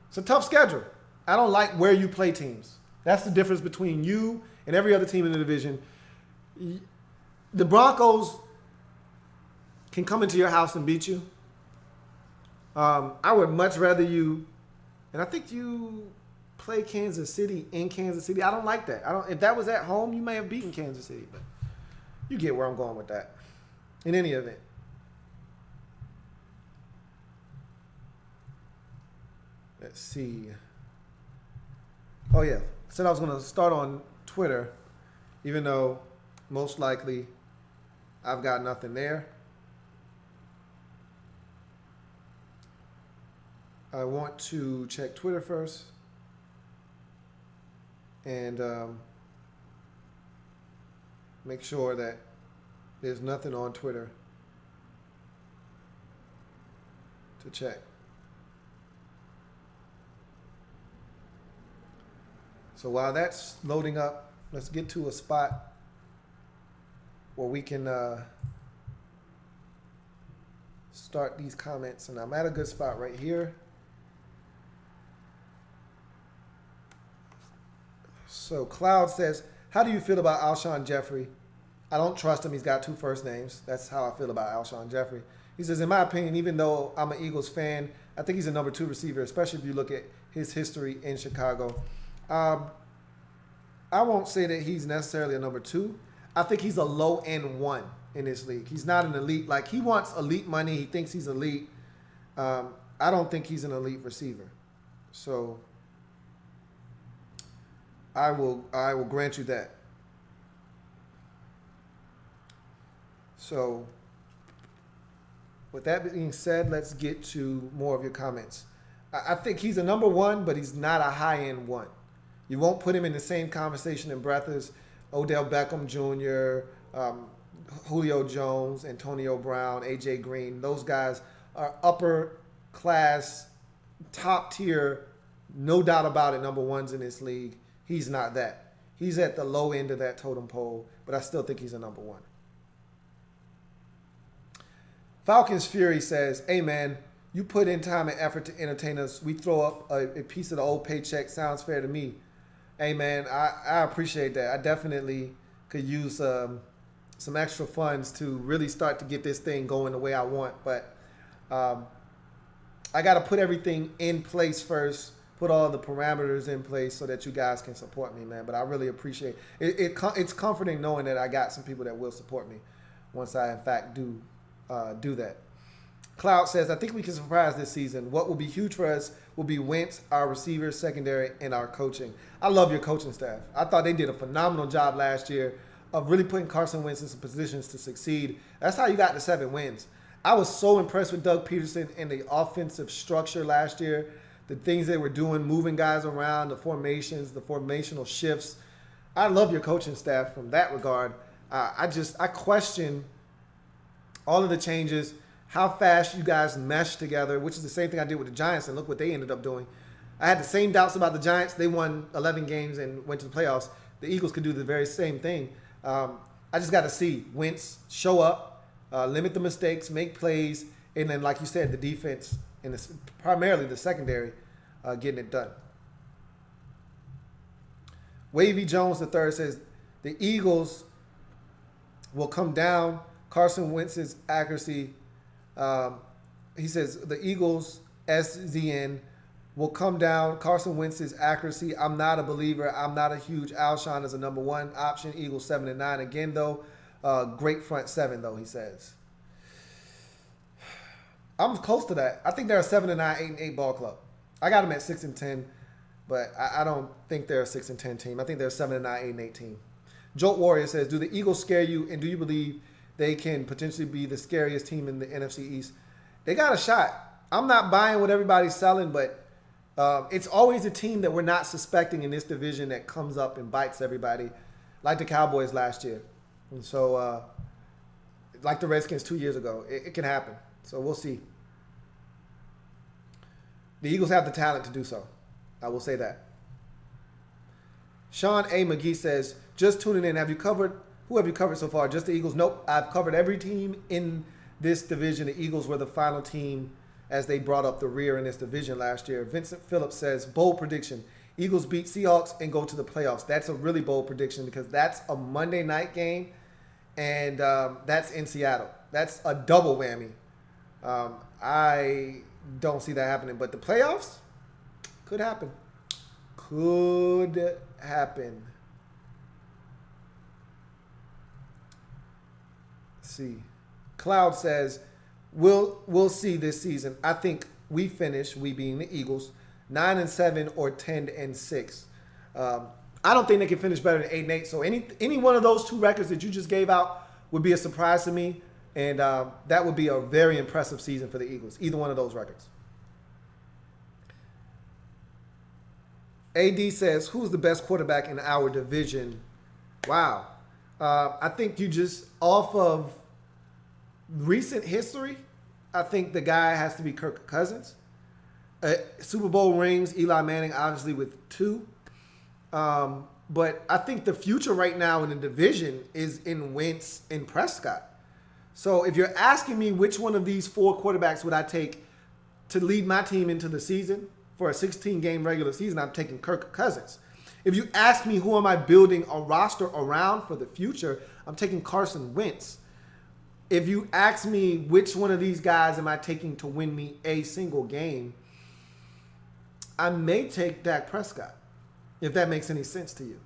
it's a tough schedule. I don't like where you play teams. That's the difference between you and every other team in the division. The Broncos can come into your house and beat you. I would much rather you, and I think you play Kansas City in Kansas City. I don't like that. If that was at home, you may have beaten Kansas City, but you get where I'm going with that. In any event. Let's see. Oh, yeah. I said I was going to start on Twitter, even though most likely I've got nothing there. I want to check Twitter first. And make sure that there's nothing on Twitter to check. So while that's loading up, let's get to a spot where we can start these comments. And I'm at a good spot right here. So Cloud says, how do you feel about Alshon Jeffrey? I don't trust him. He's got 2 first names. That's how I feel about Alshon Jeffrey. He says, in my opinion, even though I'm an Eagles fan, I think he's a number 2 receiver, especially if you look at his history in Chicago. I won't say that he's necessarily a number 2. I think he's a low-end 1 in this league. He's not an elite. Like, he wants elite money. He thinks he's elite. I don't think he's an elite receiver. So I will grant you that. So with that being said, let's get to more of your comments. I think he's a number one, but he's not a high-end one. You won't put him in the same conversation in breath as Odell Beckham Jr., Julio Jones, Antonio Brown, A.J. Green. Those guys are upper class, top tier, no doubt about it, number ones in this league. He's not that. He's at the low end of that totem pole, but I still think he's a number one. Falcons Fury says, hey man, you put in time and effort to entertain us. We throw up a piece of the old paycheck. Sounds fair to me. Hey man, I appreciate that. I definitely could use some extra funds to really start to get this thing going the way I want. But I got to put everything in place first, put all the parameters in place so that you guys can support me, man. But I really appreciate it. It's comforting knowing that I got some people that will support me once I, in fact, do that. Cloud says, I think we can surprise this season. What will be huge for us will be Wentz, our receivers, secondary, and our coaching. I love your coaching staff. I thought they did a phenomenal job last year of really putting Carson Wentz in some positions to succeed. That's how you got the 7 wins. I was so impressed with Doug Peterson and the offensive structure last year, the things they were doing, moving guys around, the formations, the formational shifts. I love your coaching staff from that regard. I question all of the changes, how fast you guys mesh together, which is the same thing I did with the Giants, and look what they ended up doing. I had the same doubts about the Giants. They won 11 games and went to the playoffs. The Eagles could do the very same thing. I just got to see Wentz show up, limit the mistakes, make plays, and then, like you said, the defense and primarily the secondary getting it done. Wavy Jones III says, the Eagles will come down. Carson Wentz's accuracy, he says, the Eagles, SZN, will come down. Carson Wentz's accuracy, I'm not a believer. I'm not a huge Alshon as a number one option. Eagles 7-9. Again, though, great front 7, though, he says. I'm close to that. I think they're a 7-9, 8-8 ball club. I got them at 6-10, but I don't think they're a 6-10 team. I think they're a 7-9, 8-8 team. Jolt Warrior says, do the Eagles scare you, and do you believe they can potentially be the scariest team in the NFC East? They got a shot. I'm not buying what everybody's selling, but it's always a team that we're not suspecting in this division that comes up and bites everybody, like the Cowboys last year. And so, like the Redskins 2 years ago, it can happen. So we'll see. The Eagles have the talent to do so. I will say that. Sean A. McGee says, just tuning in. Who have you covered so far? Just the Eagles? Nope. I've covered every team in this division. The Eagles were the final team as they brought up the rear in this division last year. Vincent Phillips says, bold prediction. Eagles beat Seahawks and go to the playoffs. That's a really bold prediction because that's a Monday night game, and that's in Seattle. That's a double whammy. I don't see that happening, but the playoffs could happen. Could happen. See. Cloud says, we'll see this season. I think we being the Eagles, 9-7 or 10-6. I don't think they can finish better than 8-8. So any one of those two records that you just gave out would be a surprise to me, and that would be a very impressive season for the Eagles. Either one of those records. AD says, who's the best quarterback in our division? Wow. I think you just, off of recent history, I think the guy has to be Kirk Cousins. Super Bowl rings, Eli Manning obviously with 2. But I think the future right now in the division is in Wentz and Prescott. So if you're asking me which one of these 4 quarterbacks would I take to lead my team into the season for a 16-game regular season, I'm taking Kirk Cousins. If you ask me who am I building a roster around for the future, I'm taking Carson Wentz. If you ask me which one of these guys am I taking to win me a single game, I may take Dak Prescott, if that makes any sense to you.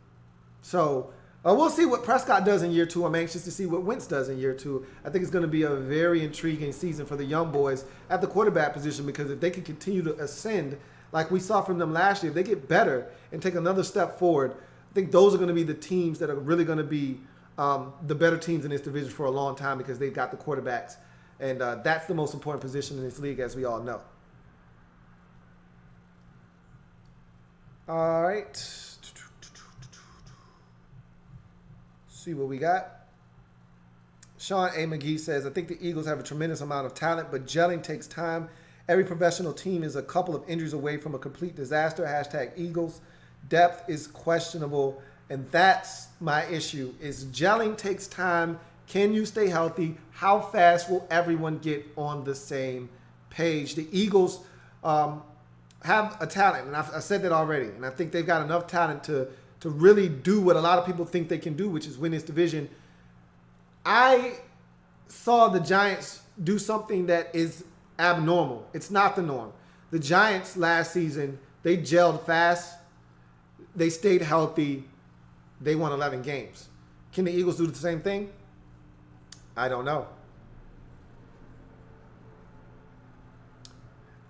So We'll see what Prescott does in year 2. I'm anxious to see what Wentz does in year 2. I think it's going to be a very intriguing season for the young boys at the quarterback position, because if they can continue to ascend like we saw from them last year, if they get better and take another step forward, I think those are going to be the teams that are really going to be the better teams in this division for a long time, because they've got the quarterbacks. And that's the most important position in this league, as we all know. All right. See what we got. Sean A. McGee says, I think the Eagles have a tremendous amount of talent, but gelling takes time. Every professional team is a couple of injuries away from a complete disaster. Hashtag Eagles. Depth is questionable, and that's my issue, is gelling takes time. Can you stay healthy? How fast will everyone get on the same page? The Eagles have a talent, and I've said that already, and I think they've got enough talent to really do what a lot of people think they can do, which is win this division. I saw the Giants do something that is abnormal. It's not the norm. The Giants last season, they gelled fast. They stayed healthy. They won 11 games. Can the Eagles do the same thing? I don't know.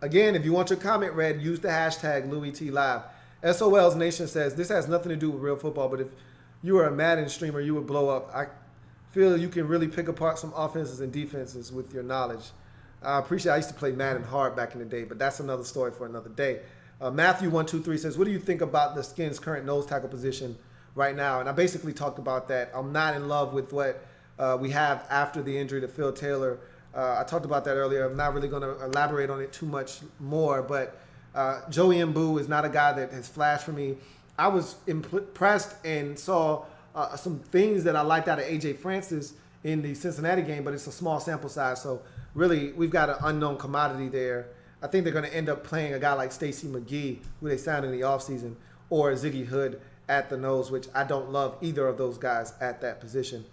Again, if you want your comment read, use the hashtag Louie Tee Live. SOL's Nation says, this has nothing to do with real football, but if you were a Madden streamer, you would blow up. I feel you can really pick apart some offenses and defenses with your knowledge. I appreciate it. I used to play Madden hard back in the day, but that's another story for another day. Matthew123 says, what do you think about the Skins' current nose tackle position right now? And I basically talked about that. I'm not in love with what we have after the injury to Phil Taylor. I talked about that earlier. I'm not really going to elaborate on it too much more, but Joey Mbu is not a guy that has flashed for me. I was impressed and saw some things that I liked out of A.J. Francis in the Cincinnati game, but it's a small sample size. So really, we've got an unknown commodity there. I think they're going to end up playing a guy like Stacey McGee, who they signed in the offseason, or Ziggy Hood at the nose, which I don't love either of those guys at that position.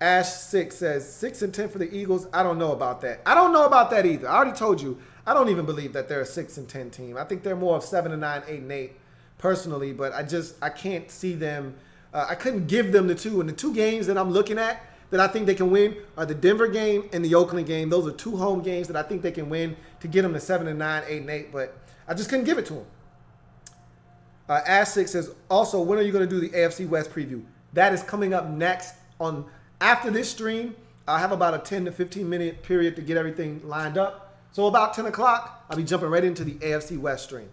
Ash6 says, 6-10 for the Eagles. I don't know about that. I don't know about that either. I already told you, I don't even believe that they're a 6-10 team. I think they're more of 7-9, 8-8 personally, but I can't see them. I couldn't give them the two. And the two games that I'm looking at that I think they can win are the Denver game and the Oakland game. Those are two home games that I think they can win to get them to 7-9, 8-8, but I just couldn't give it to them. Ash6 says, also, when are you going to do the AFC West preview? That is coming up next on after this stream. I'll have about a 10 to 15 minute period to get everything lined up. So about 10 o'clock, I'll be jumping right into the AFC West stream.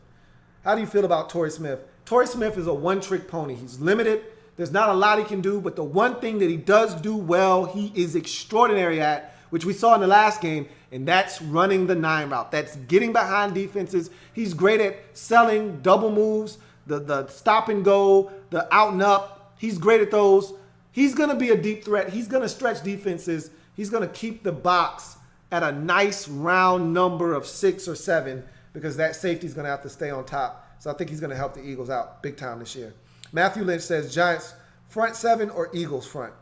How do you feel about Torrey Smith? Torrey Smith is a one-trick pony. He's limited. There's not a lot he can do, but the one thing that he does do well, he is extraordinary at, which we saw in the last game, and that's running the 9 route. That's getting behind defenses. He's great at selling double moves, the stop and go, the out and up. He's great at those. He's going to be a deep threat. He's going to stretch defenses. He's going to keep the box at a nice round number of 6 or 7 because that safety is going to have to stay on top. So I think he's going to help the Eagles out big time this year. Matthew Lynch says, Giants front 7 or Eagles front?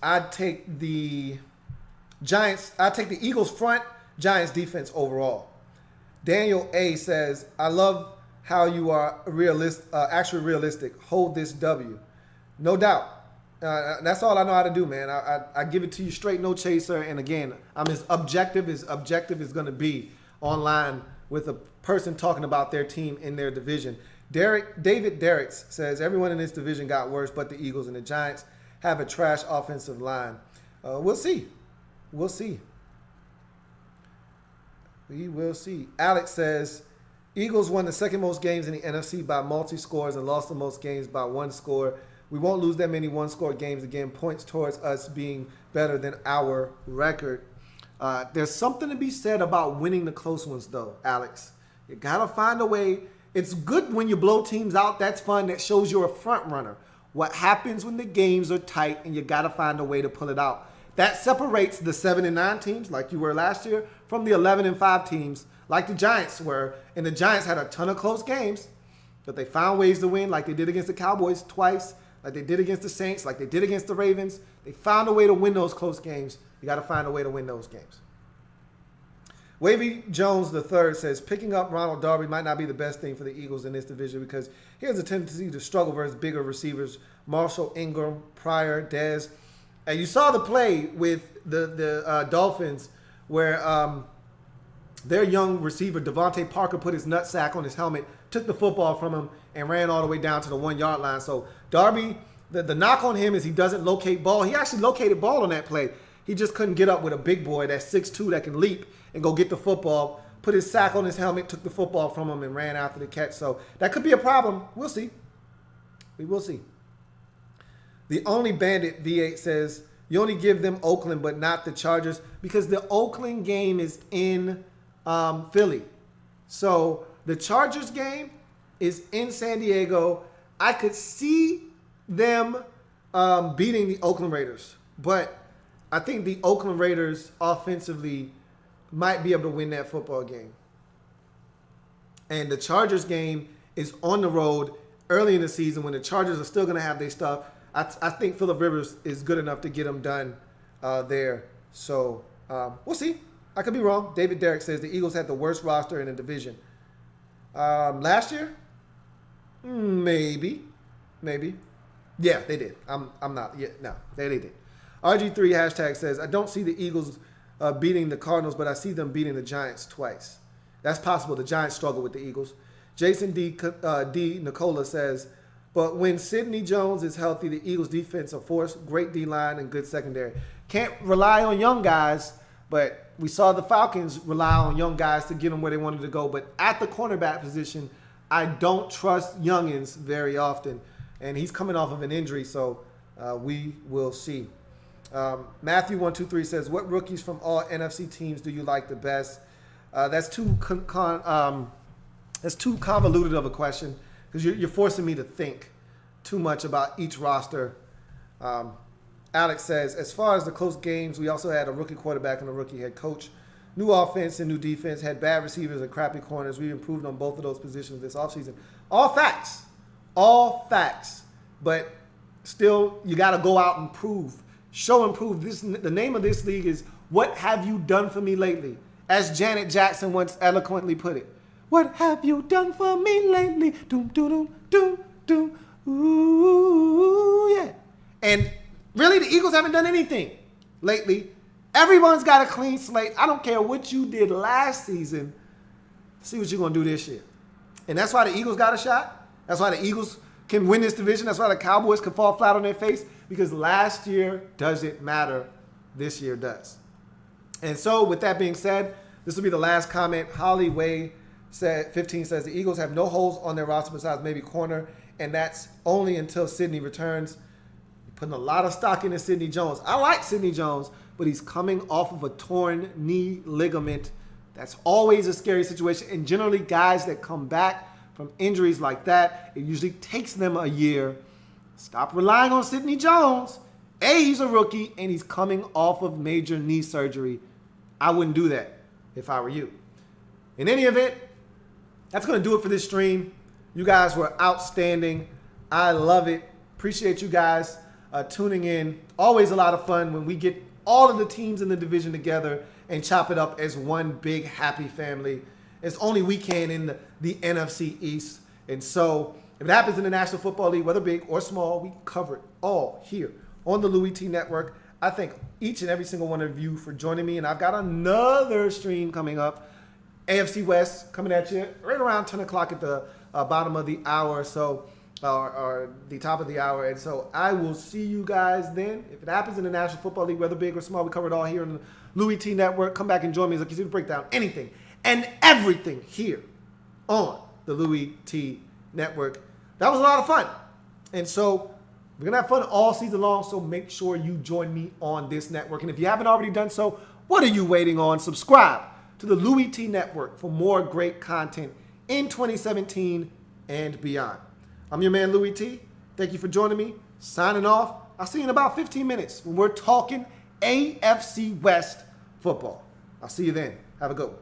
I'd take the Giants. I'd take the Eagles front, Giants defense overall. Daniel A says, I love how you are actually realistic. Hold this W. No doubt. That's all I know how to do, man. I give it to you straight, no chaser. And again, I'm as objective is going to be online with a person talking about their team in their division. David Derricks says, everyone in this division got worse, but the Eagles and the Giants have a trash offensive line. We'll see. We'll see. We will see. Alex says, Eagles won the second most games in the NFC by multi-scores and lost the most games by 1 score. We won't lose that many one-score games again. Points towards us being better than our record. There's something to be said about winning the close ones, though, Alex. You got to find a way. It's good when you blow teams out. That's fun. That shows you're a front runner. What happens when the games are tight and you got to find a way to pull it out? That separates the 7-9 teams, like you were last year, from the 11-5 teams, like the Giants were. And the Giants had a ton of close games, but they found ways to win, like they did against the Cowboys twice, like they did against the Saints, like they did against the Ravens. They found a way to win those close games. You got to find a way to win those games. Wavy Jones III says, picking up Ronald Darby might not be the best thing for the Eagles in this division because he has a tendency to struggle versus bigger receivers. Marshall, Ingram, Pryor, Dez. And you saw the play with the Dolphins where their young receiver, Devontae Parker, put his nutsack on his helmet, took the football from him, and ran all the way down to the 1 yard line. So Darby, the knock on him is he doesn't locate ball. He actually located ball on that play. He just couldn't get up with a big boy that's 6'2", that can leap and go get the football, put his sack on his helmet, took the football from him, and ran after the catch. So that could be a problem. We'll see. We will see. The only Bandit V8 says, you only give them Oakland but not the Chargers because the Oakland game is in Philly. So the Chargers game is in San Diego. I could see them beating the Oakland Raiders, but I think the Oakland Raiders offensively might be able to win that football game. And the Chargers game is on the road early in the season when the Chargers are still going to have their stuff. I think Phillip Rivers is good enough to get them done there. So we'll see. I could be wrong. David Derrick says the Eagles had the worst roster in the division. Last year? Maybe. Yeah, they did. I'm not. Yeah, no, they did. RG3 hashtag says, I don't see the Eagles beating the Cardinals, but I see them beating the Giants twice. That's possible. The Giants struggle with the Eagles. Jason D. Nicola says, but when Sidney Jones is healthy, the Eagles defense are force, great D-line, and good secondary. Can't rely on young guys, but we saw the Falcons rely on young guys to get them where they wanted to go. But at the cornerback position, I don't trust youngins very often. And he's coming off of an injury, so we will see. Matthew123 says, what rookies from all NFC teams do you like the best? That's too convoluted of a question because you're forcing me to think too much about each roster. Alex says, as far as the close games, we also had a rookie quarterback and a rookie head coach. New offense and new defense, had bad receivers and crappy corners. We improved on both of those positions this offseason. All facts. But still, you got to go out and prove. Show and prove. The name of this league is, what have you done for me lately? As Janet Jackson once eloquently put it. What have you done for me lately? Doom, doom, doom, doom, doom. Ooh, yeah. And really, the Eagles haven't done anything lately. Everyone's got a clean slate. I don't care what you did last season. See what you're going to do this year. And that's why the Eagles got a shot. That's why the Eagles can win this division. That's why the Cowboys can fall flat on their face. Because last year doesn't matter. This year does. And so with that being said, this will be the last comment. Holly Way said 15 says the Eagles have no holes on their roster besides maybe corner, and that's only until Sidney returns. Putting a lot of stock into Sidney Jones. I like Sidney Jones, but he's coming off of a torn knee ligament. That's always a scary situation. And generally, guys that come back from injuries like that, it usually takes them a year. Stop relying on Sidney Jones. He's a rookie, and he's coming off of major knee surgery. I wouldn't do that if I were you. In any event, that's going to do it for this stream. You guys were outstanding. I love it. Appreciate you guys tuning in. Always a lot of fun when we get all of the teams in the division together and chop it up as one big happy family. It's only we can in the NFC East. And so if it happens in the National Football League, whether big or small, we cover it all here on the Louie Tee Network. I thank each and every single one of you for joining me. And I've got another stream coming up. AFC West coming at you right around 10 o'clock at the bottom of the hour. So or the top of the hour. And so I will see you guys then. If it happens in the National Football League, whether big or small, we cover it all here on the Louie Tee Network. Come back and join me as I continue to break down anything and everything here on the Louie Tee Network. That was a lot of fun. And so we're going to have fun all season long, so make sure you join me on this network. And if you haven't already done so, what are you waiting on? Subscribe to the Louie Tee Network for more great content in 2017 and beyond. I'm your man, Louie Tee. Thank you for joining me. Signing off. I'll see you in about 15 minutes when we're talking AFC West football. I'll see you then. Have a good one.